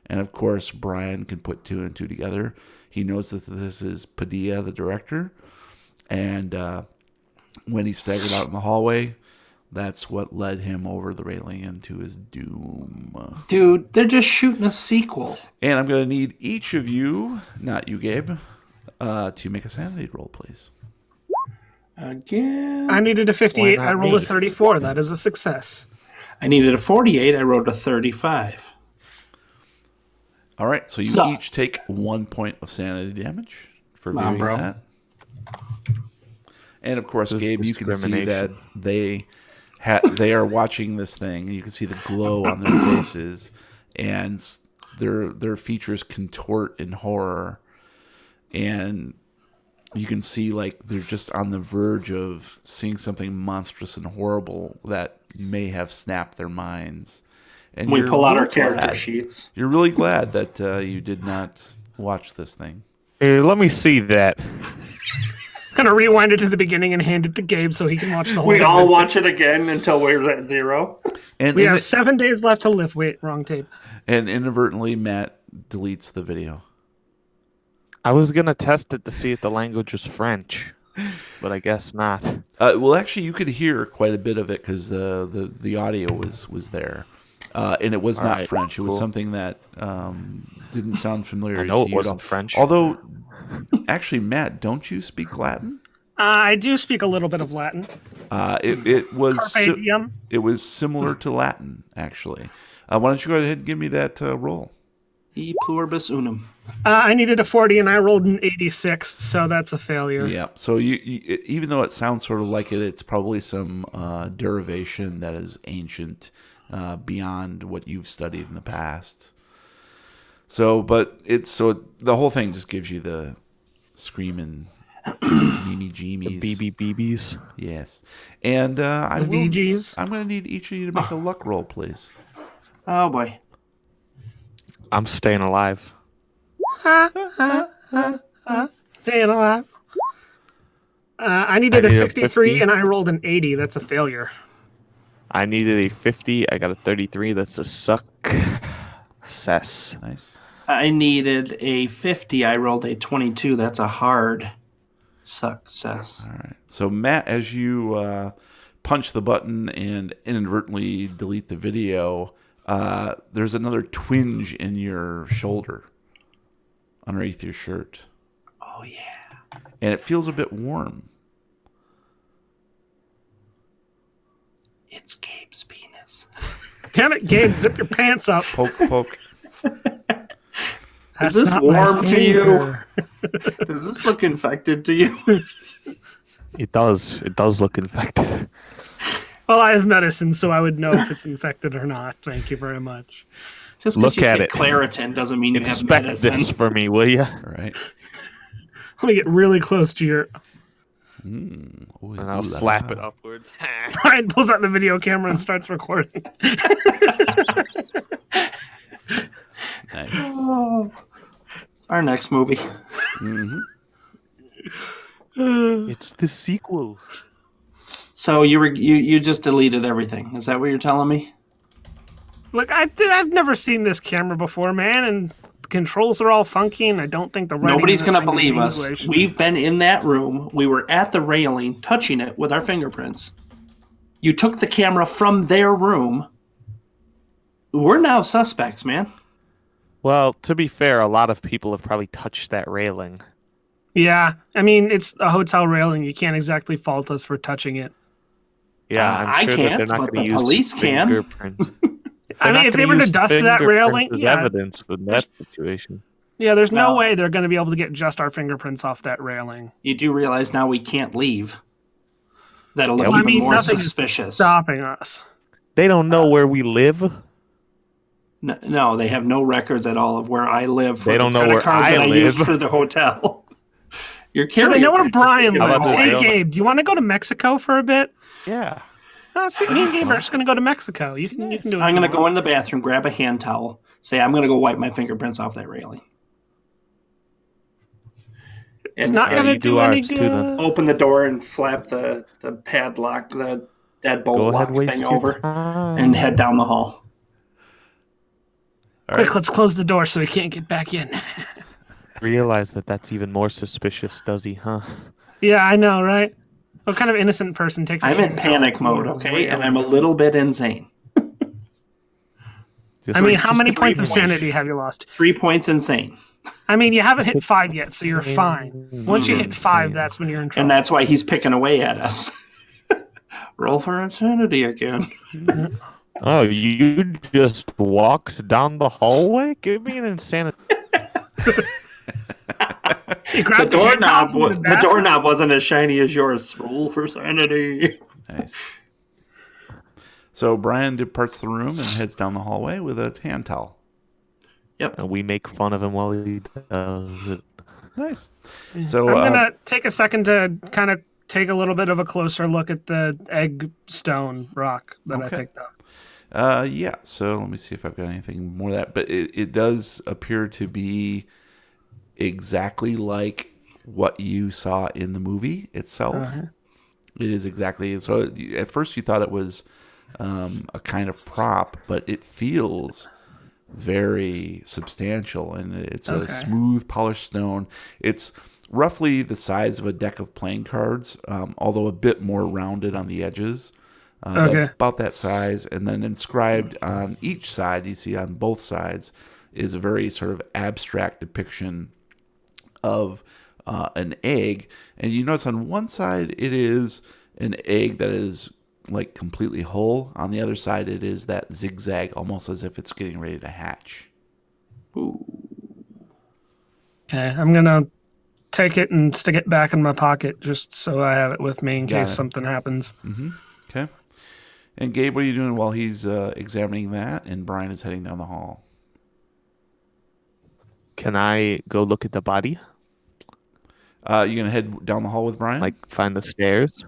Speaker 1: And of course, Brian can put two and two together. He knows that this is Padilla, the director, and when he staggered out in the hallway, that's what led him over the railing into his doom.
Speaker 2: Dude, they're just shooting a sequel.
Speaker 1: And I'm going to need each of you, not you, Gabe, to make a sanity roll, please.
Speaker 2: Again.
Speaker 4: I needed a 58. I rolled
Speaker 3: me?
Speaker 4: a 34. That is a success.
Speaker 2: I needed a 48. I rolled a 35.
Speaker 1: All right, so you each take 1 point of sanity damage for viewing that. And of course, Gabe, you can see that they are watching this thing. You can see the glow on their faces, and their features contort in horror. And you can see like they're just on the verge of seeing something monstrous and horrible that may have snapped their minds. And
Speaker 2: We pull out our
Speaker 1: really
Speaker 2: character
Speaker 1: glad.
Speaker 2: sheets.
Speaker 1: You're really glad that you did not watch this thing.
Speaker 3: Hey, let me see that.
Speaker 4: Gonna rewind it to the beginning and hand it to Gabe so he can watch the whole
Speaker 2: We
Speaker 4: thing.
Speaker 2: all watch it again until we're at 0.
Speaker 1: And
Speaker 4: We have 7 days left to live. Wait, wrong tape.
Speaker 1: and inadvertently, Matt deletes the video.
Speaker 3: I was going to test it to see if the language was French, but I guess not.
Speaker 1: Well, actually, you could hear quite a bit of it because the audio was there, and it was not
Speaker 3: right,
Speaker 1: French. It was
Speaker 3: cool.
Speaker 1: something that didn't sound familiar.
Speaker 3: I know
Speaker 1: to
Speaker 3: it
Speaker 1: you at
Speaker 3: wasn't
Speaker 1: all.
Speaker 3: French.
Speaker 1: Although, actually, Matt, don't you speak Latin?
Speaker 4: I do speak a little bit of Latin.
Speaker 1: It was
Speaker 4: Carpe diem.
Speaker 1: it was similar to Latin, actually. Why don't you go ahead and give me that roll?
Speaker 2: E pluribus unum.
Speaker 4: I needed a 40 and I rolled an 86, so that's a failure.
Speaker 1: Yeah. So you even though it sounds sort of like it, it's probably some derivation that is ancient beyond what you've studied in the past. So the whole thing just gives you the screaming Mimi Jeemies.
Speaker 3: BBBs.
Speaker 1: Yes. And I'm
Speaker 4: VGs.
Speaker 1: going to need each of you to make a luck roll, please.
Speaker 2: Oh boy.
Speaker 3: I'm staying alive.
Speaker 4: Staying alive. I needed a 63 and I rolled an 80. That's a failure.
Speaker 3: I needed a 50. I got a 33. That's a success.
Speaker 1: Nice.
Speaker 2: I needed a 50. I rolled a 22. That's a hard success.
Speaker 1: All right. So, Matt, as you punch the button and inadvertently delete the video, there's another twinge in your shoulder underneath your shirt.
Speaker 2: Oh, yeah.
Speaker 1: And it feels a bit warm.
Speaker 2: It's Gabe's penis.
Speaker 4: Damn it, Gabe, zip your pants up.
Speaker 1: Poke, poke.
Speaker 2: Is this
Speaker 4: not my
Speaker 2: warm to you?
Speaker 4: finger.
Speaker 2: Does this look infected to you?
Speaker 3: It does. It does look infected.
Speaker 4: Well, I have medicine, so I would know if it's infected or not. Thank you very much.
Speaker 2: Just
Speaker 3: Look
Speaker 2: because you
Speaker 3: at
Speaker 2: get
Speaker 3: it.
Speaker 2: Claritin doesn't mean you
Speaker 3: Inspect
Speaker 2: have medicine.
Speaker 3: this for me, will you?
Speaker 1: All right.
Speaker 4: Let me get really close to your...
Speaker 1: Ooh,
Speaker 3: And I'll slap it upwards.
Speaker 4: Brian pulls out the video camera and starts recording.
Speaker 1: Nice.
Speaker 2: Oh. Our next movie.
Speaker 1: Mm-hmm.
Speaker 3: It's the sequel.
Speaker 2: So you just deleted everything. Is that what you're telling me?
Speaker 4: Look, I've never seen this camera before, man, and the controls are all funky, and I don't think the writing
Speaker 2: Nobody's
Speaker 4: in this
Speaker 2: going to
Speaker 4: thing is
Speaker 2: believe us.
Speaker 4: English.
Speaker 2: We've been in that room. We were at the railing, touching it with our fingerprints. You took the camera from their room. We're now suspects, man.
Speaker 3: Well, to be fair, a lot of people have probably touched that railing.
Speaker 4: Yeah, I mean, it's a hotel railing. You can't exactly fault us for touching it.
Speaker 3: Yeah,
Speaker 2: I
Speaker 3: I'm sure that
Speaker 2: can't,
Speaker 3: they're not
Speaker 2: but
Speaker 3: going to
Speaker 2: the
Speaker 3: use
Speaker 2: police can.
Speaker 3: fingerprints.
Speaker 4: I mean, if they were to dust that railing,
Speaker 3: as
Speaker 4: yeah.
Speaker 3: evidence in that situation.
Speaker 4: Yeah, there's no
Speaker 2: No.
Speaker 4: way they're going to be able to get just our fingerprints off that railing.
Speaker 2: You do realize now we can't leave. That'll look
Speaker 3: Yeah,
Speaker 2: even
Speaker 4: I mean,
Speaker 2: more
Speaker 4: nothing's
Speaker 2: suspicious.
Speaker 4: stopping us.
Speaker 3: They don't know where we live.
Speaker 2: No, they have no records at all of where I live. For
Speaker 3: They don't
Speaker 2: the
Speaker 3: know
Speaker 2: credit
Speaker 3: where
Speaker 2: card
Speaker 3: I
Speaker 2: that used
Speaker 3: live.
Speaker 2: for the hotel. You're
Speaker 4: So they know where Brian
Speaker 3: How about
Speaker 4: lives.
Speaker 3: the
Speaker 4: Hey,
Speaker 3: rail-
Speaker 4: Gabe, do you want to go to Mexico for a bit?
Speaker 3: Yeah.
Speaker 4: See, me and Gabe are just going to go to Mexico. You can do it.
Speaker 2: I'm going to go in the bathroom, grab a hand towel, say I'm going to go wipe my fingerprints off that railing.
Speaker 4: It's
Speaker 2: And
Speaker 4: not going to
Speaker 3: you
Speaker 4: do
Speaker 3: do
Speaker 4: any
Speaker 3: ours too,
Speaker 4: good.
Speaker 3: then.
Speaker 2: open the door and flap the padlock, the deadbolt
Speaker 3: Go ahead,
Speaker 2: lock
Speaker 3: waste
Speaker 2: thing
Speaker 3: your
Speaker 2: over,
Speaker 3: time.
Speaker 2: and head down the hall.
Speaker 1: All right.
Speaker 4: Quick, let's close the door so he can't get back in.
Speaker 3: Realize that that's even more suspicious, does he, huh?
Speaker 4: Yeah, I know, right? What kind of innocent person takes?
Speaker 2: I'm
Speaker 4: a
Speaker 2: in panic mode, okay, and I'm a little bit insane.
Speaker 3: Just
Speaker 4: I mean,
Speaker 3: like-
Speaker 4: how
Speaker 3: just
Speaker 4: many
Speaker 3: 3
Speaker 4: points of sanity have you lost?
Speaker 2: 3 points insane.
Speaker 4: I mean, you haven't hit 5 yet, so you're fine. Once you hit 5, that's when you're in trouble.
Speaker 2: And that's why he's picking away at us. Roll for insanity again.
Speaker 3: Oh, you just walked down the hallway? Give me an insanity.
Speaker 4: You
Speaker 2: The
Speaker 4: grabbed the handcuff from
Speaker 2: doorknob, the
Speaker 4: bathroom.
Speaker 2: doorknob wasn't as shiny as yours. Roll for sanity.
Speaker 1: Nice. So Brian departs the room and heads down the hallway with a hand towel.
Speaker 3: And we make fun of him while he does it.
Speaker 1: Nice. So
Speaker 4: I'm gonna take a second to kind of take a little bit of a closer look at the egg stone rock that I
Speaker 1: Okay.
Speaker 4: picked up.
Speaker 1: yeah. So let me see if I've got anything more of that. But it does appear to be exactly like what you saw in the movie itself. It is exactly. So at first you thought it was a kind of prop, but it feels very substantial, and it's a smooth polished stone. It's roughly the size of a deck of playing cards, although a bit more rounded on the edges. About that size, and then inscribed on each side, you see on both sides, is a very sort of abstract depiction of an egg. And you notice on one side it is an egg that is like completely whole. On the other side it is that zigzag, almost as if it's getting ready to hatch.
Speaker 4: Okay, I'm gonna take it and stick it back in my pocket just so I have it with me in
Speaker 1: Got
Speaker 4: case
Speaker 1: it.
Speaker 4: something happens.
Speaker 1: Okay. And Gabe, what are you doing while he's examining that? And Brian is heading down the hall.
Speaker 3: Can I go look at the body?
Speaker 1: You gonna head down the hall with Brian?
Speaker 3: Like find the stairs?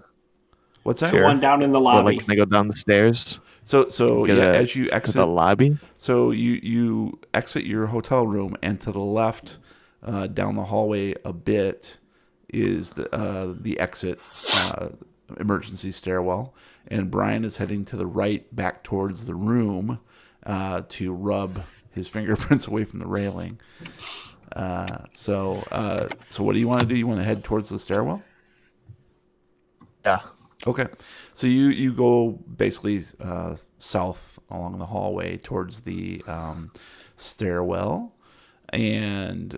Speaker 1: What's that?
Speaker 2: The one down in the
Speaker 3: Or
Speaker 2: lobby.
Speaker 3: like, can I go down the stairs?
Speaker 1: So
Speaker 3: Get
Speaker 1: yeah,
Speaker 3: a-
Speaker 1: as you
Speaker 3: To
Speaker 1: exit,
Speaker 3: the lobby?
Speaker 1: so you exit your hotel room, and to the left, down the hallway a bit, is the exit emergency stairwell, and Brian is heading to the right back towards the room to rub his fingerprints away from the railing. So what do you want to do? You want to head towards the stairwell?
Speaker 3: Yeah.
Speaker 1: Okay, so you go basically south along the hallway towards the stairwell, and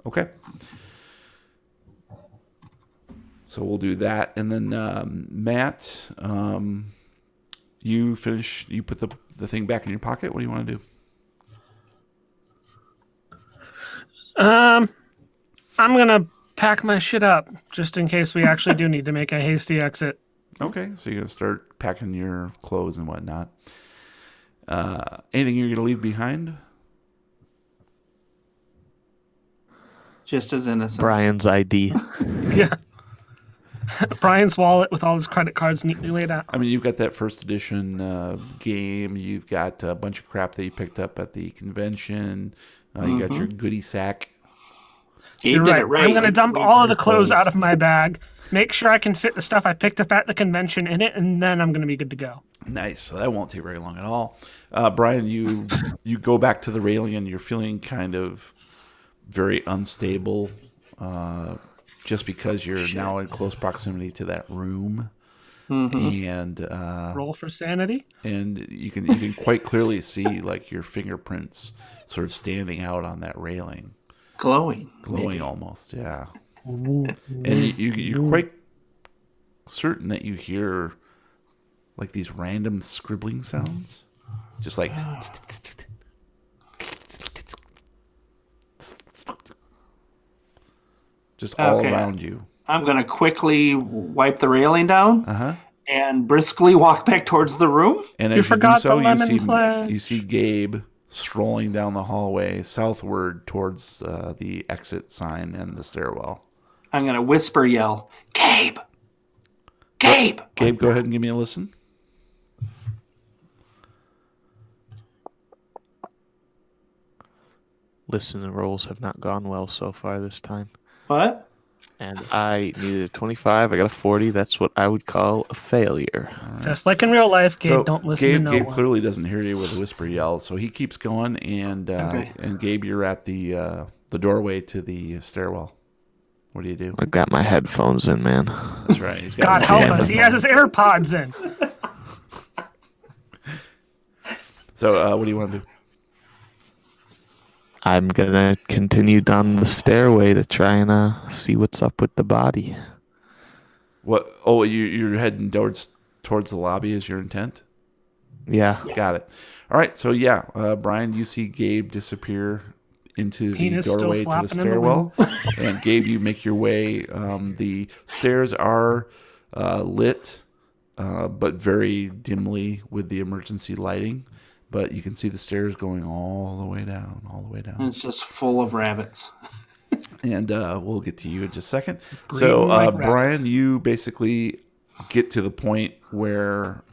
Speaker 1: okay. So we'll do that, and then Matt, you finish. You put the thing back in your pocket. What do you want to do?
Speaker 4: I'm gonna pack my shit up just in case we actually do need to make a hasty exit.
Speaker 1: Okay, so you're gonna start packing your clothes and whatnot. Anything you're gonna leave behind?
Speaker 2: Just as innocent.
Speaker 3: Brian's ID.
Speaker 4: Yeah. Brian's wallet with all his credit cards neatly laid out.
Speaker 1: I mean, you've got that first edition game. You've got a bunch of crap that you picked up at the convention. You got your goodie sack.
Speaker 2: Gabe
Speaker 4: You're
Speaker 2: did
Speaker 4: right.
Speaker 2: it right.
Speaker 4: I'm gonna
Speaker 2: We-
Speaker 4: dump
Speaker 2: we-
Speaker 4: all of the clothes out of my bag, make sure I can fit the stuff I picked up at the convention in it, and then I'm gonna be good to go.
Speaker 1: Nice. So that won't take very long at all. Brian, you go back to the railing and you're feeling kind of very unstable, just because you're now in close proximity to that room, and
Speaker 4: Roll for sanity.
Speaker 1: and you can quite clearly see like your fingerprints sort of standing out on that railing,
Speaker 2: glowing.
Speaker 1: glowing almost, yeah. And you're quite certain that you hear like these random scribbling sounds, just like just all
Speaker 2: Okay.
Speaker 1: around you.
Speaker 2: I'm gonna quickly wipe the railing down
Speaker 1: Uh-huh.
Speaker 2: and briskly walk back towards the room.
Speaker 1: And
Speaker 4: You
Speaker 1: as you do
Speaker 4: forgot
Speaker 1: so,
Speaker 4: the
Speaker 1: you
Speaker 4: lemon
Speaker 1: see
Speaker 4: pledge.
Speaker 1: you see Gabe strolling down the hallway southward towards the exit sign and the stairwell.
Speaker 2: I'm gonna whisper yell, Gabe! Gabe!
Speaker 1: Gabe, go ahead and give me a listen.
Speaker 3: Listening rolls have not gone well so far this time.
Speaker 2: What?
Speaker 3: And I needed a 25. I got a 40. That's what I would call a failure.
Speaker 4: Just like in real life, Gabe,
Speaker 1: So
Speaker 4: don't listen
Speaker 1: Gabe,
Speaker 4: to no
Speaker 1: Gabe
Speaker 4: one.
Speaker 1: clearly doesn't hear you with a whisper yell, so he keeps going. And
Speaker 2: Okay.
Speaker 1: and Gabe, you're at the doorway to the stairwell. What do you do?
Speaker 3: I got my headphones in, man.
Speaker 1: That's right. He's got
Speaker 4: God
Speaker 1: his
Speaker 4: help
Speaker 1: jam
Speaker 4: us, he
Speaker 1: phone.
Speaker 4: has his AirPods in.
Speaker 1: So what do you want to do?
Speaker 3: I'm going to continue down the stairway to try and see what's up with the body.
Speaker 1: What? Oh, you're heading towards the lobby is your intent?
Speaker 3: Yeah.
Speaker 1: Got it. All right. So yeah, Brian, you see Gabe disappear into
Speaker 4: Penis
Speaker 1: the
Speaker 4: still
Speaker 1: doorway to the
Speaker 4: flapping in the
Speaker 1: stairwell, and Gabe, you make your way. The stairs are lit, but very dimly with the emergency lighting. But you can see the stairs going all the way down,
Speaker 2: And it's just full of rabbits.
Speaker 1: And we'll get to you in just a second. So,
Speaker 4: like
Speaker 1: Brian,
Speaker 4: rabbits.
Speaker 1: you basically get to the point where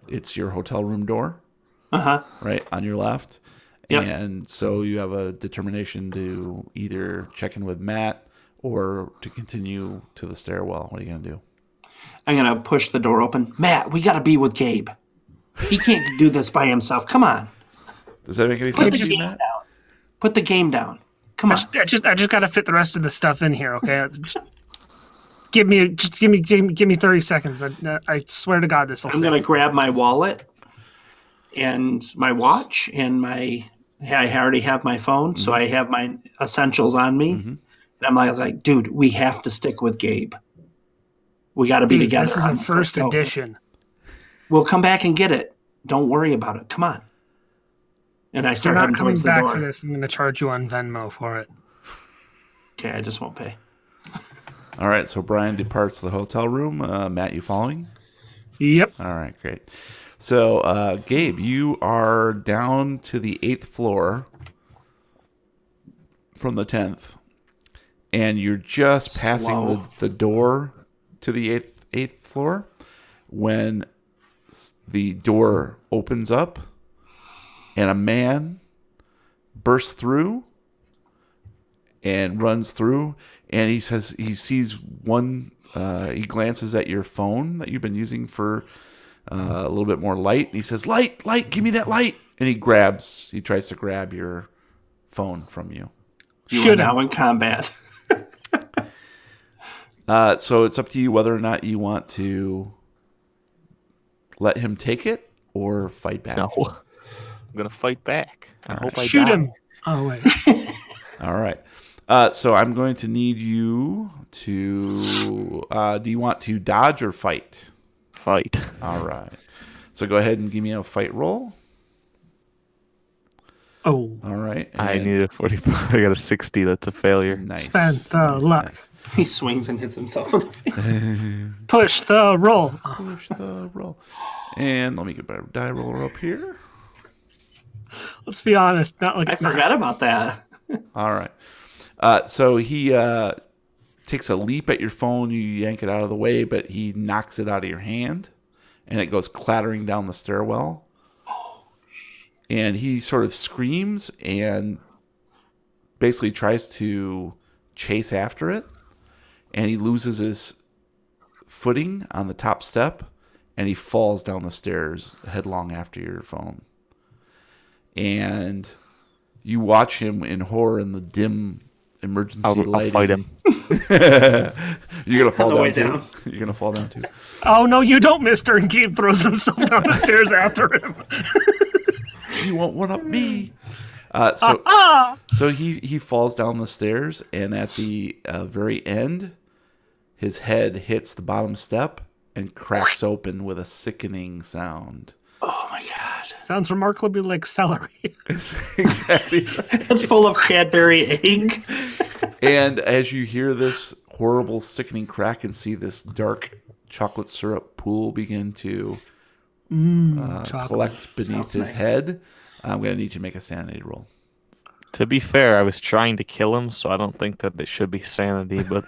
Speaker 1: it's your hotel room door,
Speaker 2: Uh-huh.
Speaker 1: right, on your left.
Speaker 2: Yep.
Speaker 1: And so you have a determination to either check in with Matt or to continue to the stairwell. What are you going to do?
Speaker 2: I'm going to push the door open. Matt, we got to be with Gabe. He can't do this by himself. Come on.
Speaker 1: Does that make any
Speaker 2: Put
Speaker 1: sense
Speaker 2: the
Speaker 1: to you,
Speaker 2: game
Speaker 1: Matt?
Speaker 2: down. Put the game down. Come on.
Speaker 4: I just got to fit the rest of the stuff in here, okay? Just give me 30 seconds. I swear to God, this will
Speaker 2: I'm going to grab my wallet and my watch and I already have my phone, so I have my essentials on me. And I'm like, dude, we have to stick with Gabe. We got to be together.
Speaker 4: This is a
Speaker 2: on
Speaker 4: first
Speaker 2: So
Speaker 4: edition.
Speaker 2: We'll come back and get it. Don't worry about it. Come on. And I
Speaker 4: We're
Speaker 2: start
Speaker 4: not
Speaker 2: heading
Speaker 4: coming
Speaker 2: towards the
Speaker 4: back
Speaker 2: door.
Speaker 4: for this. I'm going to charge you on Venmo for it.
Speaker 2: Okay, I just won't pay.
Speaker 1: All right, so Brian departs the hotel room. Matt, you following?
Speaker 4: Yep.
Speaker 1: All right, great. So, Gabe, you are down to the 8th floor from the 10th, and you're just passing the door to the 8th floor when the door opens up and a man bursts through and runs through, and he says he sees he glances at your phone that you've been using for a little bit more light, and he says, light, give me that light. And he tries to grab your phone from you.
Speaker 2: You are now in combat.
Speaker 1: So it's up to you whether or not you want to let him take it or fight back.
Speaker 3: No. I'm going to fight back. I hope I
Speaker 4: Shoot
Speaker 3: die.
Speaker 4: him. Oh, wait.
Speaker 1: All right. So I'm going to need you to... do you want to dodge or fight?
Speaker 3: Fight.
Speaker 1: All right. So go ahead and give me a fight roll.
Speaker 4: Oh.
Speaker 1: All right.
Speaker 3: I
Speaker 1: and-
Speaker 3: need a 45. I got a 60. That's a failure.
Speaker 1: Nice.
Speaker 4: Spend the luck.
Speaker 1: Nice.
Speaker 2: He swings and hits himself in the face.
Speaker 4: Push the roll.
Speaker 1: Push the roll. And let me get my die roller up here.
Speaker 4: Let's be honest. Not like
Speaker 2: I forgot about that.
Speaker 1: All right. So he takes a leap at your phone. You yank it out of the way, but he knocks it out of your hand, and it goes clattering down the stairwell. And he sort of screams and basically tries to chase after it. And he loses his footing on the top step, and he falls down the stairs headlong after your phone. And you watch him in horror in the dim emergency lighting.
Speaker 3: I'll fight him.
Speaker 1: You're going to fall
Speaker 2: On the way
Speaker 1: down,
Speaker 2: down.
Speaker 1: too? You're going to fall down, too?
Speaker 4: Oh, no, you don't, mister. And Gabe throws himself down the stairs after him.
Speaker 1: You won't one-up me. So he falls down the stairs, and at the very end, his head hits the bottom step and cracks open with a sickening sound.
Speaker 2: Oh my god.
Speaker 4: Sounds remarkably like celery.
Speaker 1: Exactly.
Speaker 2: It's full of Cadbury egg.
Speaker 1: And as you hear this horrible, sickening crack and see this dark chocolate syrup pool begin to collect beneath
Speaker 2: Sounds
Speaker 1: his
Speaker 2: nice.
Speaker 1: head, I'm going to need you to make a sanity roll.
Speaker 3: To be fair, I was trying to kill him, so I don't think that it should be sanity, but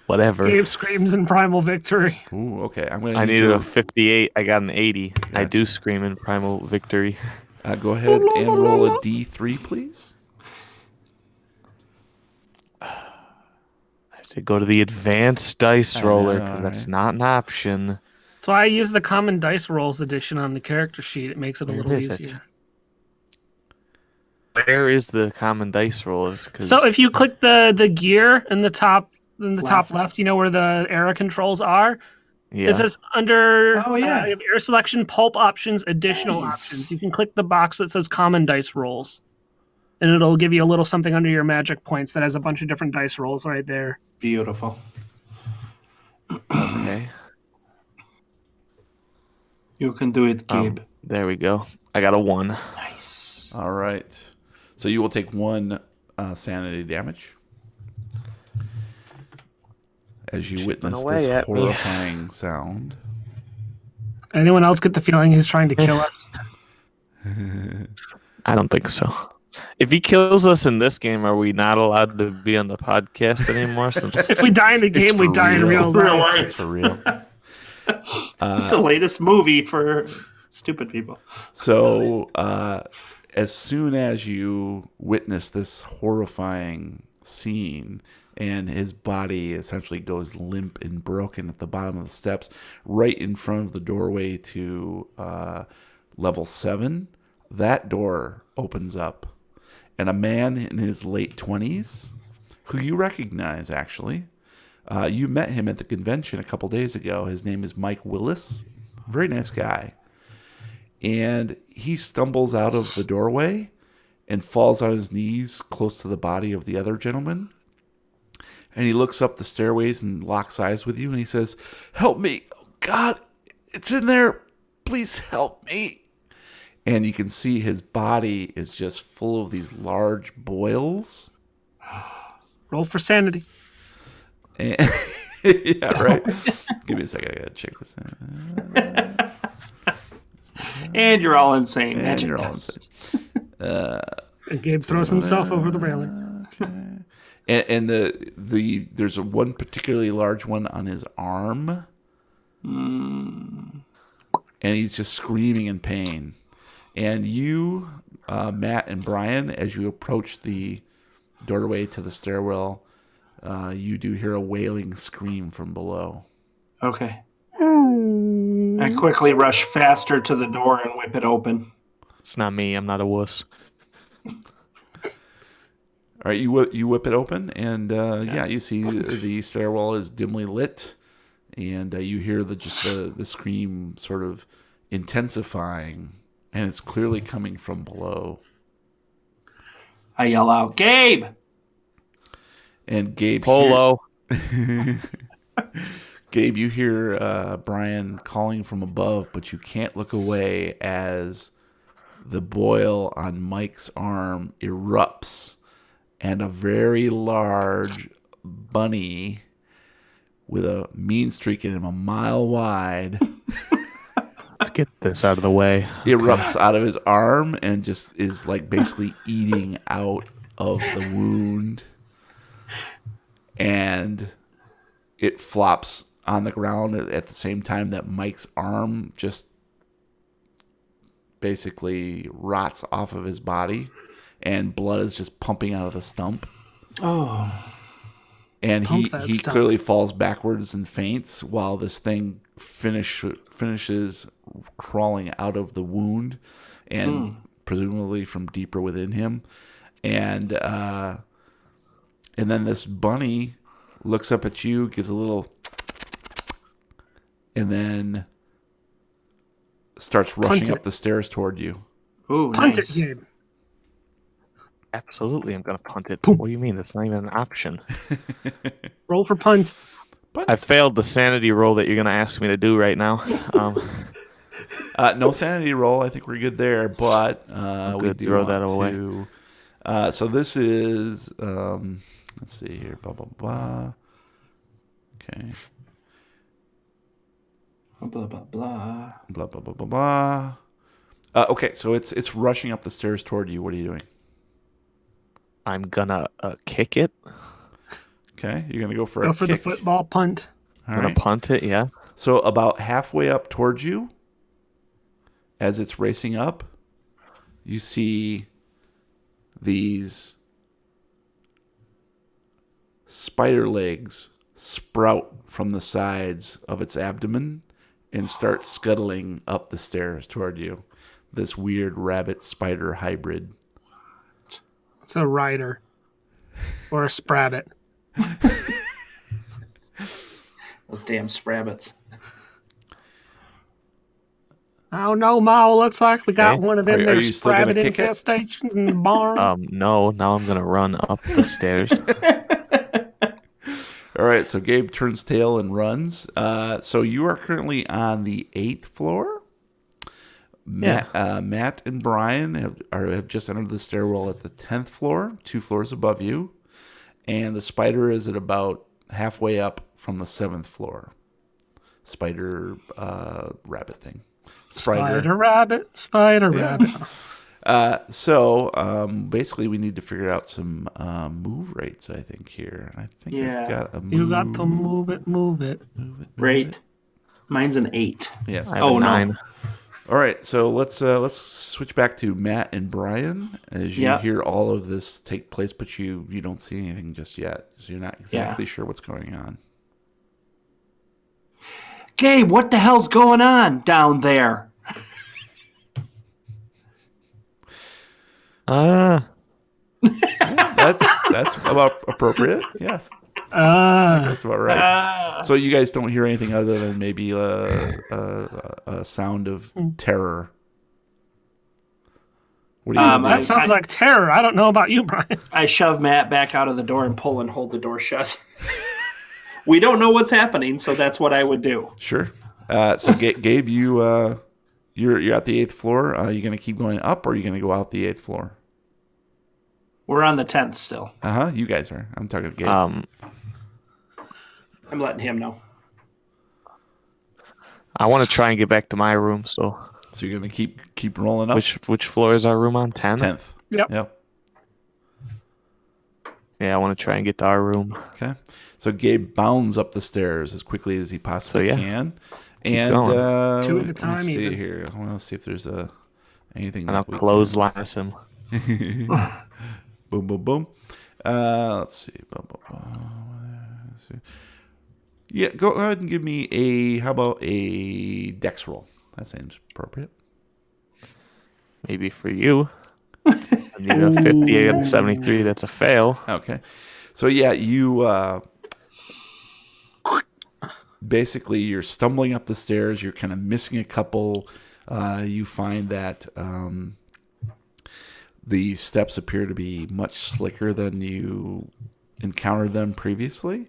Speaker 3: whatever.
Speaker 4: Gabe screams in primal victory.
Speaker 1: Ooh, okay. I'm going
Speaker 3: I
Speaker 1: to
Speaker 3: needed a 58. I got an 80. I
Speaker 1: Gotcha.
Speaker 3: do scream in primal victory.
Speaker 1: go ahead and roll a D3, please.
Speaker 3: I have to go to the advanced dice roller because
Speaker 1: alright.
Speaker 3: that's not an option.
Speaker 4: That's why I use the common dice rolls edition on the character sheet. It makes it a
Speaker 3: Where
Speaker 4: little
Speaker 3: is it?
Speaker 4: easier.
Speaker 3: Where is the common dice rollers? 'Cause
Speaker 4: So if you click the gear in the top top
Speaker 2: Left.
Speaker 4: left, you know where the era controls are.
Speaker 3: yeah.
Speaker 4: It says under
Speaker 2: Oh, yeah.
Speaker 4: you have air selection, pulp options, additional
Speaker 2: Nice.
Speaker 4: options. You can click the box that says common dice rolls, and it'll give you a little something under your magic points that has a bunch of different dice rolls right there.
Speaker 2: Beautiful.
Speaker 3: Okay.
Speaker 2: You can do it, Gabe.
Speaker 3: There we go. I got a 1.
Speaker 2: Nice.
Speaker 1: All right. So you will take 1 sanity damage as you witness
Speaker 3: away
Speaker 1: this
Speaker 3: at me.
Speaker 1: horrifying sound.
Speaker 4: Anyone else get the feeling he's trying to kill us?
Speaker 3: I don't think so. If he kills us in this game, are we not allowed to be on the podcast anymore? Since
Speaker 4: If we die in the game, we
Speaker 1: for
Speaker 4: die in real
Speaker 2: Real
Speaker 4: life.
Speaker 2: life.
Speaker 1: It's for real.
Speaker 2: It's the latest movie for stupid people.
Speaker 1: So, as soon as you witness this horrifying scene, and his body essentially goes limp and broken at the bottom of the steps, right in front of the doorway to level 7, that door opens up, and a man in his late 20s, who you recognize actually, you met him at the convention a couple days ago. His name is Mike Willis. Very nice guy. And he stumbles out of the doorway and falls on his knees close to the body of the other gentleman. And he looks up the stairways and locks eyes with you, and he says, "Help me. Oh, God, it's in there. Please help me." And you can see his body is just full of these large boils.
Speaker 4: Roll for sanity.
Speaker 1: And, yeah, right. Give me a second. I gotta check this out.
Speaker 2: And you're all insane.
Speaker 1: And
Speaker 2: Magic
Speaker 1: you're all
Speaker 2: dust.
Speaker 4: And Gabe throws himself over the railing.
Speaker 1: Okay. And there's one particularly large one on his arm. And he's just screaming in pain. And you, Matt and Brian, as you approach the doorway to the stairwell, you do hear a wailing scream from below.
Speaker 2: Okay. I quickly rush faster to the door and whip it open.
Speaker 3: It's not me. I'm not a wuss.
Speaker 1: All right, you whip it open, and you see the stairwell is dimly lit, and you hear the scream sort of intensifying, and it's clearly coming from below.
Speaker 2: I yell out, Gabe!
Speaker 1: And Gabe,
Speaker 3: Polo.
Speaker 1: Gabe, you hear Brian calling from above, but you can't look away as the boil on Mike's arm erupts, and a very large bunny with a mean streak in him, a mile wide,
Speaker 3: Let's get this out of the way.
Speaker 1: erupts out of his arm and just is like basically eating out of the wound. And it flops on the ground at the same time that Mike's arm just basically rots off of his body. And blood is just pumping out of the stump.
Speaker 2: Oh.
Speaker 1: And he
Speaker 4: stump.
Speaker 1: clearly falls backwards and faints while this thing finishes crawling out of the wound and presumably from deeper within him. And then this bunny looks up at you, gives a little, and then starts rushing up the stairs toward you.
Speaker 2: Ooh,
Speaker 4: Punt
Speaker 2: nice.
Speaker 4: it, Gabe.
Speaker 3: Absolutely, I'm going to punt it. What do you mean? That's not even an option.
Speaker 4: Roll for punt.
Speaker 3: I failed the sanity roll that you're going to ask me to do right now.
Speaker 1: No sanity roll. I think we're good there, but we do
Speaker 3: throw
Speaker 1: want
Speaker 3: that away.
Speaker 1: to. So this is. Let's see here. Blah blah blah. Okay.
Speaker 2: Blah, blah, blah.
Speaker 1: Blah blah blah blah blah. Okay, so it's rushing up the stairs toward you. What are you doing?
Speaker 3: I'm going to kick it.
Speaker 1: Okay, you're gonna go for
Speaker 4: Go
Speaker 1: a
Speaker 4: for
Speaker 1: kick.
Speaker 4: the football punt.
Speaker 1: All
Speaker 3: I'm going
Speaker 1: right.
Speaker 3: to punt it, yeah.
Speaker 1: So about halfway up towards you, as it's racing up, you see these spider legs sprout from the sides of its abdomen and start scuttling up the stairs toward you. This weird rabbit spider hybrid.
Speaker 4: It's a rider. Or a sprabbit.
Speaker 2: Those damn sprabbits.
Speaker 4: Oh no, Ma, looks like we got
Speaker 3: Okay.
Speaker 4: one of them
Speaker 1: Are
Speaker 4: there
Speaker 1: you still gonna
Speaker 4: sprabbit
Speaker 1: kick it?
Speaker 4: infestations in the barn.
Speaker 3: No, now I'm going to run up the stairs.
Speaker 1: All right, so Gabe turns tail and runs. So you are currently on the 8th floor. Matt and Brian have just entered the stairwell at the 10th floor, 2 floors above you. And the spider is at about halfway up from the 7th floor. Spider rabbit thing.
Speaker 4: Spider rabbit, spider rabbit.
Speaker 1: So basically we need to figure out some move rates, I think, here. I think
Speaker 2: Yeah.
Speaker 1: I've got a move.
Speaker 4: You got to move it, move it.
Speaker 2: Right. Mine's an 8.
Speaker 1: Yes.
Speaker 3: I have
Speaker 2: Oh,
Speaker 3: a
Speaker 2: no.
Speaker 3: 9.
Speaker 1: All right, so let's switch back to Matt and Brian as you hear all of this take place, but you don't see anything just yet, so you're not exactly sure what's going on.
Speaker 2: Gabe, what the hell's going on down there?
Speaker 1: That's about appropriate. Yes, that's about right. So you guys don't hear anything other than maybe a sound of terror. What do you do?
Speaker 4: That sounds like terror. I don't know about you, Brian.
Speaker 2: I shove Matt back out of the door and pull and hold the door shut. We don't know what's happening, so that's what I would do.
Speaker 1: Sure. So Gabe, you're at the 8th floor. Are you going to keep going up, or are you going to go out the 8th floor?
Speaker 2: We're on the 10th still.
Speaker 1: You guys are. I'm talking to Gabe.
Speaker 2: I'm letting him know.
Speaker 3: I want to try and get back to my room. So
Speaker 1: you're gonna keep rolling up.
Speaker 3: which floor is our room on? 10?
Speaker 1: 10th.
Speaker 4: Yep.
Speaker 3: Yeah, I want to try and get to our room.
Speaker 1: Okay. So Gabe bounds up the stairs as quickly as he possibly can. And
Speaker 3: going.
Speaker 4: 2 at a time.
Speaker 1: Let me see
Speaker 4: Even.
Speaker 1: here. I want to see if there's anything.
Speaker 3: And
Speaker 1: that
Speaker 3: I'll
Speaker 1: we
Speaker 3: clothesline him.
Speaker 1: Boom, boom, boom. Let's see. Boom, boom, boom. Let's see. Yeah, go ahead and give me how about a dex roll? That seems appropriate.
Speaker 3: Maybe for you. I need a 50 and a 73. That's a fail.
Speaker 1: Okay. So yeah, you basically you're stumbling up the stairs. You're kind of missing a couple. You find that the steps appear to be much slicker than you encountered them previously.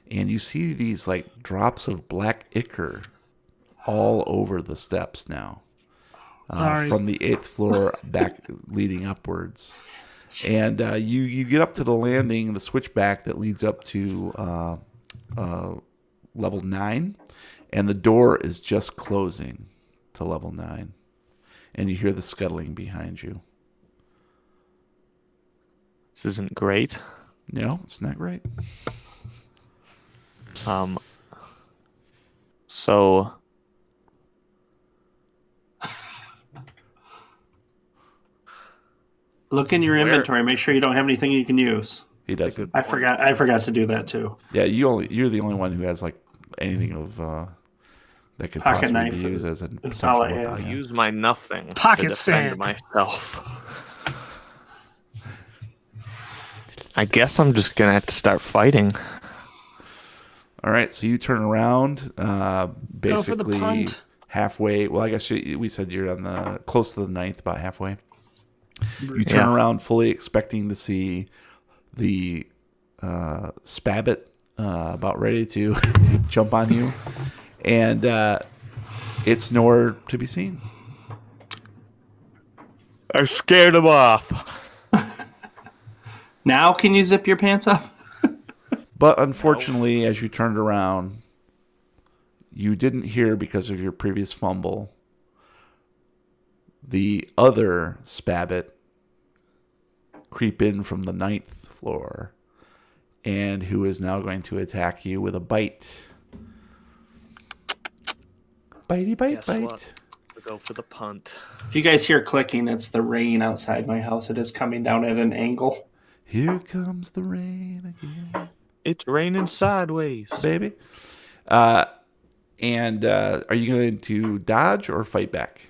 Speaker 1: And you see these like drops of black ichor all over the steps now. From the 8th floor back leading upwards. And you get up to the landing, the switchback that leads up to level 9, and the door is just closing to level 9. And you hear the scuttling behind you.
Speaker 3: This isn't great.
Speaker 1: No, it's not great.
Speaker 3: So
Speaker 2: Look in your inventory. Make sure you don't have anything you can use.
Speaker 1: He doesn't.
Speaker 2: I forgot to do that too.
Speaker 1: Yeah, you're the only one who has like anything of that could
Speaker 2: Pocket
Speaker 1: possibly
Speaker 2: knife
Speaker 1: be used as a
Speaker 2: is all I
Speaker 1: potential
Speaker 2: have.
Speaker 1: weapon.
Speaker 3: I'll use my nothing
Speaker 4: Pocket
Speaker 3: to defend
Speaker 4: sand.
Speaker 3: myself. I guess I'm just gonna have to start fighting.
Speaker 1: All right, so you turn around,
Speaker 4: Go for the
Speaker 1: basically
Speaker 4: punt.
Speaker 1: halfway. Well, I guess we said you're on the close to the 9th, about halfway. You turn around fully expecting to see the Spabbit about ready to jump on you, and it's nowhere to be seen.
Speaker 3: I scared him off.
Speaker 2: Now can you zip your pants up?
Speaker 1: But unfortunately, as you turned around, you didn't hear, because of your previous fumble, the other Spabbit creep in from the 9th floor, and who is now going to attack you with a bite. Bitey, bite,
Speaker 3: Guess
Speaker 1: bite.
Speaker 3: what? We'll go for the punt.
Speaker 2: If you guys hear clicking, it's the rain outside my house. It is coming down at an angle.
Speaker 1: Here comes the rain again,
Speaker 3: It's raining sideways.
Speaker 1: baby. And are you going to dodge or fight back?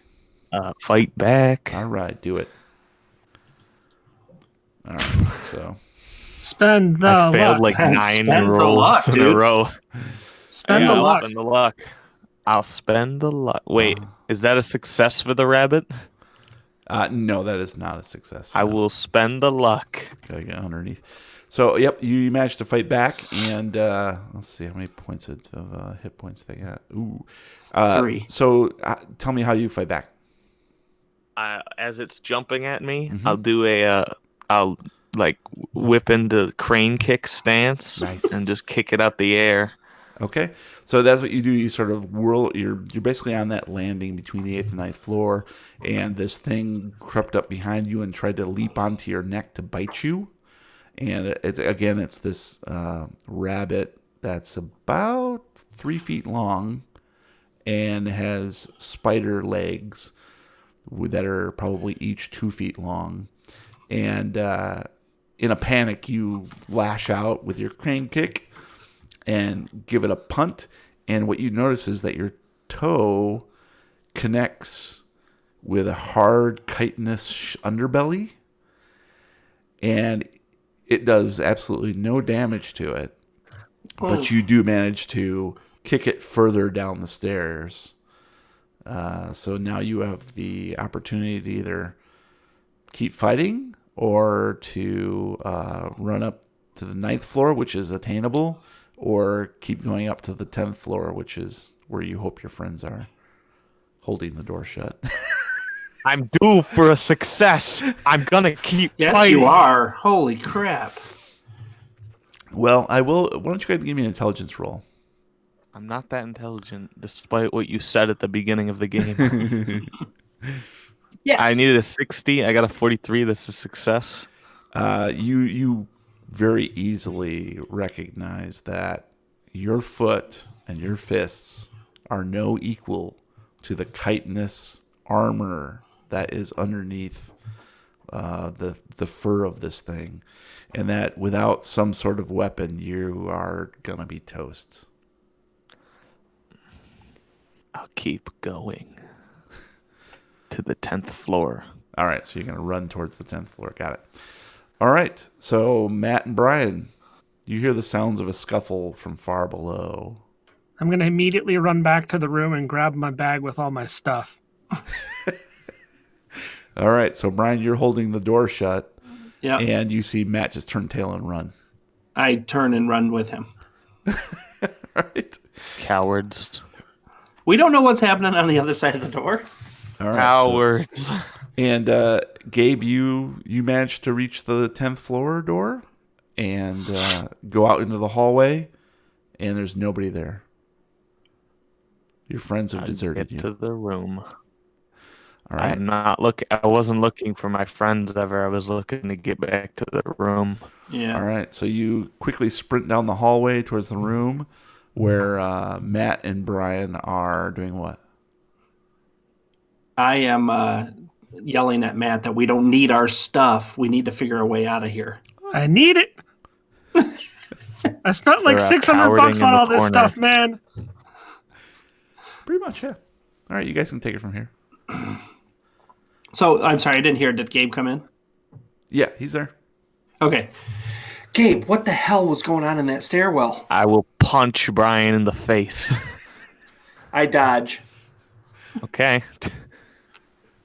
Speaker 3: Fight back.
Speaker 1: All right, do it. All right, so
Speaker 4: Spend the
Speaker 3: I failed
Speaker 4: luck.
Speaker 3: like 9
Speaker 2: Spend the
Speaker 3: rolls
Speaker 2: luck,
Speaker 3: in
Speaker 2: dude.
Speaker 3: a row.
Speaker 4: Spend the
Speaker 3: I'll
Speaker 4: luck.
Speaker 3: spend the luck. I'll spend the luck. Wait, is that a success for the rabbit?
Speaker 1: no, that is not a success.
Speaker 3: I
Speaker 1: No.
Speaker 3: will spend the luck.
Speaker 1: Gotta get underneath. So, yep, you managed to fight back, and let's see how many points of hit points they got. Ooh,
Speaker 2: 3.
Speaker 1: So, tell me how you fight back.
Speaker 3: As it's jumping at me, I'll do I'll like whip into crane kick stance
Speaker 1: Nice.
Speaker 3: and just kick it out the air.
Speaker 1: Okay, so that's what you do. You sort of whirl. You're basically on that landing between the 8th and 9th floor, and this thing crept up behind you and tried to leap onto your neck to bite you. And it's this rabbit that's about 3 feet long and has spider legs that are probably each 2 feet long. And in a panic, you lash out with your crane kick and give it a punt. And what you notice is that your toe connects with a hard chitinous underbelly, and it does absolutely no damage to it. But you do manage to kick it further down the stairs. So now you have the opportunity to either keep fighting or to run up to the 9th floor, which is attainable, or keep going up to the 10th floor, which is where you hope your friends are, holding the door shut.
Speaker 3: I'm due for a success. I'm gonna keep
Speaker 2: Yes,
Speaker 3: fighting.
Speaker 2: you are. Holy crap.
Speaker 1: Well, I will. Why don't you go ahead and give me an intelligence roll?
Speaker 3: I'm not that intelligent, despite what you said at the beginning of the game.
Speaker 2: Yes.
Speaker 3: I needed a 60. I got a 43. That's a success.
Speaker 1: You very easily recognize that your foot and your fists are no equal to the chitinous armor that is underneath the fur of this thing, and that without some sort of weapon, you are gonna be toast.
Speaker 3: I'll keep going to the 10th floor.
Speaker 1: All right, so you're gonna run towards the 10th floor. Got it. All right, so Matt and Brian, you hear the sounds of a scuffle from far below.
Speaker 4: I'm going to immediately run back to the room and grab my bag with all my stuff.
Speaker 1: All right, so Brian, you're holding the door shut,
Speaker 2: Yeah.
Speaker 1: and you see Matt just turn tail and run.
Speaker 2: I turn and run with him.
Speaker 1: All right.
Speaker 3: Cowards.
Speaker 2: We don't know what's happening on the other side of the door.
Speaker 1: All right.
Speaker 3: Cowards.
Speaker 1: And Gabe, you managed to reach the 10th floor door and go out into the hallway, and there's nobody there. Your friends have deserted
Speaker 3: Get
Speaker 1: you.
Speaker 3: to the room.
Speaker 1: All right.
Speaker 3: I wasn't looking for my friends ever. I was looking to get back to the room.
Speaker 2: Yeah.
Speaker 1: All right. So you quickly sprint down the hallway towards the room where Matt and Brian are doing what?
Speaker 2: I am yelling at Matt that we don't need our stuff. We need to figure a way out of here.
Speaker 4: I need it. I spent like
Speaker 3: They're,
Speaker 4: $600
Speaker 3: cowarding
Speaker 4: on
Speaker 3: in the
Speaker 4: all this
Speaker 3: corner.
Speaker 4: stuff, man.
Speaker 1: Pretty much, yeah. All right. You guys can take it from here.
Speaker 2: So, I'm sorry, I didn't hear. Did Gabe come in?
Speaker 1: Yeah, he's there.
Speaker 2: Okay. Gabe, what the hell was going on in that stairwell?
Speaker 3: I will punch Brian in the face.
Speaker 2: I dodge.
Speaker 3: Okay.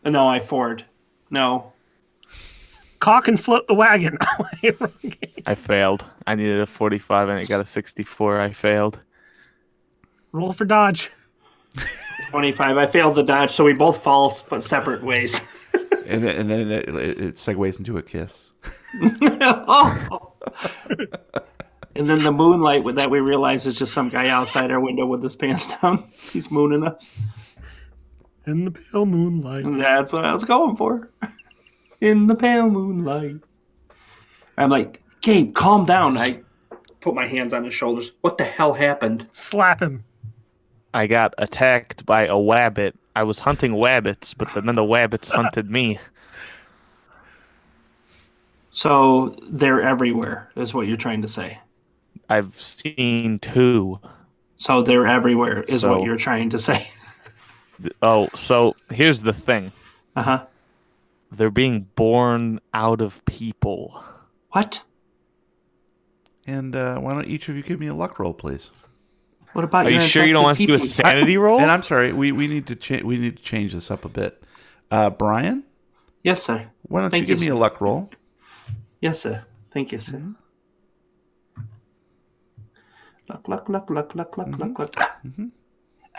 Speaker 2: No, I forward. No.
Speaker 4: Cock and float the wagon.
Speaker 3: I failed. I needed a 45 and I got a 64. I failed.
Speaker 4: Roll for dodge.
Speaker 2: 25. I failed the dodge, so we both fall, but separate ways.
Speaker 1: And then it segues into a kiss.
Speaker 2: Oh. And then the moonlight that we realize is just some guy outside our window with his pants down. He's mooning us.
Speaker 4: In the pale moonlight.
Speaker 2: That's what I was going for. In the pale moonlight. I'm like, Gabe, calm down. I put my hands on his shoulders. What the hell happened?
Speaker 4: Slap him.
Speaker 3: I got attacked by a wabbit. I was hunting wabbits, but then the wabbits hunted me.
Speaker 2: So they're everywhere, is what you're trying to say.
Speaker 3: I've seen 2.
Speaker 2: So they're everywhere, is
Speaker 3: So-
Speaker 2: what you're trying to say.
Speaker 3: Oh, so here's the thing.
Speaker 2: Uh-huh.
Speaker 3: They're being born out of people.
Speaker 2: What?
Speaker 1: And why don't each of you give me a luck roll, please?
Speaker 2: What about
Speaker 3: Are you sure you don't want us to do a sanity roll?
Speaker 1: And I'm sorry, we need to change this up a bit. Brian,
Speaker 2: Yes, sir.
Speaker 1: why don't
Speaker 2: Thank
Speaker 1: you give
Speaker 2: you,
Speaker 1: me a
Speaker 2: sir.
Speaker 1: luck roll?
Speaker 2: Yes, sir. Thank you, sir. Luck.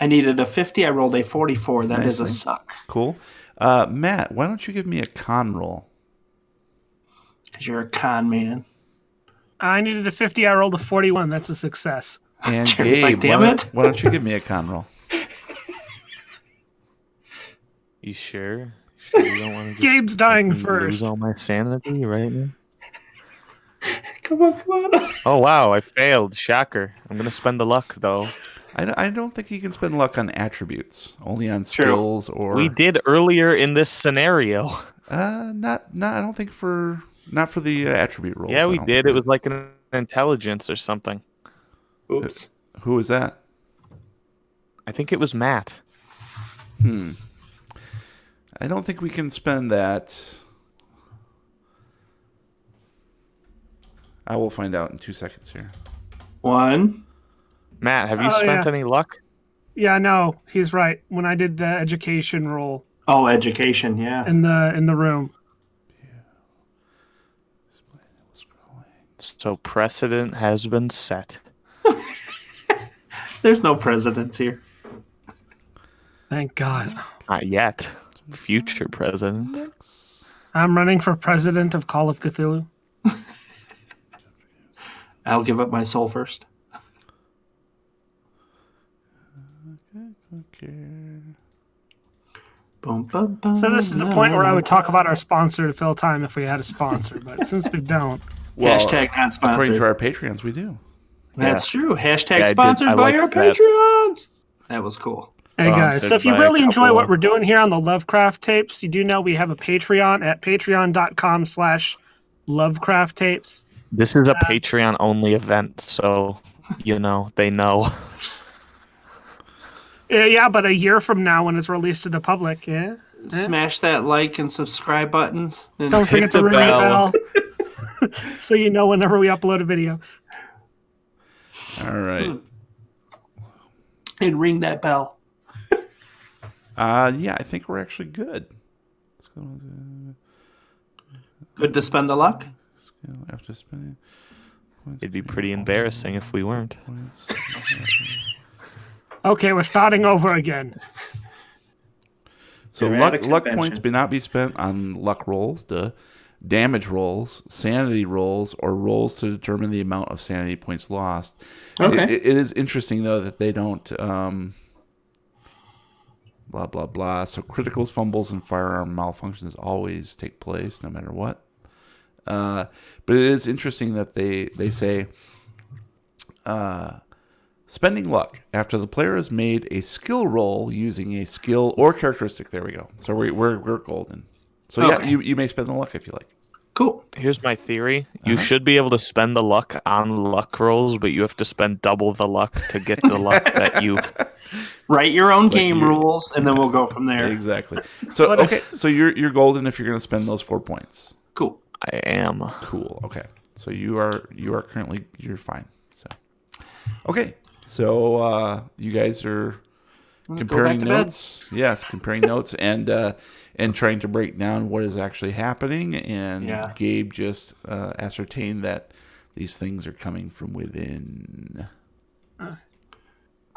Speaker 2: I needed a 50. I rolled a 44. That is a
Speaker 1: Nicely.
Speaker 2: suck.
Speaker 1: Cool. Matt, why don't you give me a con roll?
Speaker 2: Because you're a con man.
Speaker 4: I needed a 50. I rolled a 41. That's a success.
Speaker 1: And
Speaker 2: Jeremy's
Speaker 1: Gabe,
Speaker 2: like, damn it.
Speaker 1: why don't you give me a con roll?
Speaker 3: You sure? Sure you don't want to
Speaker 4: Gabe's dying
Speaker 3: lose
Speaker 4: first.
Speaker 3: all my sanity right now?
Speaker 2: Come on.
Speaker 3: Oh, wow, I failed. Shocker. I'm going to spend the luck, though.
Speaker 1: I don't think you can spend luck on attributes, only on
Speaker 2: True.
Speaker 1: skills or.
Speaker 3: We did earlier in this scenario.
Speaker 1: Not. I don't think not for the attribute rolls.
Speaker 3: Yeah,
Speaker 1: I
Speaker 3: we
Speaker 1: don't
Speaker 3: did.
Speaker 1: think.
Speaker 3: It was like an intelligence or something.
Speaker 2: Oops.
Speaker 1: Who was that?
Speaker 3: I think it was Matt.
Speaker 1: I don't think we can spend that. I will find out in 2 seconds here.
Speaker 2: 1.
Speaker 3: Matt, have you
Speaker 4: Oh,
Speaker 3: spent
Speaker 4: yeah.
Speaker 3: any luck?
Speaker 4: Yeah, no, he's right. When I did the education roll
Speaker 2: Oh, education. Yeah.
Speaker 4: in the room.
Speaker 3: So precedent has been set.
Speaker 2: There's no presidents here.
Speaker 4: Thank God.
Speaker 3: Not yet. Future president.
Speaker 4: I'm running for president of Call of Cthulhu.
Speaker 2: I'll give up my soul first.
Speaker 4: So this is the point where I would talk about our sponsor to fill time if we had a sponsor, but since we don't.
Speaker 1: Well,
Speaker 2: Hashtag not
Speaker 1: according
Speaker 2: sponsored.
Speaker 1: to our Patreons, we do.
Speaker 2: That's true. Hashtag
Speaker 3: Yeah,
Speaker 2: sponsored
Speaker 3: I
Speaker 2: by
Speaker 3: liked
Speaker 2: our
Speaker 3: that.
Speaker 2: Patreons. That was cool.
Speaker 4: Hey guys, so if you
Speaker 3: by a
Speaker 4: really enjoy
Speaker 3: couple
Speaker 4: what
Speaker 3: of-
Speaker 4: we're doing here on the Lovecraft tapes, you do know we have a Patreon at patreon.com/Lovecraft tapes.
Speaker 3: This is a Patreon only event, so they know.
Speaker 4: Yeah, but a year from now when it's released to the public, yeah.
Speaker 2: Smash that like and subscribe buttons. And
Speaker 4: Don't forget to
Speaker 3: the
Speaker 4: ring the
Speaker 3: bell.
Speaker 4: bell so you know whenever we upload a video.
Speaker 1: All right.
Speaker 2: and ring that bell.
Speaker 1: Yeah, I think we're actually good.
Speaker 2: Good to spend the luck.
Speaker 1: After spending.
Speaker 3: It'd be pretty embarrassing if we weren't.
Speaker 4: Okay, we're starting over again.
Speaker 1: So
Speaker 2: You're
Speaker 1: luck
Speaker 2: at a
Speaker 1: luck
Speaker 2: convention.
Speaker 1: points may not be spent on luck rolls, damage rolls, sanity rolls, or rolls to determine the amount of sanity points lost.
Speaker 2: Okay.
Speaker 1: It is interesting though that they don't blah blah blah. So criticals, fumbles, and firearm malfunctions always take place no matter what. But it is interesting that they say spending luck after the player has made a skill roll using a skill or characteristic. There we go. So we're golden. So yeah,
Speaker 2: Okay.
Speaker 1: you may spend the luck if you like.
Speaker 2: Cool.
Speaker 3: Here's my theory. You should be able to spend the luck on luck rolls, but you have to spend double the luck to get the luck that you...
Speaker 2: Write your own
Speaker 1: like
Speaker 2: game
Speaker 1: you-
Speaker 2: rules, and then we'll go from there.
Speaker 1: Exactly. So
Speaker 4: What if-
Speaker 1: okay, so you're golden if you're going to spend those 4 points.
Speaker 2: Cool.
Speaker 3: I am.
Speaker 1: Cool. Okay. So you are currently you're fine. So okay. So you guys are comparing
Speaker 2: to bed.
Speaker 1: notes. Yes, comparing notes and trying to break down what is actually happening. And
Speaker 2: Yeah.
Speaker 1: Gabe just ascertained that these things are coming from within.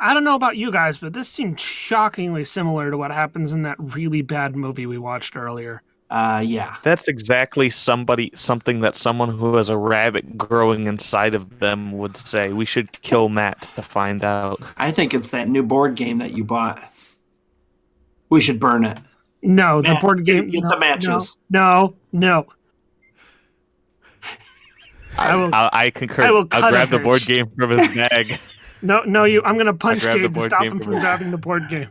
Speaker 4: I don't know about you guys, but this seemed shockingly similar to what happens in that really bad movie we watched earlier.
Speaker 2: Yeah.
Speaker 3: That's exactly something that someone who has a rabbit growing inside of them would say. We should kill Matt to find out.
Speaker 2: I think it's that new board game that you bought. We should burn it.
Speaker 4: No, the
Speaker 2: Matt,
Speaker 4: board game.
Speaker 2: get the matches.
Speaker 4: No.
Speaker 3: I concur.
Speaker 4: I will cut
Speaker 3: I'll grab
Speaker 4: a
Speaker 3: the board
Speaker 4: Hirsch.
Speaker 3: game from his bag.
Speaker 4: No, you. I'm gonna punch
Speaker 3: grabbed the
Speaker 4: Gabe to
Speaker 3: board
Speaker 4: stop
Speaker 3: game
Speaker 4: him
Speaker 3: from
Speaker 4: from grabbing the board game.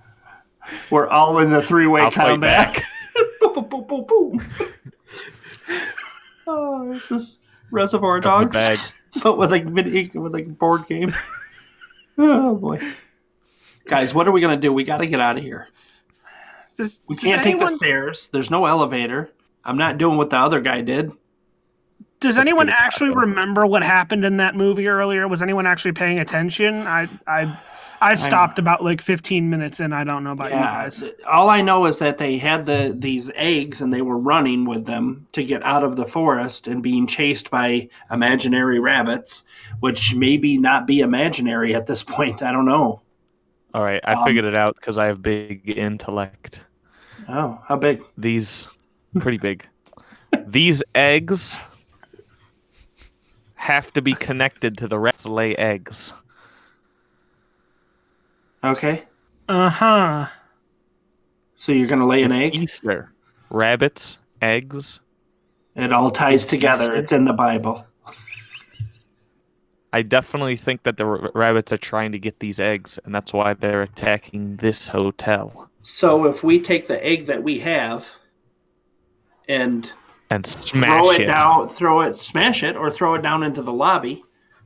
Speaker 2: We're all in the three-way
Speaker 3: I'll fight
Speaker 2: combat.
Speaker 3: back.
Speaker 2: boom, boom, boom, boom, boom. Oh, this is Reservoir
Speaker 3: The
Speaker 2: Dogs,
Speaker 3: bag.
Speaker 2: but with like board game. Oh boy, guys, what are we gonna do? We got to get out of here. We can't take the stairs. There's no elevator. I'm not doing what the other guy did.
Speaker 4: Does
Speaker 3: Let's
Speaker 4: anyone
Speaker 3: get a
Speaker 4: actually
Speaker 3: taco.
Speaker 4: remember what happened in that movie earlier? Was anyone actually paying attention? I stopped about like 15 minutes in. I don't know about you guys.
Speaker 2: All I know is that they had these eggs and they were running with them to get out of the forest and being chased by imaginary rabbits, which maybe not be imaginary at this point. I don't know.
Speaker 3: All right, I figured it out because I have big intellect.
Speaker 2: Oh, how big?
Speaker 3: These, pretty big. These eggs have to be connected to the rats lay eggs.
Speaker 2: Okay.
Speaker 4: Uh-huh.
Speaker 2: So you're going to lay an egg?
Speaker 3: Easter. Rabbits, eggs.
Speaker 2: It all ties together. It's in the Bible.
Speaker 3: I definitely think that the rabbits are trying to get these eggs, and that's why they're attacking this hotel.
Speaker 2: So if we take the egg that we have and
Speaker 3: And
Speaker 2: throw
Speaker 3: smash
Speaker 2: it down, smash it, or throw it down into the lobby,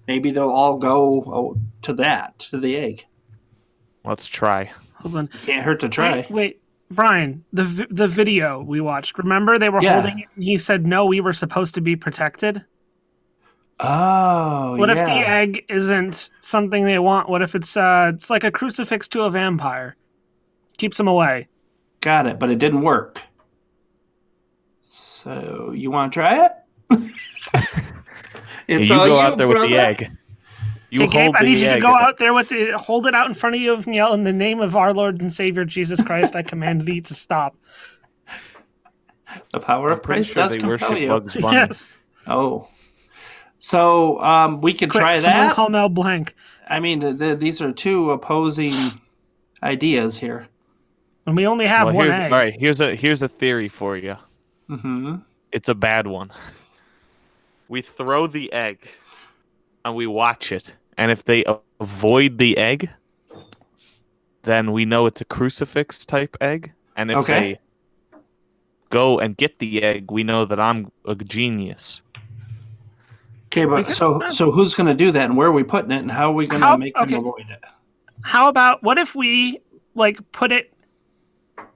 Speaker 2: maybe they'll all go to the egg.
Speaker 3: Let's try.
Speaker 4: Hold on.
Speaker 2: Can't hurt to try.
Speaker 4: Wait, Brian, the video we watched, remember they were
Speaker 2: Yeah.
Speaker 4: holding it and he said, no, we were supposed to be protected?
Speaker 2: Oh,
Speaker 4: What if the egg isn't something they want? What if it's like a crucifix to a vampire? Keeps them away.
Speaker 2: Got it, but it didn't work. So you want to try it? It's
Speaker 3: you
Speaker 2: all
Speaker 3: go
Speaker 2: you,
Speaker 3: out there with the
Speaker 2: brother.
Speaker 3: egg. You
Speaker 4: Hey, Gabe,
Speaker 3: hold
Speaker 4: I
Speaker 3: the
Speaker 4: need you
Speaker 3: egg.
Speaker 4: to go out there with hold it out in front of you and yell, in the name of our Lord and Savior Jesus Christ, I command thee to stop.
Speaker 2: The power
Speaker 3: I'm
Speaker 2: of
Speaker 3: pretty
Speaker 2: Christ
Speaker 3: sure
Speaker 2: does
Speaker 3: they
Speaker 2: compel
Speaker 3: worship
Speaker 2: you.
Speaker 3: Bugs Bunny.
Speaker 4: Yes.
Speaker 2: Oh. So we can
Speaker 4: Quick,
Speaker 2: try
Speaker 4: someone
Speaker 2: that.
Speaker 4: call Mel Blanc.
Speaker 2: I mean, these are two opposing ideas here.
Speaker 4: And we only have one egg.
Speaker 3: All right, here's a theory for you.
Speaker 2: Mm-hmm.
Speaker 3: It's a bad one. We throw the egg, and we watch it. And if they avoid the egg, then we know it's a crucifix type egg. And if they go and get the egg, we know that I'm a genius.
Speaker 2: Okay, but so who's going to do that, and where are we putting it, and how are we going to make them avoid it?
Speaker 4: How about, what if we like put it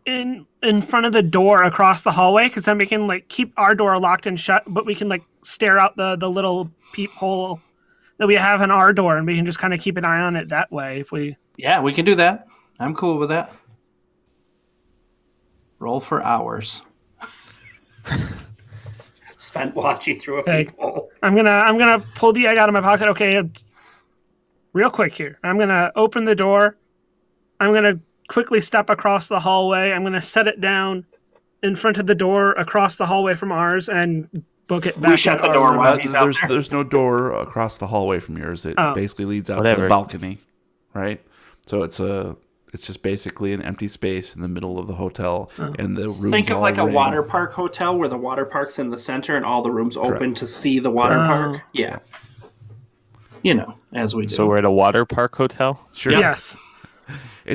Speaker 4: in front of the door across the hallway? Because then we can like keep our door locked and shut, but we can like stare out the little peephole that we have in our door, and we can just kind of keep an eye on it that way. If we
Speaker 2: we can do that. I'm cool with that. Roll for hours. Spent watching through a peephole.
Speaker 4: I'm gonna pull the egg out of my pocket. Okay, real quick here. I'm gonna open the door. I'm gonna quickly step across the hallway. I'm gonna set it down in front of the door across the hallway from ours and book it back.
Speaker 2: We shut the door while he's out there.
Speaker 1: There's no door across the hallway from yours. It basically leads out to the balcony, right? So it's just basically an empty space in the middle of the hotel, and the rooms.
Speaker 2: Think of
Speaker 1: all
Speaker 2: like a
Speaker 1: ring.
Speaker 2: water park hotel where the water park's in the center and all the rooms open to see the water park. Yeah, as we do.
Speaker 3: So we're at a water park hotel.
Speaker 1: Sure.
Speaker 4: Yes.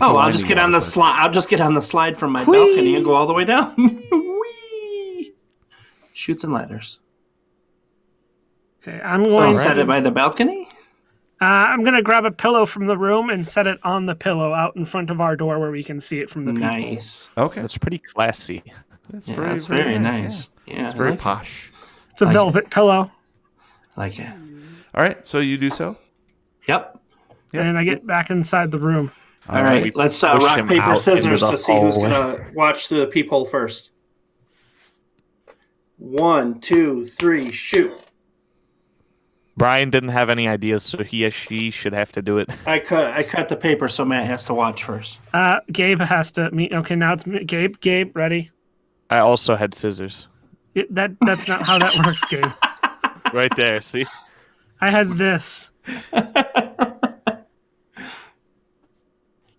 Speaker 2: I'll just get on the slide. I'll just get on the slide from my balcony and go all the way down. Whee! Chutes and ladders.
Speaker 4: Okay, I'm going
Speaker 2: to set it by the balcony.
Speaker 4: I'm going to grab a pillow from the room and set it on the pillow out in front of our door where we can see it from the people.
Speaker 2: Nice.
Speaker 1: Okay.
Speaker 3: That's pretty classy.
Speaker 1: That's
Speaker 2: very nice. Yeah,
Speaker 1: it's very posh.
Speaker 4: It's a velvet pillow.
Speaker 2: Like it.
Speaker 1: All right, so you do so?
Speaker 2: Yep.
Speaker 4: And I get back inside the room.
Speaker 2: All right, let's rock, paper, scissors to see who's going to watch through the peephole first. 1, 2, 3, shoot.
Speaker 3: Brian didn't have any ideas, so she should have to do it.
Speaker 2: I cut the paper, so Matt has to watch first.
Speaker 4: Gabe has to meet. Okay, now it's me. Gabe, ready?
Speaker 3: I also had scissors.
Speaker 4: That's not how that works, Gabe.
Speaker 3: Right there, see?
Speaker 4: I had this.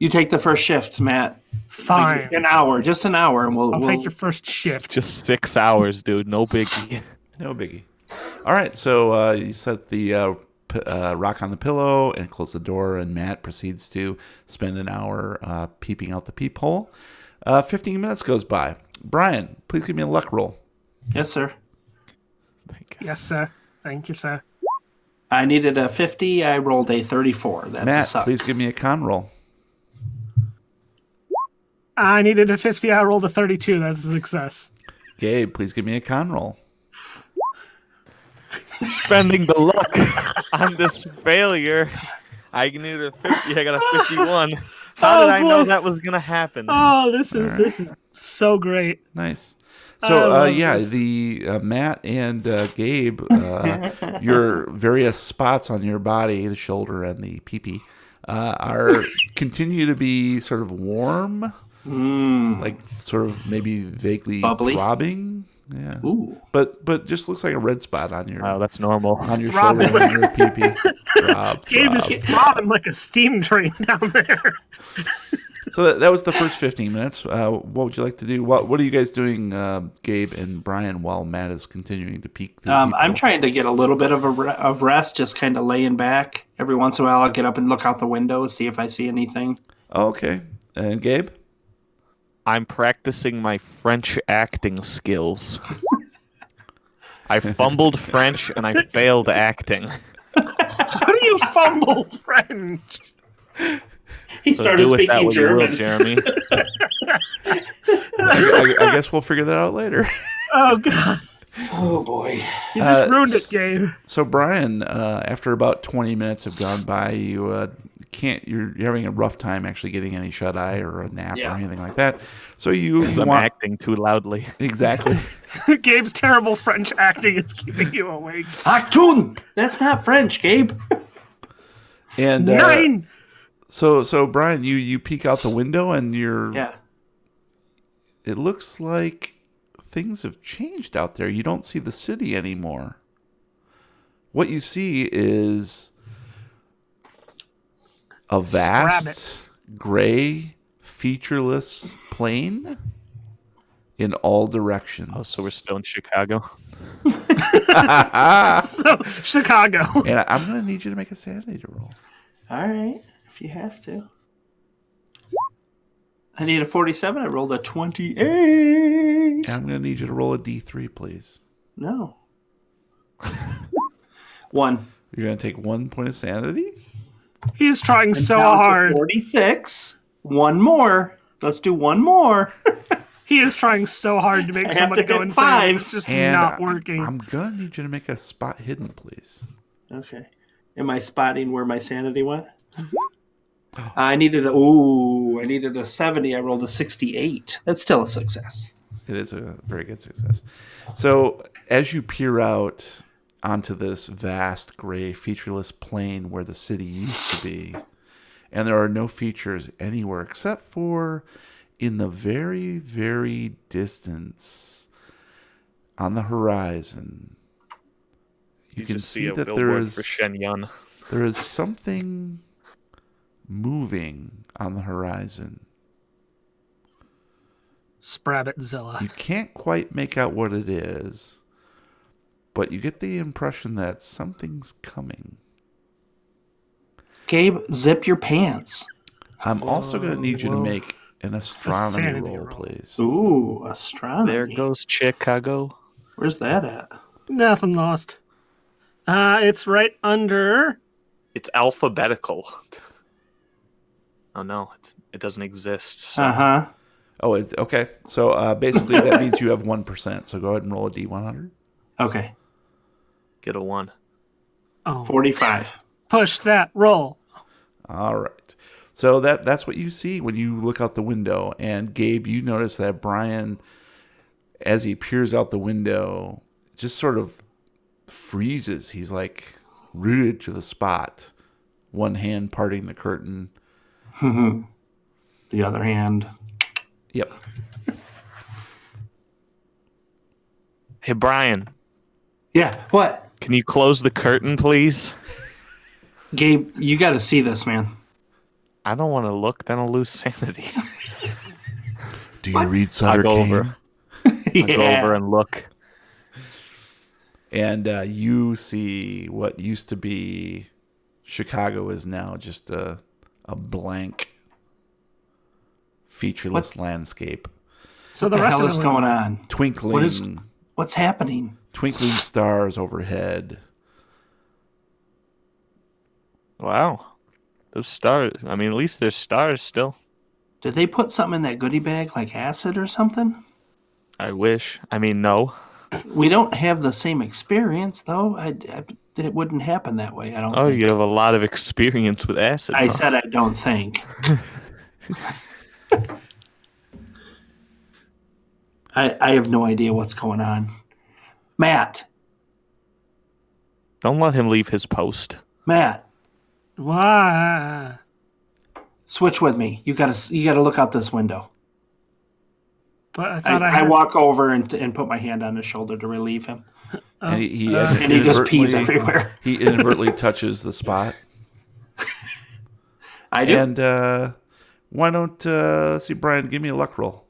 Speaker 2: You take the first shift, Matt.
Speaker 4: Fine.
Speaker 2: Like an hour, just an hour, and
Speaker 4: I'll take your first shift.
Speaker 3: Just 6 hours, dude. No biggie.
Speaker 1: No biggie. All right, so you set the rock on the pillow and close the door, and Matt proceeds to spend an hour peeping out the peephole. 15 minutes goes by. Brian, please give me a luck roll.
Speaker 2: Yes, sir.
Speaker 4: Yes, sir. Thank you, sir.
Speaker 2: I needed a 50. I rolled a 34. That's
Speaker 1: Matt,
Speaker 2: a suck.
Speaker 1: please give me a con roll.
Speaker 4: I needed a 50. I rolled a 32. That's a success.
Speaker 1: Gabe, please give me a con roll.
Speaker 3: Spending the luck on this failure. I needed a 50. I got a 51. How did I know that was going to happen?
Speaker 4: Oh, this is so great.
Speaker 1: Nice. So,
Speaker 4: this.
Speaker 1: the Matt and Gabe, your various spots on your body, the shoulder and the pee-pee, continue to be sort of warm, like sort of maybe vaguely
Speaker 2: bubbly,
Speaker 1: throbbing. Yeah.
Speaker 2: Ooh.
Speaker 1: But just looks like a red spot on your.
Speaker 3: Wow, that's normal.
Speaker 1: On your shoulder and your pee-pee.
Speaker 4: Gabe is throbbing like a steam train down there.
Speaker 1: So that was the first 15 minutes. What would you like to do? What are you guys doing, Gabe and Brian, while Matt is continuing to peek?
Speaker 2: I'm trying to get a little bit of rest, just kind of laying back. Every once in a while, I'll get up and look out the window, see if I see anything.
Speaker 1: Okay. And Gabe?
Speaker 3: I'm practicing my French acting skills. I fumbled French and I failed acting.
Speaker 4: How do you fumble French?
Speaker 2: He started speaking German.
Speaker 3: Will, Jeremy.
Speaker 1: I guess we'll figure that out later.
Speaker 4: Oh, God.
Speaker 2: Oh, boy.
Speaker 4: You just ruined it, Gabe.
Speaker 1: So, Brian, after about 20 minutes have gone by, you're having a rough time actually getting any shut-eye or a nap or anything like that. So I'm
Speaker 3: acting too loudly.
Speaker 1: Exactly.
Speaker 4: Gabe's terrible French acting is keeping you awake.
Speaker 2: Achtung! That's not French, Gabe.
Speaker 1: And
Speaker 4: 9!
Speaker 1: So Brian, you peek out the window and
Speaker 2: Yeah.
Speaker 1: It looks like things have changed out there. You don't see the city anymore. What you see is a vast gray featureless plain in all directions.
Speaker 3: Oh, so we're still in Chicago.
Speaker 4: So Chicago.
Speaker 1: And I'm going to need you to make a sanity roll.
Speaker 2: All right, if you have to. I need a 47. I rolled a 28.
Speaker 1: And I'm going to need you to roll a D3, please.
Speaker 2: No. 1.
Speaker 1: You're going to take 1 point of sanity?
Speaker 4: He's trying
Speaker 2: And
Speaker 4: so
Speaker 2: down to
Speaker 4: hard.
Speaker 2: 46. One more. Let's do one more.
Speaker 4: He is trying so hard to make
Speaker 2: I have
Speaker 4: somebody
Speaker 2: to
Speaker 4: go
Speaker 2: hit
Speaker 4: insane.
Speaker 2: 5.
Speaker 4: It's just
Speaker 1: And
Speaker 4: not working.
Speaker 1: I'm going to need you to make a spot hidden, please.
Speaker 2: Okay. Am I spotting where my sanity went? I needed a 70. I rolled a 68. That's still a success.
Speaker 1: It is a very good success. So as you peer out onto this vast gray featureless plain where the city used to be, and there are no features anywhere except for in the very, very distance on the horizon, you can
Speaker 3: just
Speaker 1: see
Speaker 3: a
Speaker 1: that
Speaker 3: billboard for Shenyang.
Speaker 1: there is something moving on the horizon.
Speaker 4: Sprabitzilla.
Speaker 1: You can't quite make out what it is, but you get the impression that something's coming.
Speaker 2: Gabe, zip your pants.
Speaker 1: I'm also going to need you to make an astronomy
Speaker 4: sanity
Speaker 1: roll,
Speaker 4: roll.
Speaker 1: please.
Speaker 2: Ooh, astronomy.
Speaker 3: There goes Chicago.
Speaker 2: Where's that at?
Speaker 4: Nothing lost. It's right under.
Speaker 3: It's alphabetical. Oh no, it doesn't exist. So.
Speaker 2: Uh-huh.
Speaker 1: Oh, it's okay. So basically that means you have 1%. So go ahead and roll a D100.
Speaker 2: Okay.
Speaker 3: Get a 1.
Speaker 4: Oh,
Speaker 2: 45.
Speaker 4: push that roll.
Speaker 1: All right. So that's what you see when you look out the window. And Gabe, you notice that Brian, as he peers out the window, just sort of freezes. He's like rooted to the spot. One hand parting the curtain.
Speaker 2: The other hand.
Speaker 1: Yep.
Speaker 3: Hey Brian,
Speaker 2: Yeah, what?
Speaker 3: can you close the curtain, please?
Speaker 2: Gabe, you got to see this, man.
Speaker 3: I don't want to look. Then I'll lose sanity.
Speaker 1: Do you read
Speaker 3: I'll
Speaker 1: Sutter
Speaker 3: go
Speaker 1: Kane?
Speaker 3: over. I'll go over and look.
Speaker 1: And you see what used to be Chicago is now just a blank, featureless landscape.
Speaker 4: So the
Speaker 2: What the
Speaker 4: rest
Speaker 2: hell
Speaker 4: of
Speaker 2: is
Speaker 4: it
Speaker 2: going on?
Speaker 1: Twinkling,
Speaker 2: What's happening?
Speaker 1: twinkling stars overhead.
Speaker 3: Wow. Those stars. I mean, at least there's stars still.
Speaker 2: Did they put something in that goodie bag, like acid or something?
Speaker 3: I wish. I mean, no.
Speaker 2: We don't have the same experience, though. It wouldn't happen that way, I don't
Speaker 3: Oh,
Speaker 2: think.
Speaker 3: you have a lot of experience with acid.
Speaker 2: I
Speaker 3: huh?
Speaker 2: said I don't think. I have no idea what's going on. Matt.
Speaker 3: Don't let him leave his post.
Speaker 2: Matt.
Speaker 4: Why?
Speaker 2: Switch with me. You gotta look out this window.
Speaker 4: But I thought
Speaker 2: I walk over and put my hand on his shoulder to relieve him.
Speaker 1: And he
Speaker 2: And he just pees
Speaker 1: inadvertently-
Speaker 2: everywhere.
Speaker 1: He inadvertently touches the spot.
Speaker 2: I do.
Speaker 1: And why don't see Brian give me a luck roll?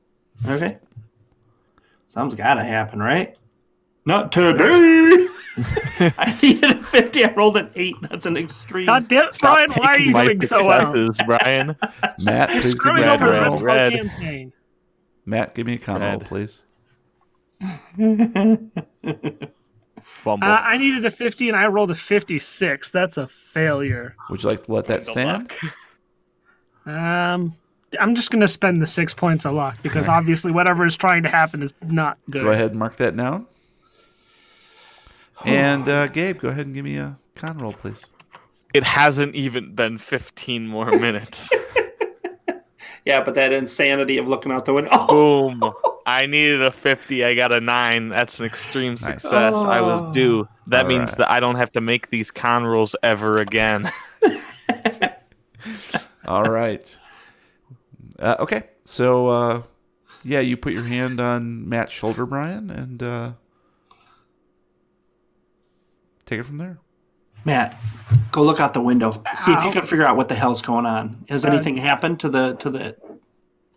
Speaker 2: Okay. Something's gotta happen, right? Not today. I needed a 50. I rolled an 8. That's an extreme.
Speaker 4: God damn,
Speaker 3: Stop
Speaker 4: Brian, why are
Speaker 3: taking
Speaker 4: you
Speaker 3: my
Speaker 4: doing so well?
Speaker 3: successes, Brian.
Speaker 1: Matt,
Speaker 4: You're
Speaker 1: please give me
Speaker 4: screwing
Speaker 1: a
Speaker 3: red,
Speaker 4: over the
Speaker 1: con
Speaker 4: rest
Speaker 1: roll.
Speaker 4: of our
Speaker 3: red.
Speaker 4: campaign.
Speaker 1: Matt, give me a con roll,
Speaker 3: Red.
Speaker 1: please.
Speaker 3: Fumble.
Speaker 4: I needed a 50 and I rolled a 56. That's a failure.
Speaker 1: Would you like to let that
Speaker 3: Good
Speaker 1: stand?
Speaker 3: luck.
Speaker 4: I'm just going to spend the 6 points of luck because obviously whatever is trying to happen is not good.
Speaker 1: Go ahead and mark that down. And Gabe, go ahead and give me a con roll, please.
Speaker 3: It hasn't even been 15 more minutes.
Speaker 2: Yeah, but that insanity of looking out the window.
Speaker 3: Boom. I needed a 50. I got a 9. That's an extreme success. I was due. That
Speaker 1: All
Speaker 3: means
Speaker 1: right.
Speaker 3: that I don't have to make these con rolls ever again.
Speaker 1: All right. Okay. So, yeah, you put your hand on Matt's shoulder, Brian, and take it from there.
Speaker 2: Matt, go look out the window. See if you
Speaker 4: Ow.
Speaker 2: can figure out what the hell's going on. Has anything happened to the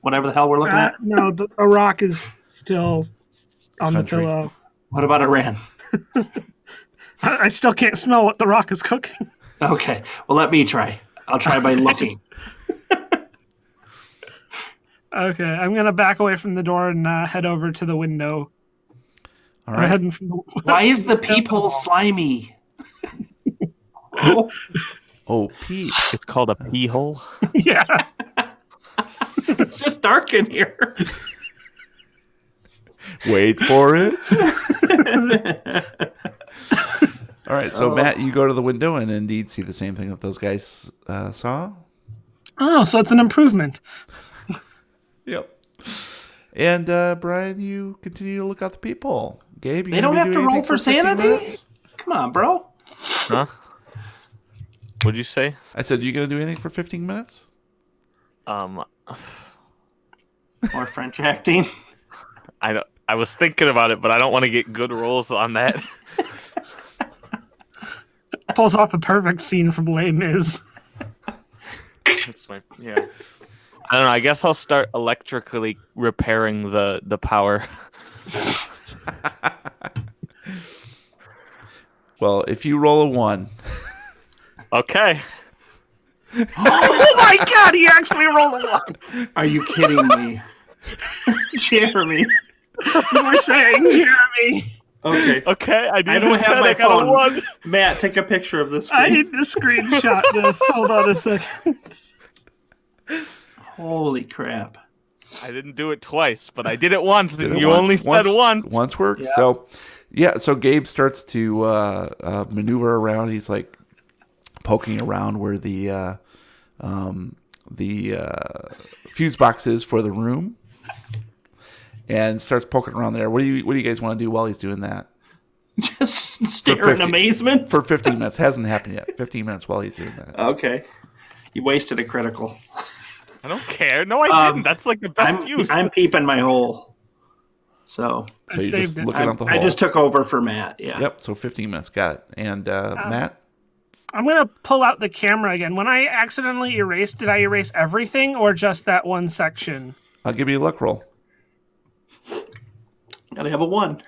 Speaker 2: whatever the hell we're looking at?
Speaker 4: No, a rock is still on
Speaker 1: Country.
Speaker 4: the pillow.
Speaker 2: What about Iran?
Speaker 4: I still can't smell what the rock is cooking.
Speaker 2: Okay, well, let me try. I'll try by looking.
Speaker 4: Okay, I'm gonna back away from the door and head over to the window.
Speaker 1: All
Speaker 4: Or
Speaker 1: right.
Speaker 4: heading from the,
Speaker 2: Why is the peephole slimy? Oh,
Speaker 1: Oh, Pete.
Speaker 3: It's called a pee hole.
Speaker 4: yeah.
Speaker 2: it's just dark in here.
Speaker 1: Wait for it. All right, so Matt, you go to the window and indeed see the same thing that those guys saw.
Speaker 4: Oh, so it's an improvement.
Speaker 1: Yep. And Brian, you continue to look out the people. Gabe, you
Speaker 2: They
Speaker 1: gonna
Speaker 2: don't
Speaker 1: be
Speaker 2: have to
Speaker 1: doing
Speaker 2: roll
Speaker 1: anything
Speaker 2: for
Speaker 1: 15
Speaker 2: sanity?
Speaker 1: minutes?
Speaker 2: Come on, bro.
Speaker 3: Huh? What'd you say?
Speaker 1: I said, you gonna do anything for 15 minutes?
Speaker 2: Or French acting.
Speaker 3: I was thinking about it, but I don't want to get good rolls on that.
Speaker 4: Pulls off a perfect scene from Les Mis.
Speaker 3: That's yeah. I don't know. I guess I'll start electrically repairing the power.
Speaker 1: Well, if you roll a 1,
Speaker 3: Okay.
Speaker 4: Oh my god, he actually rolled a 1.
Speaker 2: Are you kidding me? Jeremy.
Speaker 4: You were saying, Jeremy.
Speaker 2: Okay.
Speaker 3: Okay. I
Speaker 2: don't have my
Speaker 3: I got a
Speaker 2: phone.
Speaker 3: 1.
Speaker 2: Matt, take a picture of this.
Speaker 4: I need to screenshot this. Hold on a second.
Speaker 2: Holy crap.
Speaker 3: I didn't do it twice, but I did it once.
Speaker 1: did
Speaker 3: And
Speaker 1: it
Speaker 3: you
Speaker 1: once.
Speaker 3: only said once.
Speaker 1: Once works.
Speaker 2: Yeah.
Speaker 1: So, yeah. So Gabe starts to maneuver around. He's like poking around where the fuse box is for the room, and starts poking around there. What do you guys want to do while he's doing that?
Speaker 2: Just stare in
Speaker 1: 50
Speaker 2: amazement.
Speaker 1: For 15 minutes. Hasn't happened yet. 15 minutes while he's doing that.
Speaker 2: Okay. You wasted a critical.
Speaker 3: I don't care. No, I didn't. That's like the best use.
Speaker 2: I'm peeping my hole. So
Speaker 1: So you're
Speaker 4: saved
Speaker 1: just
Speaker 4: it.
Speaker 1: looking out the hole.
Speaker 2: I just took over for Matt. Yeah.
Speaker 1: Yep. So 15 minutes. Got it. And Matt?
Speaker 4: I'm going to pull out the camera again. When I accidentally erased, did I erase everything or just that one section?
Speaker 1: I'll give you a luck roll.
Speaker 2: Gotta have a 1.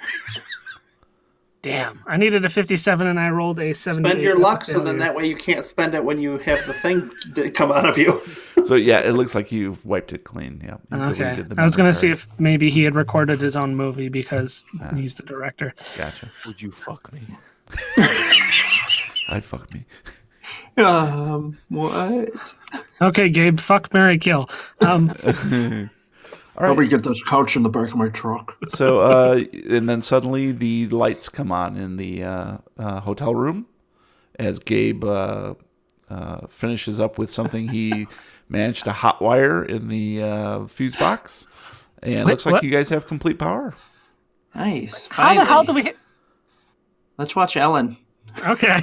Speaker 4: Damn. I needed a 57 and I rolled a 78.
Speaker 2: Spend your
Speaker 4: That's a
Speaker 2: luck so then
Speaker 4: failure.
Speaker 2: that way you can't spend it when you have the thing come out of you.
Speaker 1: So yeah, it looks like you've wiped it clean. Yeah. You
Speaker 4: Okay.
Speaker 1: deleted the
Speaker 4: I was going
Speaker 1: memory
Speaker 4: to see
Speaker 1: card.
Speaker 4: if maybe he had recorded his own movie because he's the director.
Speaker 1: Gotcha.
Speaker 3: Would you fuck me?
Speaker 1: I'd fuck me.
Speaker 2: What?
Speaker 4: Okay, Gabe, fuck, marry, kill.
Speaker 1: All right.
Speaker 2: get this couch in the back of my truck.
Speaker 1: So, and then suddenly the lights come on in the hotel room as Gabe finishes up with something he managed to hotwire in the fuse box. And it
Speaker 4: Wait,
Speaker 1: looks like
Speaker 4: what?
Speaker 1: you guys have complete power.
Speaker 2: Nice.
Speaker 4: How the hell
Speaker 2: Finally.
Speaker 4: do we...
Speaker 2: Let's watch Ellen.
Speaker 4: Okay.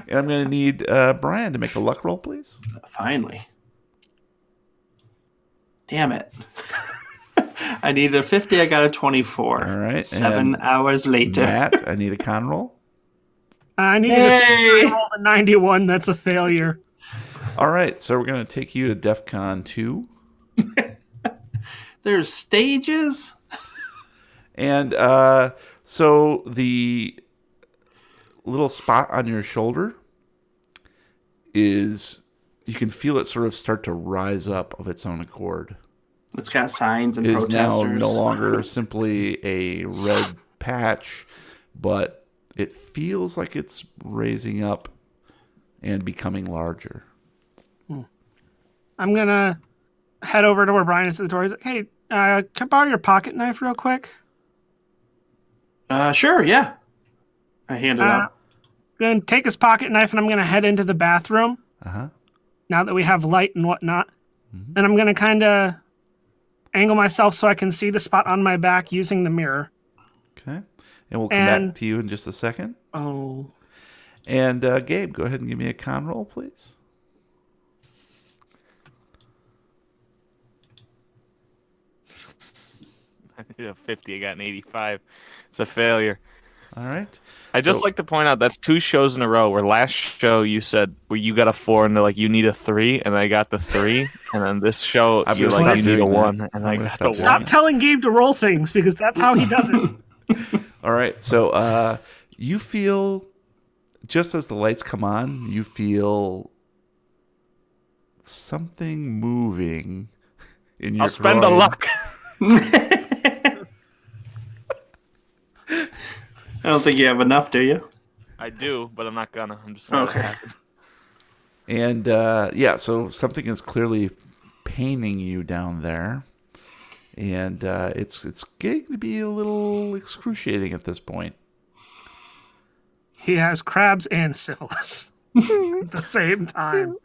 Speaker 1: And I'm going to need Brian to make a luck roll, please.
Speaker 2: Finally. Damn it. I needed a 50. I got a 24.
Speaker 1: All right.
Speaker 2: 7
Speaker 1: and
Speaker 2: hours later.
Speaker 1: Matt, I need a con roll.
Speaker 4: I needed
Speaker 2: Yay!
Speaker 4: to roll a 91. That's a failure.
Speaker 1: All right. So we're going to take you to DEF CON 2.
Speaker 2: There's stages.
Speaker 1: And so the little spot on your shoulder is, you can feel it sort of start to rise up of its own accord.
Speaker 2: It's got signs and
Speaker 1: It is now
Speaker 2: protesters.
Speaker 1: no longer simply a red patch, but it feels like it's raising up and becoming larger.
Speaker 4: I'm going to head over to where Brian is at the door. He's like, hey, can I borrow your pocket knife real quick?
Speaker 2: Sure, yeah. I hand it out.
Speaker 4: Going to take his pocket knife and I'm going to head into the bathroom
Speaker 1: Uh-huh.
Speaker 4: now that we have light and whatnot. And I'm going to kind of angle myself so I can see the spot on my back using the mirror.
Speaker 1: Okay. And we'll come
Speaker 4: And-
Speaker 1: back to you in just a second.
Speaker 4: Oh.
Speaker 1: And Gabe, go ahead and give me a con roll, please.
Speaker 3: I did a 50. I got an 85. It's a failure.
Speaker 1: All right.
Speaker 3: I just
Speaker 1: So-
Speaker 3: like to point out that's 2 shows in a row. Where last show you said where you got a 4 and they're like you need a 3, and I got the 3, and then this show
Speaker 1: I'm
Speaker 3: you're
Speaker 1: gonna
Speaker 3: like
Speaker 1: stop
Speaker 3: you need a
Speaker 1: doing that.
Speaker 3: 1, and
Speaker 1: I'm
Speaker 3: I
Speaker 1: gonna
Speaker 3: got
Speaker 1: stop
Speaker 3: the
Speaker 1: doing
Speaker 3: 1.
Speaker 4: Stop telling Gabe to roll things because that's how he does it.
Speaker 1: All right. So you feel, just as the lights come on, you feel something moving in your
Speaker 3: I'll spend a
Speaker 1: groin.
Speaker 3: luck.
Speaker 2: I don't think you have enough, do you?
Speaker 3: I do, but I'm not gonna. I'm just gonna let it
Speaker 2: Okay.
Speaker 3: happen.
Speaker 1: And so something is clearly paining you down there. And it's getting to be a little excruciating at this point.
Speaker 4: He has crabs and syphilis at the same time.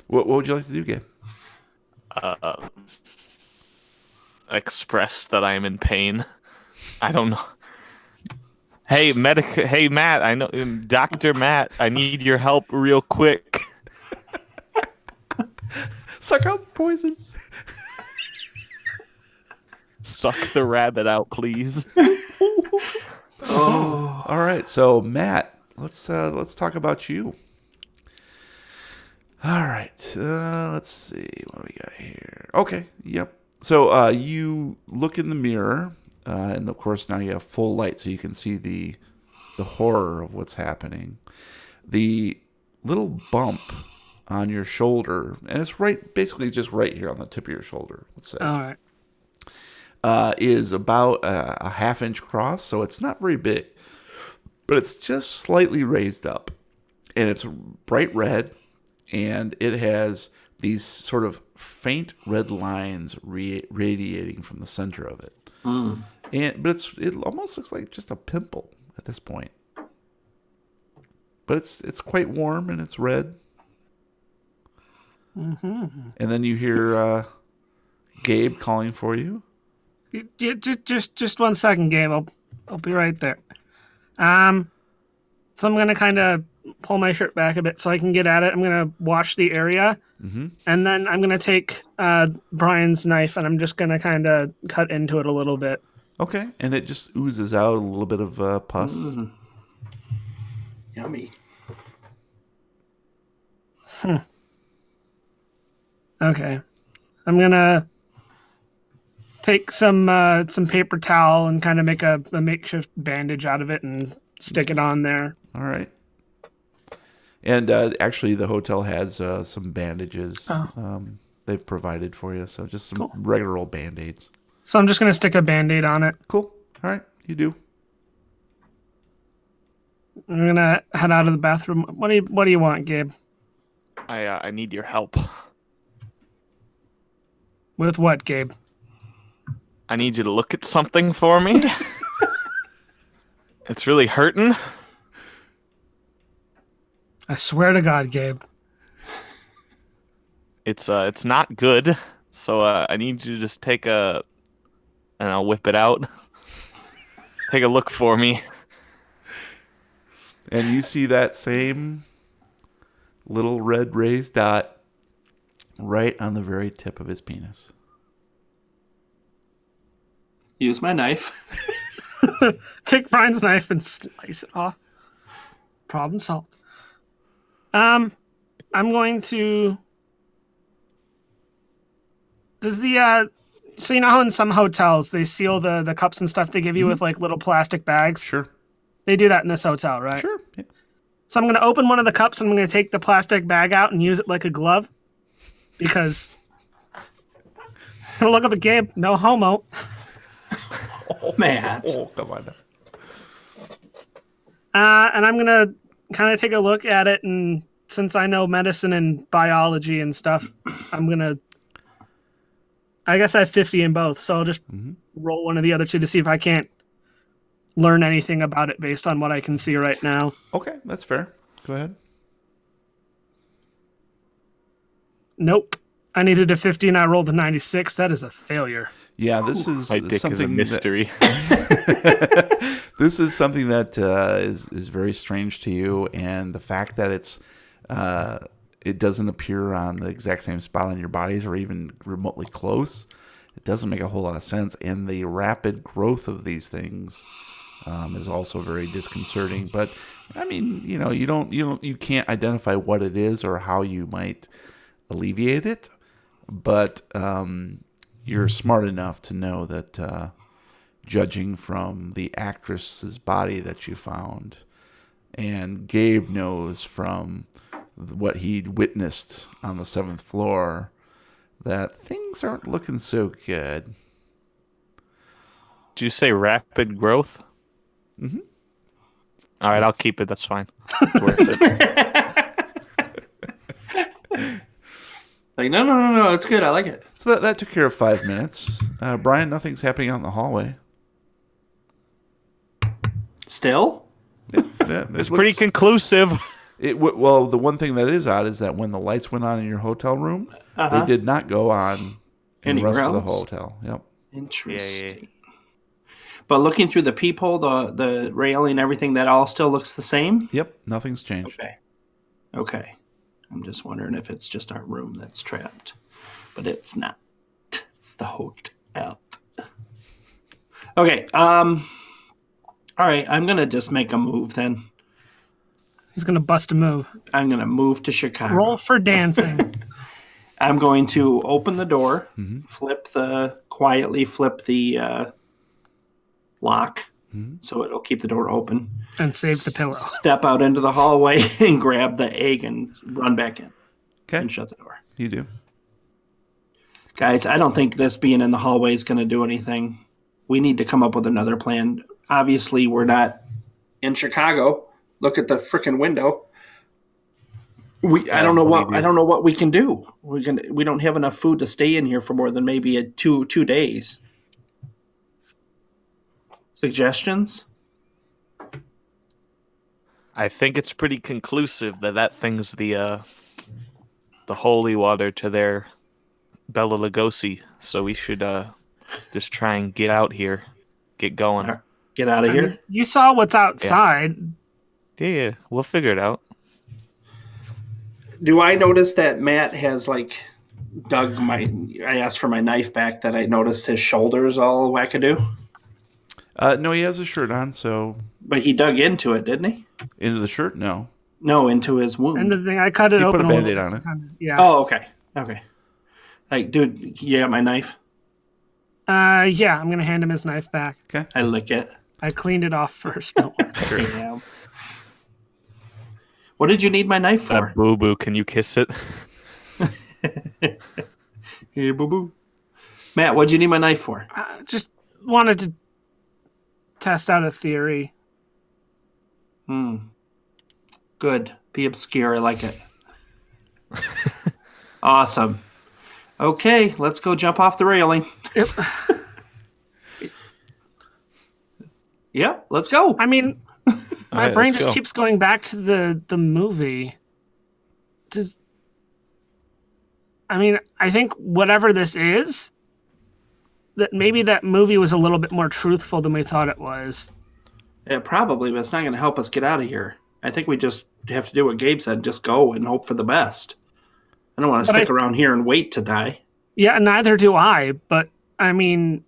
Speaker 1: What would you like to do, Gabe?
Speaker 3: Express that I am in pain. I don't know. Hey, Hey, Matt. I know, Dr. Matt. I need your help real quick.
Speaker 1: Suck out the poison.
Speaker 3: Suck the rabbit out, please.
Speaker 2: Oh.
Speaker 1: All right, so Matt, let's talk about you. All right, let's see what we got here. Okay, yep. So you look in the mirror, and of course now you have full light, so you can see the horror of what's happening. The little bump on your shoulder, and it's basically just right here on the tip of your shoulder. Let's say.
Speaker 4: All right.
Speaker 1: Is about a half-inch across, so it's not very big, but it's just slightly raised up, and it's bright red, and it has these sort of faint red lines radiating from the center of it. But it almost looks like just a pimple at this point, but it's quite warm and it's red. Mm-hmm. And then you hear Gabe calling for you.
Speaker 4: Just 1 second, Gabe. I'll be right there. So I'm gonna kind of pull my shirt back a bit so I can get at it. I'm gonna wash the area, and then I'm gonna take Brian's knife and I'm just gonna kind of cut into it a little bit.
Speaker 1: Okay, and it just oozes out a little bit of pus.
Speaker 2: Yummy.
Speaker 4: Okay, I'm gonna take some paper towel and kind of make a makeshift bandage out of it and stick it on there.
Speaker 1: All right. And actually, the hotel has some bandages they've provided for you. So just some regular old Band-Aids.
Speaker 4: So I'm just going to stick a Band-Aid on it.
Speaker 1: Cool. All right. You do.
Speaker 4: I'm going to head out of the bathroom. What do you want, Gabe?
Speaker 3: I need your help.
Speaker 4: With what, Gabe?
Speaker 3: I need you to look at something for me. It's really hurting.
Speaker 4: I swear to God, Gabe.
Speaker 3: It's not good. So I need you to just take and I'll whip it out. Take a look for me.
Speaker 1: And you see that same little red raised dot right on the very tip of his penis.
Speaker 2: Use my knife.
Speaker 4: Take Brian's knife and slice it off. Problem solved. I'm going to. Does the so you know how in some hotels they seal the cups and stuff they give you with like little plastic bags?
Speaker 1: Sure.
Speaker 4: They do that in this hotel, right?
Speaker 1: Sure. Yeah.
Speaker 4: So I'm going to open one of the cups and I'm going to take the plastic bag out and use it like a glove because. Look up at Gabe. No homo.
Speaker 2: Matt.
Speaker 1: Oh, come on.
Speaker 4: And I'm going to kind of take a look at it. And since I know medicine and biology and stuff, I'm going to. I guess I have 50 in both. So I'll just roll one of the other two to see if I can't learn anything about it based on what I can see right now.
Speaker 1: Okay, that's fair. Go ahead.
Speaker 4: Nope. I needed a 50 and I rolled a 96. That is a failure.
Speaker 1: Yeah, this is
Speaker 3: My dick
Speaker 1: something
Speaker 3: is a mystery.
Speaker 1: This is something that is very strange to you, and the fact that it doesn't appear on the exact same spot on your bodies or even remotely close it doesn't make a whole lot of sense. And the rapid growth of these things is also very disconcerting. But I mean, you can't identify what it is or how you might alleviate it. But you're smart enough to know that judging from the actress's body that you found, and Gabe knows from what he'd witnessed on the 7th floor, that things aren't looking so good.
Speaker 3: Did you say rapid growth?
Speaker 1: Mm-hmm.
Speaker 3: All right, I'll keep it. That's fine. It's worth it.
Speaker 2: Like, no, it's good. I like it.
Speaker 1: So that took care of 5 minutes. Brian, nothing's happening out in the hallway.
Speaker 2: Still?
Speaker 3: It's pretty conclusive.
Speaker 1: Well, the one thing that is odd is that when the lights went on in your hotel room, they did not go on in the rest of the hotel. Yep.
Speaker 2: Interesting. Yeah. But looking through the peephole, the railing, everything, that all still looks the same?
Speaker 1: Yep, nothing's changed.
Speaker 2: Okay. I'm just wondering if it's just our room that's trapped. But it's not. It's the hotel. Okay. All right, I'm going to just make a move then.
Speaker 4: He's going to bust a move.
Speaker 2: I'm going to move to Chicago.
Speaker 4: Roll for dancing.
Speaker 2: I'm going to open the door, quietly flip the lock, so it'll keep the door open.
Speaker 4: And save the pillow.
Speaker 2: Step out into the hallway and grab the egg and run back in.
Speaker 1: Okay.
Speaker 2: And shut the door.
Speaker 1: You do.
Speaker 2: Guys, I don't think this being in the hallway is going to do anything. We need to come up with another plan. Obviously, we're not in Chicago. Look at the freaking window. I don't know what we can do. We don't have enough food to stay in here for more than maybe two days. Suggestions?
Speaker 3: I think it's pretty conclusive that thing's the holy water to their Bela Lugosi. So we should just try and get out here, get going.
Speaker 2: Get out of here.
Speaker 4: You saw what's outside.
Speaker 3: Yeah, we'll figure it out.
Speaker 2: Do I notice that Matt has dug I asked for my knife back, that I noticed his shoulders all wackadoo?
Speaker 1: No, he has a shirt on, so.
Speaker 2: But he dug into it, didn't he?
Speaker 1: Into the shirt? No.
Speaker 2: No, into his wound.
Speaker 4: And the thing, I cut it open.
Speaker 1: Put a Band-Aid on it.
Speaker 4: Yeah.
Speaker 2: Oh, okay. Dude, you got my knife?
Speaker 4: Yeah, I'm gonna hand him his knife back.
Speaker 1: Okay.
Speaker 2: I lick it.
Speaker 4: I cleaned it off first. Don't worry.
Speaker 2: Yeah. What did you need my knife for?
Speaker 3: That boo-boo, can you kiss it?
Speaker 2: Hey, boo-boo. Matt, what did you need my knife for?
Speaker 4: Just wanted to test out a theory.
Speaker 2: Good. Be obscure. I like it. Awesome. Okay, let's go jump off the railing.
Speaker 4: Yep.
Speaker 2: Yep, let's go.
Speaker 4: I mean, my
Speaker 3: right,
Speaker 4: brain
Speaker 3: let's
Speaker 4: just
Speaker 3: go.
Speaker 4: keeps going back to the movie. I think whatever this is, that maybe that movie was a little bit more truthful than we thought it was.
Speaker 2: Yeah, probably, but it's not going to help us get out of here. I think we just have to do what Gabe said, just go and hope for the best. I don't want to stick around here and wait to die.
Speaker 4: Yeah, neither do I, but I mean,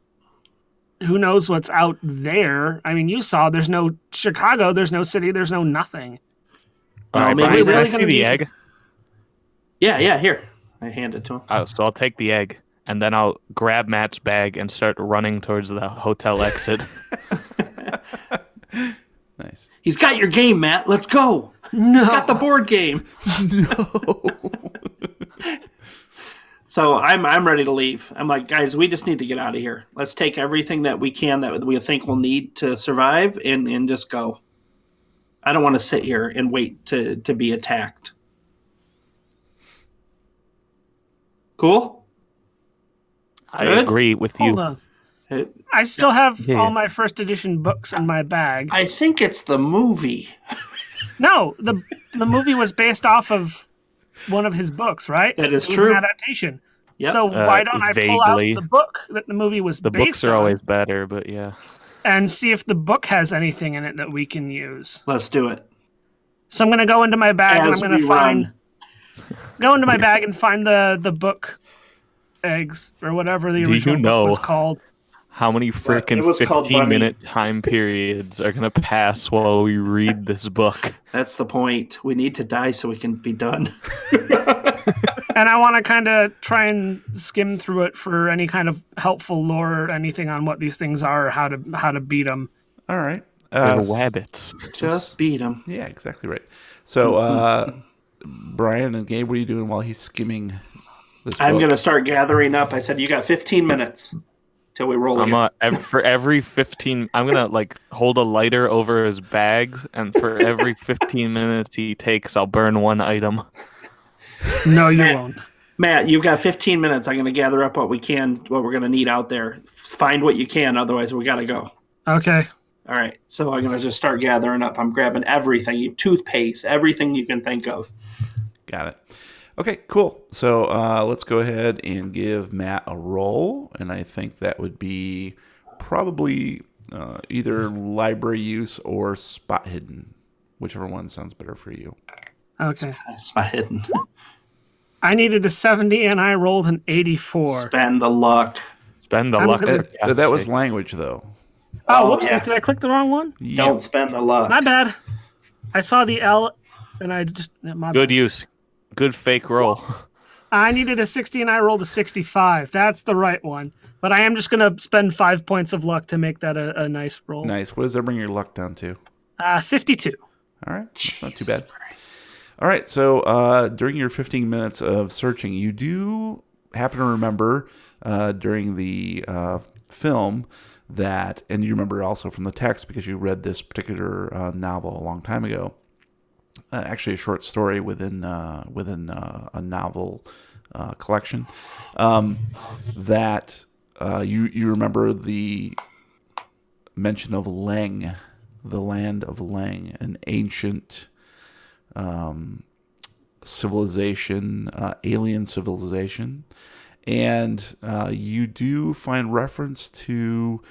Speaker 4: who knows what's out there? I mean, you saw there's no Chicago, there's no city, there's no nothing.
Speaker 3: All right,
Speaker 2: maybe
Speaker 3: Brian, can I
Speaker 4: really
Speaker 3: see
Speaker 4: gonna
Speaker 3: the
Speaker 4: be-
Speaker 3: egg?
Speaker 2: Yeah, here. I hand it to him.
Speaker 3: So I'll take the egg, and then I'll grab Matt's bag and start running towards the hotel exit.
Speaker 1: Nice.
Speaker 2: He's got your game, Matt. Let's go.
Speaker 4: No.
Speaker 2: He's got the board game.
Speaker 1: No.
Speaker 2: So I'm ready to leave. I'm like, guys, we just need to get out of here. Let's take everything that we can that we think we'll need to survive and just go. I don't want to sit here and wait to be attacked. Cool?
Speaker 3: I
Speaker 2: Good?
Speaker 3: agree with you.
Speaker 4: Hold on. I still have
Speaker 3: Yeah.
Speaker 4: all my first edition books in my bag.
Speaker 2: I think it's the movie.
Speaker 4: No, the movie was based off of one of his books, right?
Speaker 2: That is
Speaker 4: It was
Speaker 2: true.
Speaker 4: an adaptation.
Speaker 2: Yep.
Speaker 4: So why don't I pull out
Speaker 3: vaguely.
Speaker 4: the book that the movie was
Speaker 3: The
Speaker 4: based
Speaker 3: books are
Speaker 4: on
Speaker 3: always better, but yeah.
Speaker 4: and see if the book has anything in it that we can use?
Speaker 2: Let's do it.
Speaker 4: So I'm going to go into my bag and I'm
Speaker 2: As
Speaker 4: going to
Speaker 2: we run.
Speaker 4: go into my bag and find the book eggs or whatever the
Speaker 3: Do you
Speaker 4: original book
Speaker 3: know
Speaker 4: was called.
Speaker 3: how many
Speaker 2: It
Speaker 3: freaking
Speaker 2: was called
Speaker 3: 15-minute time periods are going to pass while we read this book?
Speaker 2: That's the point. We need to die so we can be done.
Speaker 4: And I want to kind of try and skim through it for any kind of helpful lore or anything on what these things are or how to beat them.
Speaker 1: All right.
Speaker 3: They're
Speaker 1: s-
Speaker 3: wabbits.
Speaker 2: Just beat him.
Speaker 1: Yeah, exactly right. So, Brian and Gabe, what are you doing while he's skimming this book?
Speaker 2: I'm going to start gathering up. I said, you got 15 minutes till we roll again.
Speaker 3: For every 15, I'm gonna like hold a lighter over his bag, and for every 15 minutes he takes, I'll burn one item.
Speaker 4: No, you won't.
Speaker 2: Matt, you've got 15 minutes. I'm going to gather up what we can, what we're going to need out there. Find what you can, otherwise we got to go.
Speaker 4: Okay.
Speaker 2: All right, so I'm going to just start gathering up. I'm grabbing everything, toothpaste, everything you can think of.
Speaker 1: Got it. Okay, cool. So let's go ahead and give Matt a roll, and I think that would be probably either library use or spot hidden, whichever one sounds better for you.
Speaker 4: Okay.
Speaker 2: That's my hidden.
Speaker 4: I needed a 70 and I rolled an 84.
Speaker 2: Spend the luck.
Speaker 3: Spend the
Speaker 4: I'm
Speaker 3: luck.
Speaker 4: gonna-
Speaker 3: For God's
Speaker 1: That was
Speaker 3: sake.
Speaker 1: language, though.
Speaker 4: Oh, whoopsies.
Speaker 2: yeah.
Speaker 4: Did I click the wrong one?
Speaker 1: Yeah.
Speaker 2: Don't spend the luck.
Speaker 4: My bad. I saw the L and I just... My
Speaker 3: Good
Speaker 4: bad.
Speaker 3: use. Good fake roll.
Speaker 4: I needed a 60 and I rolled a 65. That's the right one. But I am just going to spend 5 points of luck to make that a nice roll.
Speaker 1: Nice. What does that bring your luck down to?
Speaker 4: 52.
Speaker 1: All right. That's not too bad. All right. So during your 15 minutes of searching, you do happen to remember during the film that, and you remember also from the text because you read this particular novel a long time ago, actually a short story within a novel collection, that you remember the mention of Leng, the land of Leng, an ancient civilization, alien civilization, and you do find reference to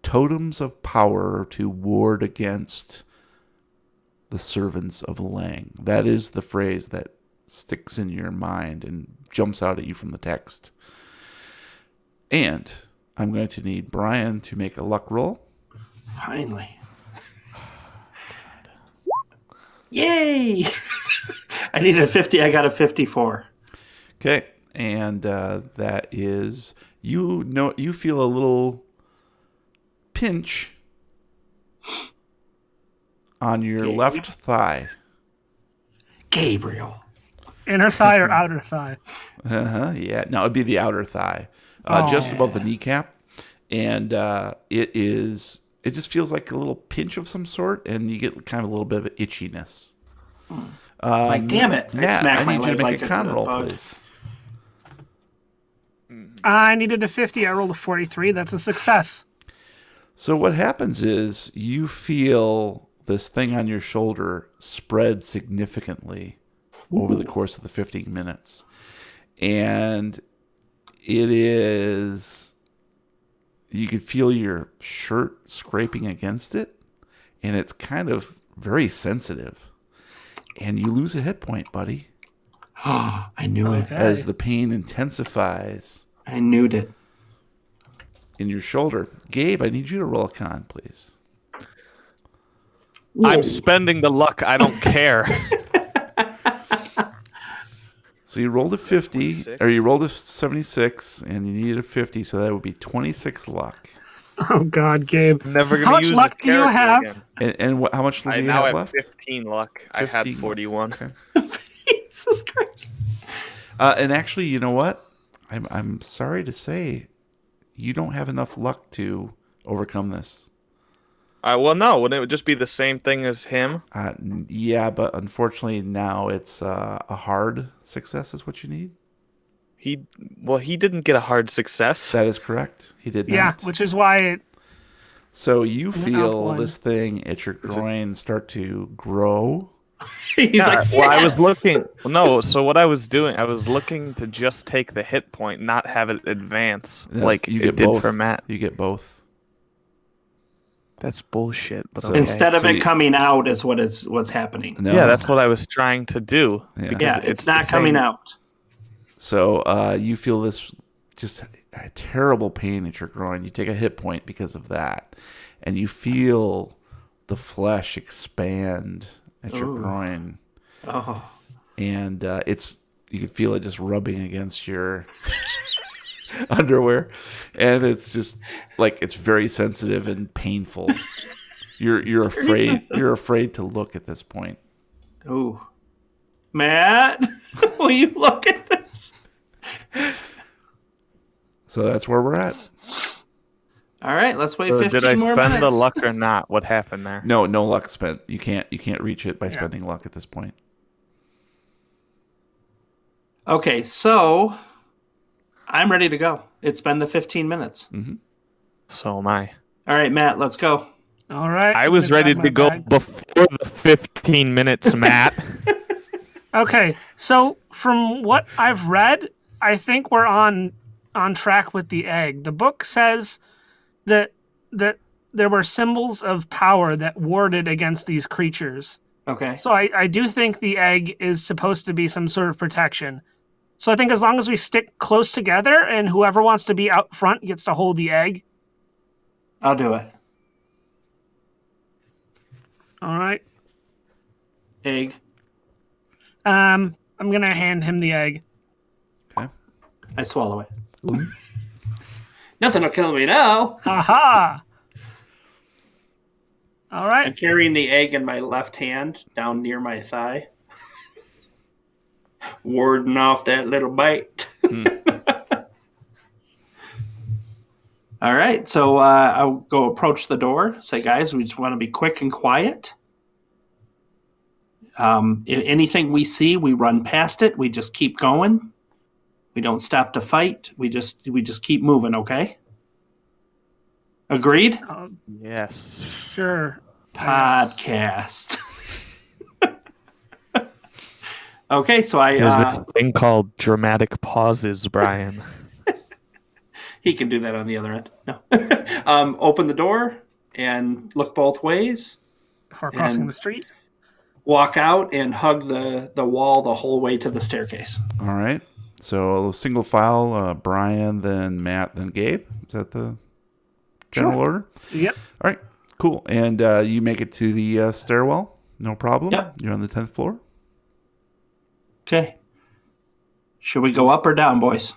Speaker 1: totems of power to ward against the servants of Lang. That is the phrase that sticks in your mind and jumps out at you from the text. And I'm going to need Brian to make a luck roll.
Speaker 2: Finally. Yay! I needed a 50. I got a 54.
Speaker 1: Okay, and that is you feel a little pinch on your left thigh.
Speaker 2: Gabriel.
Speaker 4: Inner thigh or outer thigh?
Speaker 1: Yeah, no, it'd be the outer thigh, just above the kneecap, and it just feels like a little pinch of some sort, and you get kind of a little bit of itchiness.
Speaker 2: Like, damn it.
Speaker 1: Matt,
Speaker 2: smacked
Speaker 1: I
Speaker 2: my
Speaker 1: need you
Speaker 2: leg
Speaker 1: to make
Speaker 2: like
Speaker 1: a
Speaker 2: it's
Speaker 1: con roll,
Speaker 2: bug.
Speaker 1: please.
Speaker 4: I needed a 50. I rolled a 43. That's a success.
Speaker 1: So what happens is you feel this thing on your shoulder spread significantly over the course of the 15 minutes. And it is, you can feel your shirt scraping against it, and it's kind of very sensitive. And you lose a hit point, buddy,
Speaker 2: I knew it.
Speaker 4: Okay.
Speaker 1: as the pain intensifies
Speaker 2: I knew it.
Speaker 1: in your shoulder. Gabe, I need you to roll a con, please.
Speaker 3: I'm spending the luck. I don't care.
Speaker 1: So you rolled a 50,
Speaker 3: 76.
Speaker 1: or you rolled a 76, and you needed a 50, so that would be 26 luck.
Speaker 4: Oh, God, Gabe.
Speaker 3: Never gonna
Speaker 4: How much
Speaker 3: use
Speaker 4: luck
Speaker 3: this
Speaker 4: do you
Speaker 3: character
Speaker 4: have?
Speaker 3: again.
Speaker 1: And how much do
Speaker 3: I
Speaker 1: you
Speaker 3: now
Speaker 1: have
Speaker 3: have
Speaker 1: left?
Speaker 3: 15 luck. I had
Speaker 1: 15.
Speaker 3: 41.
Speaker 1: Okay.
Speaker 2: Jesus Christ.
Speaker 1: And actually, you know what? I'm sorry to say, you don't have enough luck to overcome this.
Speaker 3: Well, no. Wouldn't it just be the same thing as him?
Speaker 1: Yeah, but unfortunately now it's a hard success is what you need.
Speaker 3: He didn't get a hard success.
Speaker 1: That is correct. He did not.
Speaker 4: Yeah, which is why it...
Speaker 1: So you
Speaker 4: went out
Speaker 1: feel
Speaker 4: one.
Speaker 1: this thing at your groin start to grow.
Speaker 2: He's
Speaker 3: Yeah,
Speaker 2: like,
Speaker 3: well, I was
Speaker 2: "Yes!"
Speaker 3: looking. No, so what I was doing, I was looking to just take the hit point, not have it advance
Speaker 1: Yes,
Speaker 3: like
Speaker 1: you
Speaker 3: it
Speaker 1: get
Speaker 3: did
Speaker 1: both.
Speaker 3: for Matt.
Speaker 1: You get both.
Speaker 3: That's bullshit. But
Speaker 1: So-
Speaker 3: okay.
Speaker 2: Instead of
Speaker 1: So
Speaker 2: it
Speaker 1: you-
Speaker 2: coming out is what's happening.
Speaker 1: No,
Speaker 3: yeah, that's what I was trying to do.
Speaker 1: Yeah.
Speaker 3: Because
Speaker 2: Yeah, it's not
Speaker 3: the
Speaker 2: coming
Speaker 3: same-
Speaker 2: out.
Speaker 1: So you feel this just a terrible pain at your groin. You take a hit point because of that, and you feel the flesh expand at your groin.
Speaker 2: Oh.
Speaker 1: And you can feel it just rubbing against your underwear, and it's just like it's very sensitive and painful. You're afraid to look at this point.
Speaker 2: Oh, Matt, will you look at this?
Speaker 1: So that's where we're at.
Speaker 2: All right, let's wait
Speaker 3: So
Speaker 2: 15
Speaker 3: did I
Speaker 2: more
Speaker 3: spend
Speaker 2: minutes.
Speaker 3: the luck or not? What happened there?
Speaker 1: No luck spent. You can't reach it by spending luck at this point.
Speaker 2: Okay, so I'm ready to go. It's been the 15 minutes.
Speaker 1: Mm-hmm.
Speaker 3: So am I.
Speaker 2: All right, Matt, let's go.
Speaker 4: All right.
Speaker 3: I
Speaker 4: I'm
Speaker 3: was
Speaker 4: gonna
Speaker 3: ready
Speaker 4: grab
Speaker 3: to
Speaker 4: my
Speaker 3: go
Speaker 4: bag.
Speaker 3: before the 15 minutes, Matt.
Speaker 4: Okay, so from what I've read, I think we're on track with the egg. The book says that there were symbols of power that warded against these creatures.
Speaker 2: Okay.
Speaker 4: So I do think the egg is supposed to be some sort of protection. So I think as long as we stick close together and whoever wants to be out front gets to hold the egg.
Speaker 2: I'll do it.
Speaker 4: All right.
Speaker 2: Egg.
Speaker 4: I'm going to hand him the egg.
Speaker 1: Okay.
Speaker 2: I swallow it. Nothing will kill me now.
Speaker 4: Aha! All
Speaker 2: I'm
Speaker 4: right.
Speaker 2: carrying the egg in my left hand down near my thigh. Warding off that little bite. All right, so I'll go approach the door. Say, guys, we just want to be quick and quiet. If anything we see, we run past it. We just keep going. We don't stop to fight. We just keep moving. Okay. Agreed.
Speaker 3: Yes.
Speaker 4: Sure.
Speaker 2: Podcast. Okay, so
Speaker 3: There's this thing called dramatic pauses, Brian.
Speaker 2: he can do that on the other end. No. Open the door and look both ways.
Speaker 4: Before crossing
Speaker 2: And-
Speaker 4: the street.
Speaker 2: Walk out and hug the wall the whole way to the staircase.
Speaker 1: All right. So single file, Brian, then Matt, then Gabe. Is that the general order?
Speaker 4: Yep.
Speaker 1: All right. Cool. And you make it to the stairwell. No problem.
Speaker 2: Yep.
Speaker 1: You're on the 10th floor.
Speaker 2: Okay. Should we go up or down, boys?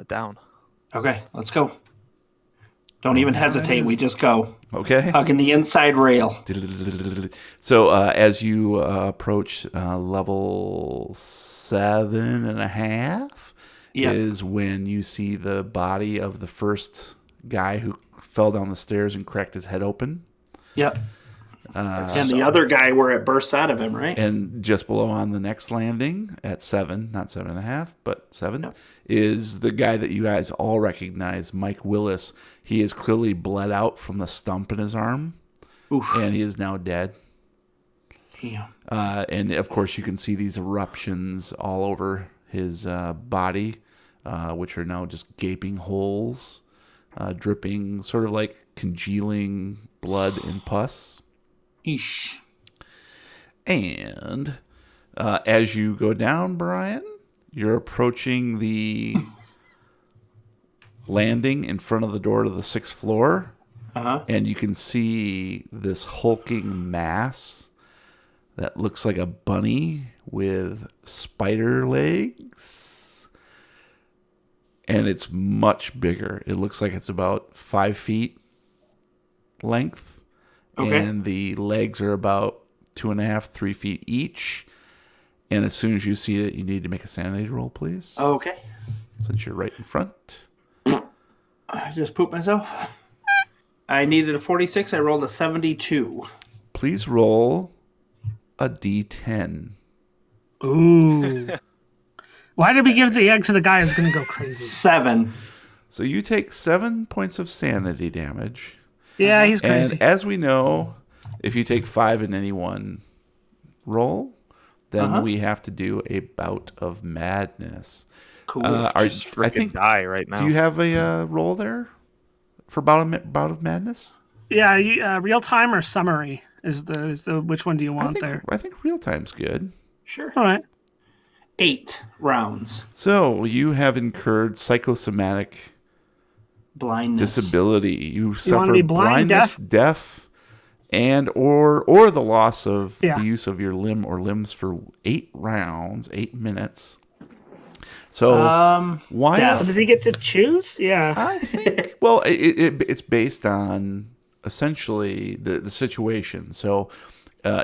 Speaker 3: Down.
Speaker 2: Okay, let's go. Don't even hesitate. We just go.
Speaker 1: Okay.
Speaker 2: Hugging the inside rail.
Speaker 1: So as you approach level 7.5
Speaker 2: Yep.
Speaker 1: is when you see the body of the first guy who fell down the stairs and cracked his head open.
Speaker 2: Yep. And the other guy where it bursts out of him, right?
Speaker 1: And just below on the next landing at 7, not 7.5, but 7,
Speaker 2: Yep.
Speaker 1: is the guy that you guys all recognize, Mike Willis. He is clearly bled out from the stump in his arm,
Speaker 2: Oof.
Speaker 1: and he is now dead.
Speaker 2: Damn.
Speaker 1: And of course, you can see these eruptions all over his body, which are now just gaping holes, dripping, sort of like congealing blood and pus.
Speaker 2: Eesh.
Speaker 1: And as you go down, Brian, you're approaching the landing in front of the door to the 6th floor, and you can see this hulking mass that looks like a bunny with spider legs. And it's much bigger. It looks like it's about 5 feet length.
Speaker 2: Okay.
Speaker 1: And the legs are about 2.5, 3 feet each. And as soon as you see it, you need to make a sanity roll, please.
Speaker 2: Okay.
Speaker 1: Since you're right in front.
Speaker 2: I just pooped myself. I needed a 46. I rolled a 72.
Speaker 1: Please roll a d10.
Speaker 4: Ooh. Why did we give the egg to the guy who's going to go crazy?
Speaker 2: 7.
Speaker 1: So you take 7 points of sanity damage.
Speaker 4: Yeah, he's crazy.
Speaker 1: And as we know, if you take 5 in any one roll, then we have to do a bout of madness.
Speaker 2: Cool.
Speaker 3: Just freaking die right now.
Speaker 1: Do you have a roll there for bout of madness?
Speaker 4: Yeah, real time or summary is the which one do you want there?
Speaker 1: I think real time's good.
Speaker 2: Sure.
Speaker 4: All right.
Speaker 2: 8 rounds.
Speaker 1: So you have incurred psychosomatic
Speaker 2: Blindness.
Speaker 1: disability. You
Speaker 4: wanna
Speaker 1: suffer
Speaker 4: be blind,
Speaker 1: blindness, deaf, and or the loss of
Speaker 4: Yeah.
Speaker 1: the use of your limb or limbs for 8 rounds, 8 minutes. So why?
Speaker 2: death.
Speaker 4: So does he get to choose? Yeah.
Speaker 1: I think. Well, it's based on essentially the situation. So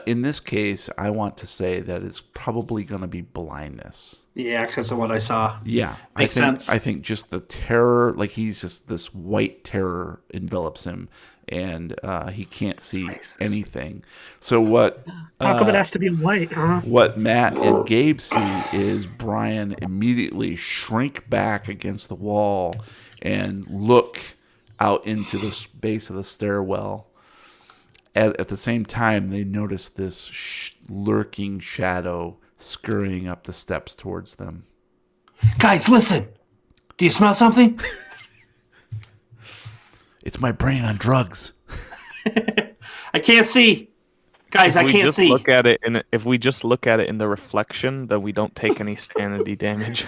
Speaker 1: in this case, I want to say that it's probably going to be blindness.
Speaker 2: Yeah, because of what I saw.
Speaker 1: Yeah,
Speaker 2: Makes sense.
Speaker 1: I think just the terror, like he's just this white terror envelops him, and he can't see anything. So what?
Speaker 4: How come it has to be white, huh?
Speaker 1: What Matt and Gabe see is Brian immediately shrink back against the wall and look out into the base of the stairwell. At the same time, they notice this lurking shadow scurrying up the steps towards them.
Speaker 2: Guys, listen. Do you smell something?
Speaker 1: It's my brain on drugs.
Speaker 2: I can't see. Guys, I can't see.
Speaker 3: If we just look at it in the reflection, then we don't take any sanity damage.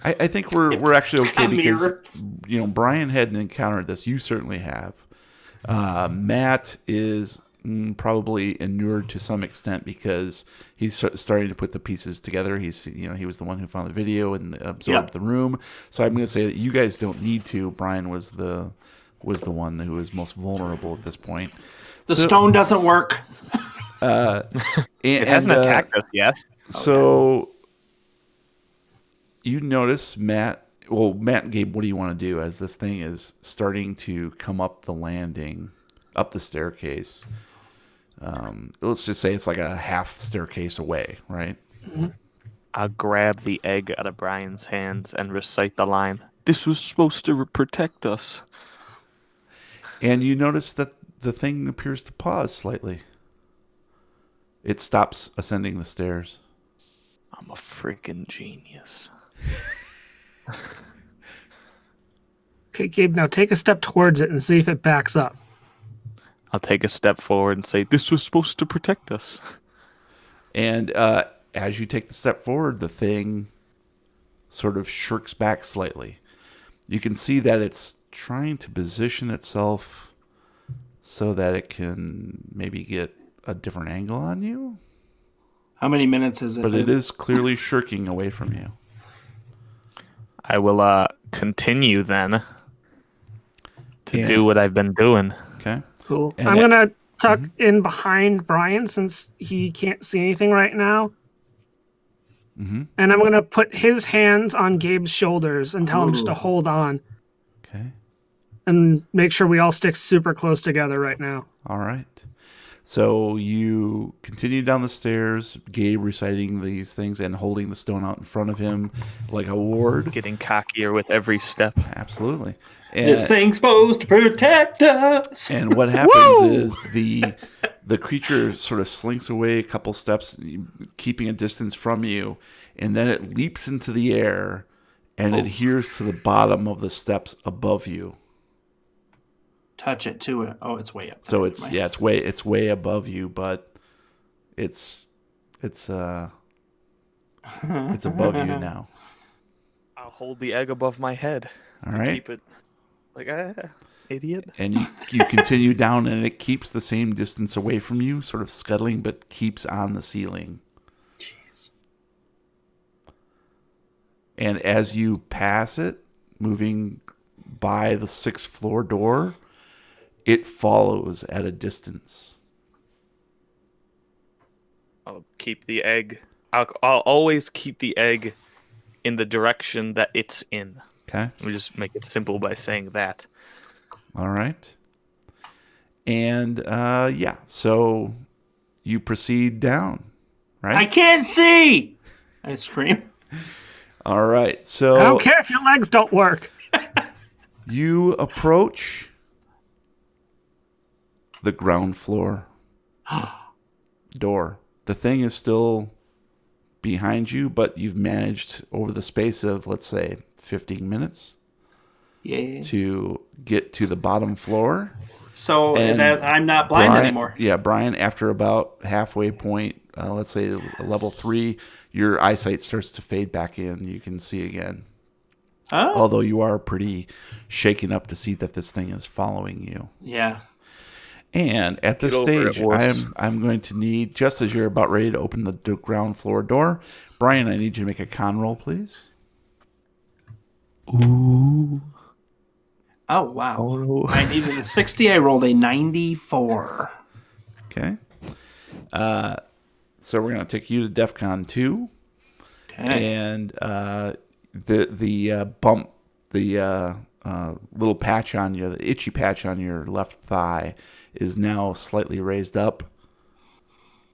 Speaker 1: I think we're actually okay because
Speaker 2: mirrors.
Speaker 1: Brian hadn't encountered this. You certainly have. Matt is probably inured to some extent because he's starting to put the pieces together. He was the one who found the video and absorbed the room. So I'm going to say that you guys don't need to. Brian was the one who was most vulnerable at this point.
Speaker 2: The stone doesn't work.
Speaker 3: It hasn't attacked us yet.
Speaker 1: So you notice Matt and Gabe, what do you want to do as this thing is starting to come up the landing, up the staircase? Let's just say it's like a half staircase away, right?
Speaker 3: I'll grab the egg out of Brian's hands and recite the line, "This was supposed to protect us."
Speaker 1: And you notice that the thing appears to pause slightly. It stops ascending the stairs.
Speaker 3: I'm a freaking genius.
Speaker 4: Okay, Gabe, now take a step towards it and see if it backs up.
Speaker 3: I'll take a step forward and say, "This was supposed to protect us."
Speaker 1: And as you take the step forward, the thing sort of shirks back slightly. You can see that it's trying to position itself so that it can maybe get a different angle on you.
Speaker 2: How many minutes is it?
Speaker 1: But it is clearly shirking away from you.
Speaker 3: I will continue then to do what I've been doing.
Speaker 1: Okay.
Speaker 4: Cool.
Speaker 1: And
Speaker 4: I'm going to tuck in behind Brian since he can't see anything right now.
Speaker 1: Mm-hmm.
Speaker 4: And I'm going to put his hands on Gabe's shoulders and tell him just to hold on.
Speaker 1: Okay.
Speaker 4: And make sure we all stick super close together right now.
Speaker 1: All right. So you continue down the stairs, Gabe reciting these things and holding the stone out in front of him like a ward.
Speaker 3: Getting cockier with every step.
Speaker 1: Absolutely.
Speaker 2: This thing's supposed to protect us.
Speaker 1: And what happens is the creature sort of slinks away a couple steps, keeping a distance from you, and then it leaps into the air and adheres to the bottom of the steps above you.
Speaker 2: Touch it to it. Oh, it's way up.
Speaker 1: So it's way above you, but it's above you now.
Speaker 3: I'll hold the egg above my head.
Speaker 1: All right.
Speaker 3: Keep it like idiot.
Speaker 1: And you continue down, and it keeps the same distance away from you, sort of scuttling, but keeps on the ceiling.
Speaker 2: Jeez.
Speaker 1: And as you pass it, moving by the 6th floor door, it follows at a distance.
Speaker 3: I'll keep the egg. I'll always keep the egg in the direction that it's in.
Speaker 1: Okay.
Speaker 3: We just make it simple by saying that.
Speaker 1: All right. And so you proceed down, right?
Speaker 2: I can't see. I scream.
Speaker 1: All right. So
Speaker 4: I don't care if your legs don't work.
Speaker 1: you approach the ground floor door. The thing is still behind you, but you've managed over the space of, let's say, 15 minutes to get to the bottom floor.
Speaker 2: So
Speaker 1: And
Speaker 2: that I'm not blind anymore.
Speaker 1: Yeah, Brian, after about halfway point, let's say, a level 3, your eyesight starts to fade back in. You can see again.
Speaker 2: Oh,
Speaker 1: Although you are pretty shaken up to see that this thing is following you.
Speaker 2: yeah.
Speaker 1: And at this
Speaker 3: Get over it,
Speaker 1: stage,
Speaker 3: wuss.
Speaker 1: I'm going to need, just as you're about ready to open the ground floor door, Brian, I need you to make a con roll, please.
Speaker 3: Ooh.
Speaker 2: Oh, wow.
Speaker 3: Oh, no.
Speaker 2: I needed a 60. I rolled a 94.
Speaker 1: Okay. So we're going to take you to DEF CON 2.
Speaker 2: Okay.
Speaker 1: And the bump, the little patch on you, the itchy patch on your left thigh is now slightly raised up.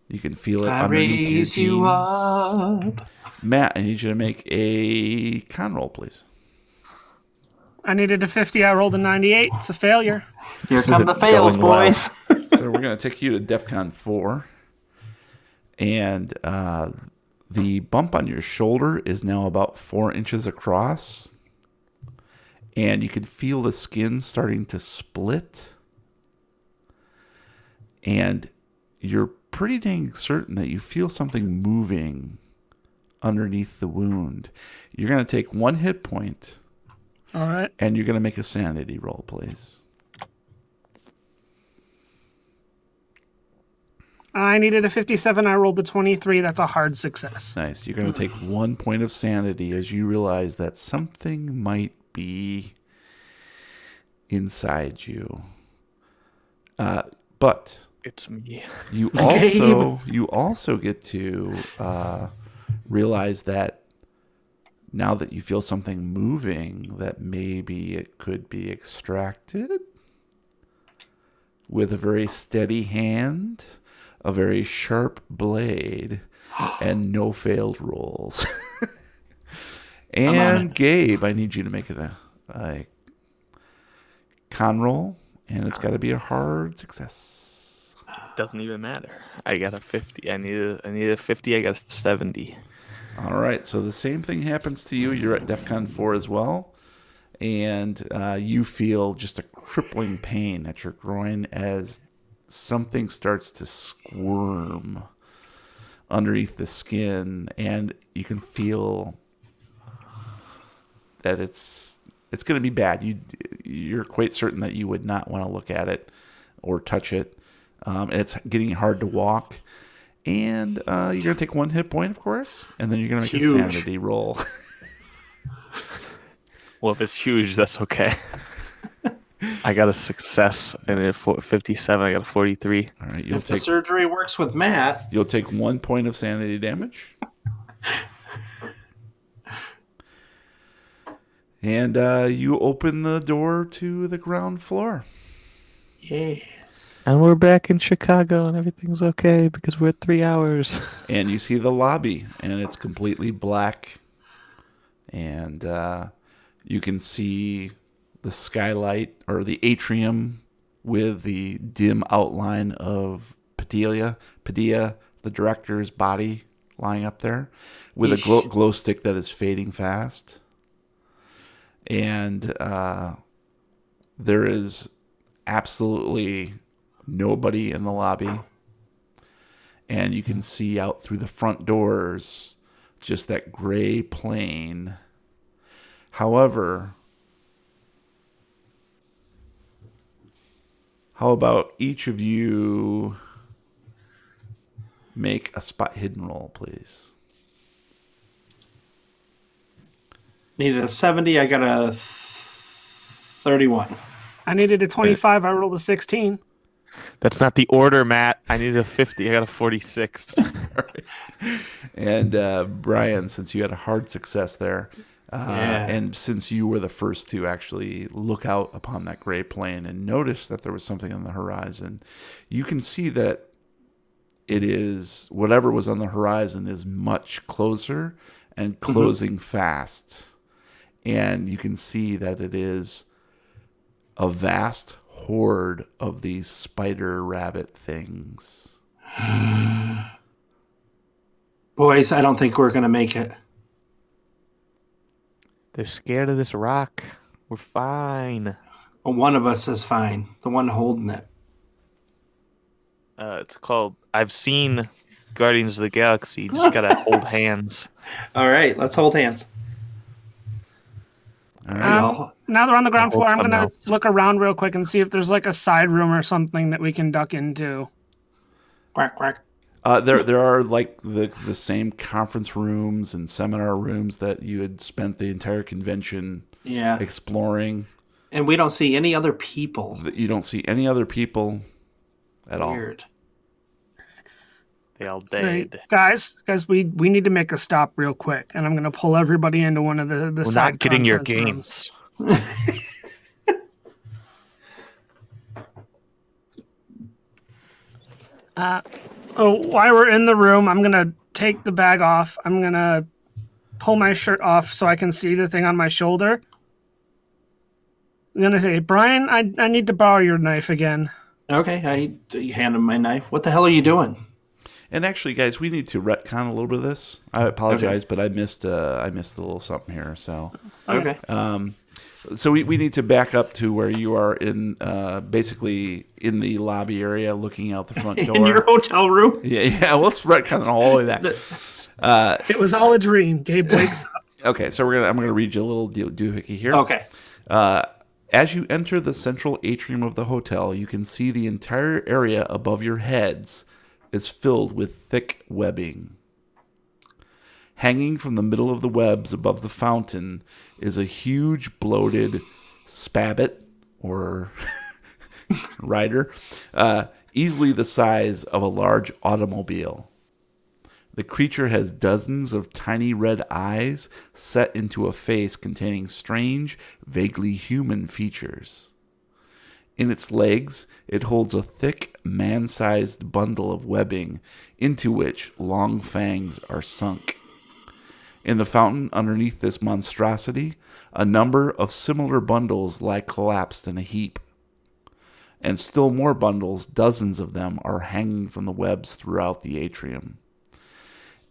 Speaker 1: You can feel it
Speaker 2: I
Speaker 1: underneath your
Speaker 2: raise you
Speaker 1: jeans.
Speaker 2: up.
Speaker 1: Matt, I need you to make a con roll, please.
Speaker 4: I needed a 50. I rolled a 98. It's a failure.
Speaker 2: Here
Speaker 3: This
Speaker 2: come the
Speaker 3: isn't
Speaker 2: fails,
Speaker 3: going well.
Speaker 2: boys.
Speaker 1: So we're going to take you to DEF CON 4. And the bump on your shoulder is now about 4 inches across. And you can feel the skin starting to split. And you're pretty dang certain that you feel something moving underneath the wound. You're going to take 1 hit point.
Speaker 4: All right.
Speaker 1: And you're going to make a sanity roll, please.
Speaker 4: I needed a 57. I rolled a 23. That's a hard success.
Speaker 1: Nice. You're going to take 1 point of sanity as you realize that something might be inside you. But
Speaker 3: It's me.
Speaker 1: you also get to realize that now that you feel something moving, that maybe it could be extracted with a very steady hand, a very sharp blade, and no failed rolls. And Gabe, I need you to make it a con roll, and it's got to be a hard success.
Speaker 3: Doesn't even matter. I got a 50. I need a 50. I got a 70.
Speaker 1: All right, so the same thing happens to you. You're at DEF CON 4 as well, and you feel just a crippling pain at your groin as something starts to squirm underneath the skin, and you can feel that it's going to be bad. You're quite certain that you would not want to look at it or touch it, and it's getting hard to walk. And you're going to take 1 hit point, of course, and then you're going to make a sanity roll.
Speaker 3: Well, if it's huge, that's okay. I got a success, and at 57, I got a 43.
Speaker 1: All right,
Speaker 2: If the surgery works with Matt.
Speaker 1: You'll take 1 point of sanity damage. And you open the door to the ground floor.
Speaker 2: Yeah.
Speaker 3: And we're back in Chicago, and everything's okay because we're at 3 hours.
Speaker 1: And you see the lobby, and it's completely black. And you can see the skylight, or the atrium, with the dim outline of Padilla, the director's body, lying up there, with a glow stick that is fading fast. And there is absolutely nobody in the lobby. And you can see out through the front doors just that gray plane. However, how about each of you make a spot hidden roll, please?
Speaker 2: Needed a 70. I got a 31.
Speaker 4: I needed a 25. I rolled a 16.
Speaker 3: That's not the order, Matt. I needed a 50. I got a 46.
Speaker 1: Right. And Brian, since you had a hard success there, and since you were the first to actually look out upon that gray plane and notice that there was something on the horizon, you can see that it is, whatever was on the horizon is much closer and closing fast. And you can see that it is a vast horde of these spider rabbit things.
Speaker 2: Boys, I don't think we're going to make it.
Speaker 3: They're scared of this rock. We're fine.
Speaker 2: Well, one of us is fine. The one holding it.
Speaker 3: It's called, I've seen Guardians of the Galaxy. You just gotta hold hands.
Speaker 2: All right, let's hold hands.
Speaker 1: All right.
Speaker 4: Now they're on the ground
Speaker 3: Hold
Speaker 4: floor. I'm
Speaker 3: something
Speaker 4: gonna
Speaker 3: else.
Speaker 4: look around real quick and see if there's like a side room or something that we can duck into.
Speaker 2: Quack, quack.
Speaker 1: There are like the same conference rooms and seminar rooms that you had spent the entire convention
Speaker 2: Yeah.
Speaker 1: exploring.
Speaker 2: And we don't see any other people.
Speaker 1: You don't see any other people at all.
Speaker 2: Weird.
Speaker 3: They all
Speaker 4: So,
Speaker 3: dead.
Speaker 4: guys, we need to make a stop real quick, and I'm gonna pull everybody into one of the
Speaker 3: We're
Speaker 4: side
Speaker 3: not getting your
Speaker 4: conference rooms.
Speaker 3: games.
Speaker 4: While we're in the room, I'm gonna take the bag off. I'm gonna pull my shirt off so I can see the thing on my shoulder. I'm gonna say, Brian, I need to borrow your knife again.
Speaker 2: Okay, you hand him my knife. What the hell are you doing?
Speaker 1: And actually, guys, we need to retcon a little bit of this. I apologize, but I missed a little something here. So,
Speaker 2: Okay.
Speaker 1: so we need to back up to where you are in basically in the lobby area, looking out the front door.
Speaker 2: In your hotel room?
Speaker 1: Yeah. Let's retcon it all the way back.
Speaker 4: It was all a dream. Gabe wakes up.
Speaker 1: Okay, so I'm gonna read you a little doohickey here.
Speaker 2: Okay.
Speaker 1: As you enter the central atrium of the hotel, you can see the entire area above your heads is filled with thick webbing. Hanging from the middle of the webs above the fountain is a huge bloated spabbit, or rider, easily the size of a large automobile. The creature has dozens of tiny red eyes set into a face containing strange, vaguely human features. In its legs, it holds a thick, man-sized bundle of webbing into which long fangs are sunk. In the fountain underneath this monstrosity, a number of similar bundles lie collapsed in a heap. And still more bundles, dozens of them, are hanging from the webs throughout the atrium.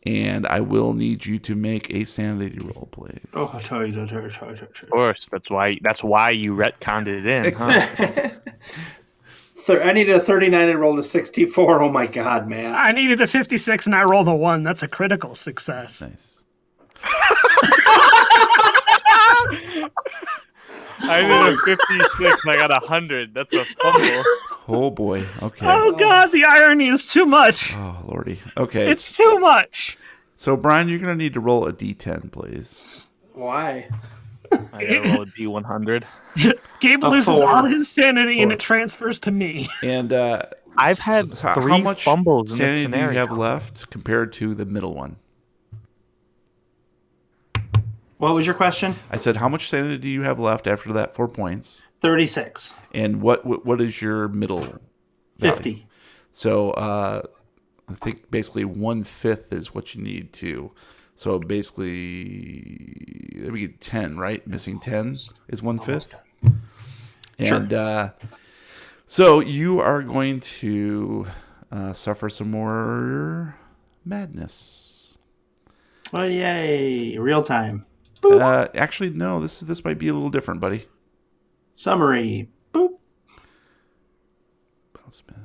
Speaker 1: And I will need you to make a sanity roll, please.
Speaker 2: Oh,
Speaker 3: Of course, that's why you retconned it in, huh?
Speaker 2: I needed a 39 and rolled a 64. Oh my god, man.
Speaker 4: I needed a 56 and I rolled a 1. That's a critical success.
Speaker 1: Nice.
Speaker 3: I did a 56 and I got 100. That's a fumble.
Speaker 1: Oh boy. Okay.
Speaker 4: Oh god, the irony is too much.
Speaker 1: Oh lordy. Okay.
Speaker 4: It's too much.
Speaker 1: So Brian, you're gonna need to roll a D10, please.
Speaker 2: Why?
Speaker 3: I gotta roll a D100.
Speaker 4: Gabe
Speaker 2: A
Speaker 4: loses
Speaker 2: 4.
Speaker 4: all his sanity and
Speaker 1: Four.
Speaker 4: it transfers to me.
Speaker 1: And
Speaker 3: I've had
Speaker 1: how
Speaker 3: 3
Speaker 1: much
Speaker 3: fumbles in
Speaker 1: sanity
Speaker 3: this
Speaker 1: do
Speaker 3: scenario.
Speaker 1: you have left compared to the middle one?
Speaker 2: What was your question?
Speaker 1: I said, how much sanity do you have left after that 4 points?
Speaker 2: 36.
Speaker 1: And what is your middle value?
Speaker 2: 50.
Speaker 1: So I think basically 1/5 is what you need to. So basically, we get 10, right? Missing 10 is 1/5. And so you are going to suffer some more madness.
Speaker 2: Oh, yay. Real time.
Speaker 1: Actually, no. This might be a little different, buddy.
Speaker 2: Summary. Boop.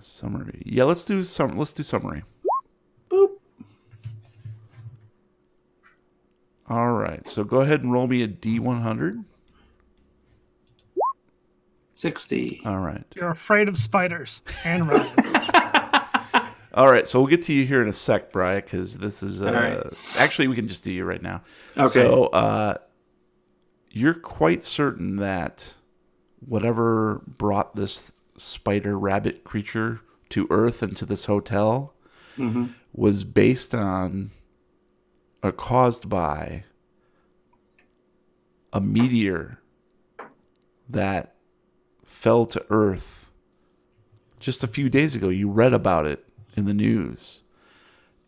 Speaker 1: Summary. Yeah, let's do summary.
Speaker 2: Boop.
Speaker 1: All right. So go ahead and roll me a D100.
Speaker 2: 60.
Speaker 1: All right.
Speaker 4: You're afraid of spiders and rodents.
Speaker 1: All right. So we'll get to you here in a sec, Brian, because this is
Speaker 2: right.
Speaker 1: actually we can just do you right now.
Speaker 2: Okay.
Speaker 1: So you're quite certain that whatever brought this spider rabbit creature to Earth and to this hotel was based on or caused by a meteor that fell to Earth just a few days ago. You read about it in the news,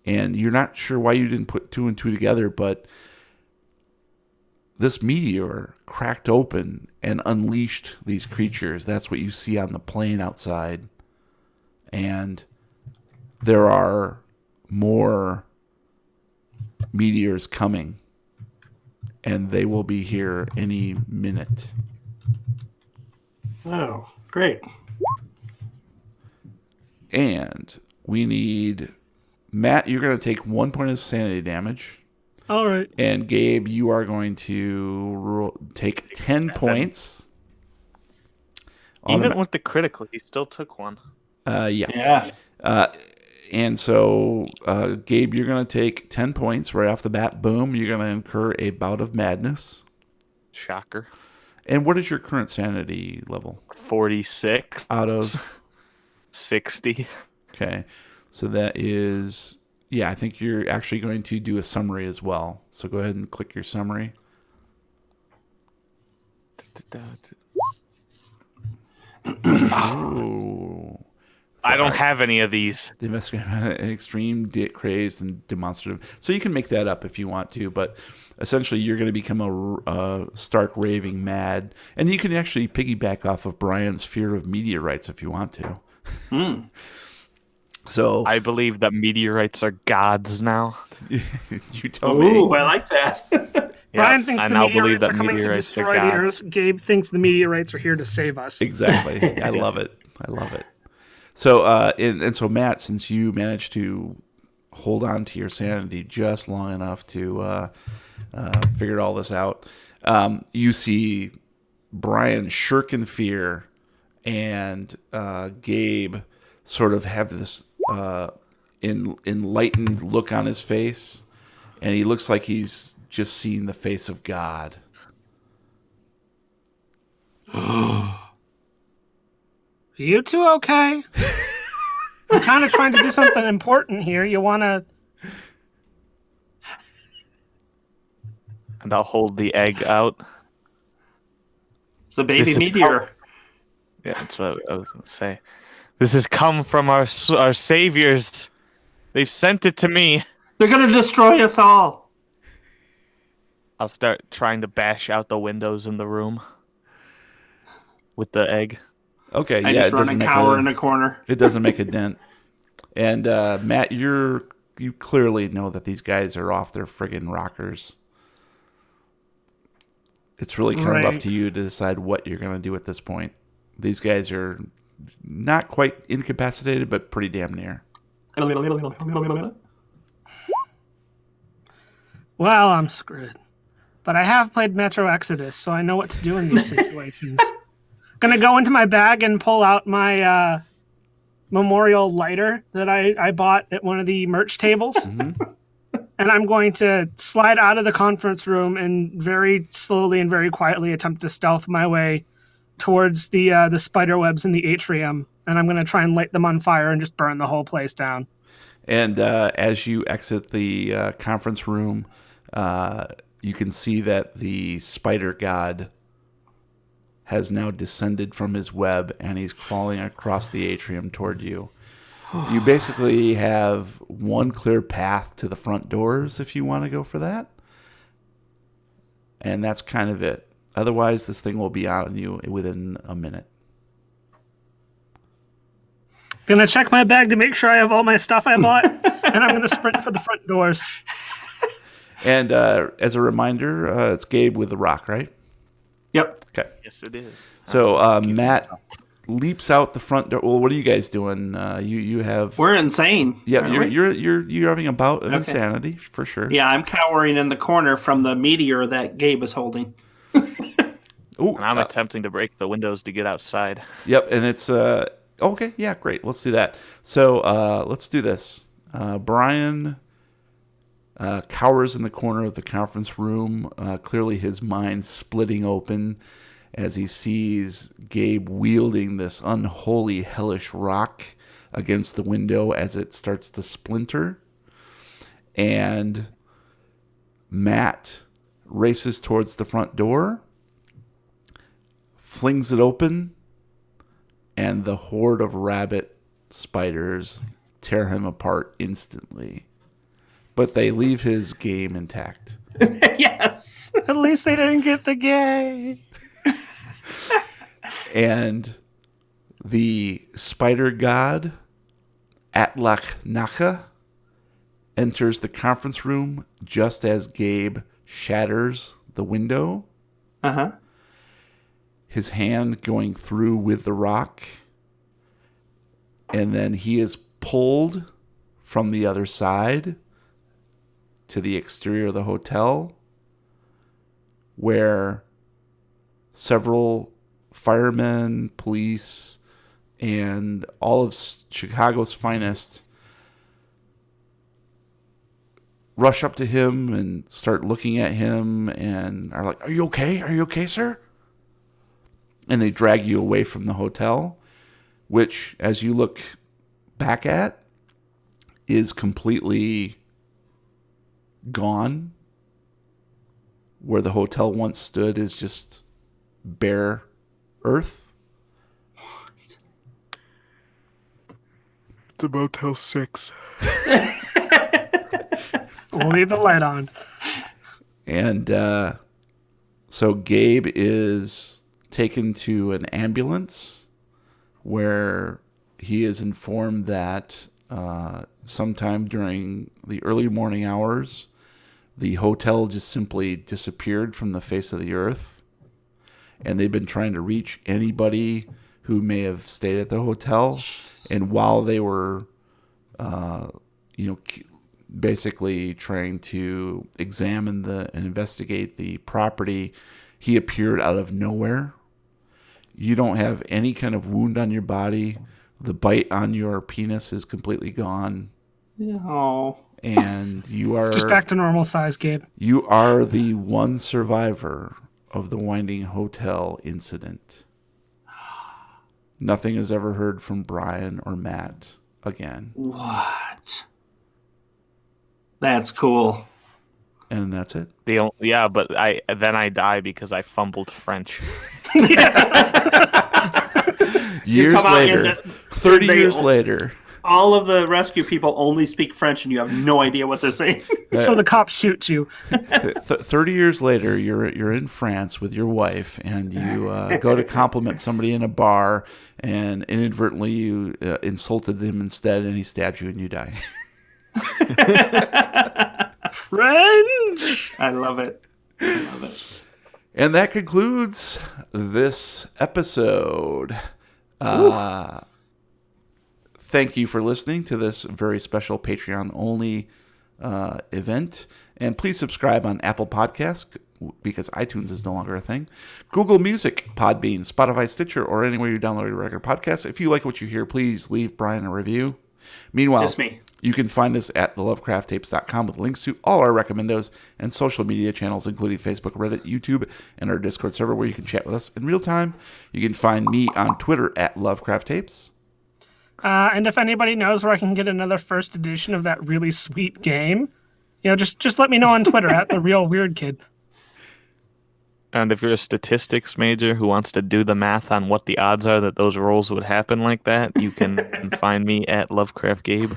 Speaker 1: and you're not sure why you didn't put 2 and 2 together, but this meteor cracked open and unleashed these creatures. That's what you see on the plane outside. And there are more meteors coming, and they will be here any minute.
Speaker 2: Oh, great.
Speaker 1: And we need Matt, you're going to take 1 point of sanity damage.
Speaker 4: All right.
Speaker 1: And Gabe, you are going to take 10 points.
Speaker 3: Even with the critical, he still took one.
Speaker 1: Yeah. And so, Gabe, you're going to take 10 points right off the bat. Boom. You're going to incur a bout of madness.
Speaker 3: Shocker.
Speaker 1: And what is your current sanity level?
Speaker 3: 46.
Speaker 1: Out of
Speaker 3: 60.
Speaker 1: Okay. So that is, yeah, I think you're actually going to do a summary as well. So go ahead and click your summary. Ooh.
Speaker 3: I don't have any of these.
Speaker 1: The investigator, extreme, crazed, and demonstrative. So you can make that up if you want to, but essentially you're going to become a stark raving mad. And you can actually piggyback off of Brian's fear of meteorites if you want to. So
Speaker 3: I believe that meteorites are gods now.
Speaker 1: You tell me.
Speaker 2: Ooh, I like that.
Speaker 4: Brian thinks
Speaker 3: I
Speaker 4: the
Speaker 3: now believe
Speaker 4: meteorites
Speaker 3: that
Speaker 4: are coming to
Speaker 3: meteorites are
Speaker 4: destroy the
Speaker 3: gods.
Speaker 4: Earth. Gabe thinks the meteorites are here to save us.
Speaker 1: Exactly. I love it. I love it. So, and so Matt, since you managed to hold on to your sanity just long enough to figure all this out, you see Brian shirk in fear, and Gabe sort of have this enlightened look on his face, and he looks like he's just seen the face of God.
Speaker 4: You two okay? I'm kind of trying to do something important here. You want to...
Speaker 3: And I'll hold the egg out.
Speaker 2: It's a baby
Speaker 3: This is
Speaker 2: meteor.
Speaker 3: Yeah, that's what I was going to say. This has come from our saviors. They've sent it to me.
Speaker 2: They're going to destroy us all.
Speaker 3: I'll start trying to bash out the windows in the room with the egg.
Speaker 1: Okay,
Speaker 2: I
Speaker 1: yeah,
Speaker 2: just
Speaker 1: it
Speaker 2: run
Speaker 1: doesn't
Speaker 2: and
Speaker 1: make
Speaker 2: cower in a corner.
Speaker 1: It doesn't make a dent. And Matt, you clearly know that these guys are off their friggin' rockers. It's really kind of up
Speaker 4: Right.
Speaker 1: to you to decide what you're going to do at this point. These guys are not quite incapacitated, but pretty damn near.
Speaker 4: Well, I'm screwed. But I have played Metro Exodus, so I know what to do in these situations. Gonna go into my bag and pull out my memorial lighter that I bought at one of the merch tables.
Speaker 1: Mm-hmm.
Speaker 4: And I'm going to slide out of the conference room and very slowly and very quietly attempt to stealth my way towards the spider webs in the atrium. And I'm going to try and light them on fire and just burn the whole place down.
Speaker 1: And as you exit the conference room, you can see that the spider god has now descended from his web, and he's crawling across the atrium toward you. You basically have one clear path to the front doors if you want to go for that. And that's kind of it. Otherwise, this thing will be out on you within a minute.
Speaker 4: Gonna check my bag to make sure I have all my stuff I bought, and I'm gonna sprint for the front doors.
Speaker 1: And as a reminder, it's Gabe with the rock, right?
Speaker 2: Yep.
Speaker 1: Okay.
Speaker 3: Yes, it is.
Speaker 1: So Matt leaps out the front door. Well, what are you guys doing? You have.
Speaker 2: We're insane.
Speaker 1: Yeah,
Speaker 2: aren't
Speaker 1: you're having a bout of insanity for sure.
Speaker 2: Yeah, I'm cowering in the corner from the meteor that Gabe is holding.
Speaker 1: Ooh,
Speaker 3: And I'm attempting to break the windows to get outside.
Speaker 1: Yep, and it's okay. Yeah, great. Let's do that. So let's do this. Brian cowers in the corner of the conference room. Clearly, his mind splitting open as he sees Gabe wielding this unholy, hellish rock against the window as it starts to splinter. And Matt races towards the front door, flings it open, and the horde of rabbit spiders tear him apart instantly. But they leave his game intact.
Speaker 2: Yes.
Speaker 4: At least they didn't get the gay.
Speaker 1: And the spider god, Atlak Naka, enters the conference room just as Gabe shatters the window.
Speaker 2: Uh-huh.
Speaker 1: His hand going through with the rock. And then he is pulled from the other side to the exterior of the hotel, where several firemen, police, and all of Chicago's finest rush up to him and start looking at him and are like, "Are you okay? Are you okay, sir?" And they drag you away from the hotel, which, as you look back at, is completely gone. Where the hotel once stood is just bare earth.
Speaker 3: It's a Motel 6.
Speaker 4: We'll leave the light on.
Speaker 1: And so Gabe is taken to an ambulance where he is informed that sometime during the early morning hours, the hotel just simply disappeared from the face of the earth. And they've been trying to reach anybody who may have stayed at the hotel. And while they were, basically trying to examine and investigate the property, he appeared out of nowhere. You don't have any kind of wound on your body. The bite on your penis is completely gone.
Speaker 2: Oh.
Speaker 1: And you are
Speaker 4: Just back to normal size, Gabe.
Speaker 1: You are the one survivor of the Winding Hotel incident. Nothing is ever heard from Brian or Matt again.
Speaker 2: What? That's cool.
Speaker 1: And that's it.
Speaker 3: But I die because I fumbled French.
Speaker 1: Years later, 30 years later.
Speaker 2: All of the rescue people only speak French, and you have no idea what they're saying.
Speaker 4: So the cops shoot you.
Speaker 1: 30 years later, you're in France with your wife, and you go to compliment somebody in a bar, and inadvertently you insulted them instead, and he stabs you, and you die.
Speaker 4: French!
Speaker 2: I love it. I love it.
Speaker 1: And that concludes this episode. Thank you for listening to this very special Patreon-only event. And please subscribe on Apple Podcasts, because iTunes is no longer a thing, Google Music, Podbean, Spotify, Stitcher, or anywhere you download your regular podcast. If you like what you hear, please leave Brian a review. Meanwhile,
Speaker 2: Just me.
Speaker 1: You can find us at thelovecrafttapes.com with links to all our recommendos and social media channels, including Facebook, Reddit, YouTube, and our Discord server, where you can chat with us in real time. You can find me on Twitter at LovecraftTapes.
Speaker 4: And if anybody knows where I can get another first edition of that really sweet game, just let me know on Twitter at @TheRealWeirdKid.
Speaker 3: And if you're a statistics major who wants to do the math on what the odds are that those rolls would happen like that, you can find me at Lovecraft Gabe.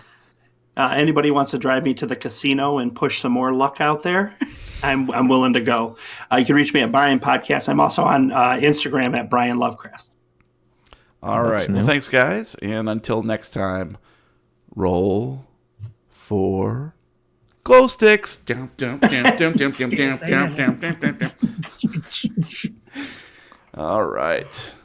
Speaker 2: Anybody wants to drive me to the casino and push some more luck out there, I'm willing to go. You can reach me at Brian Podcast. I'm also on Instagram at Brian Lovecraft.
Speaker 1: All right. Well, thanks, guys. And until next time, roll for glow sticks. All right.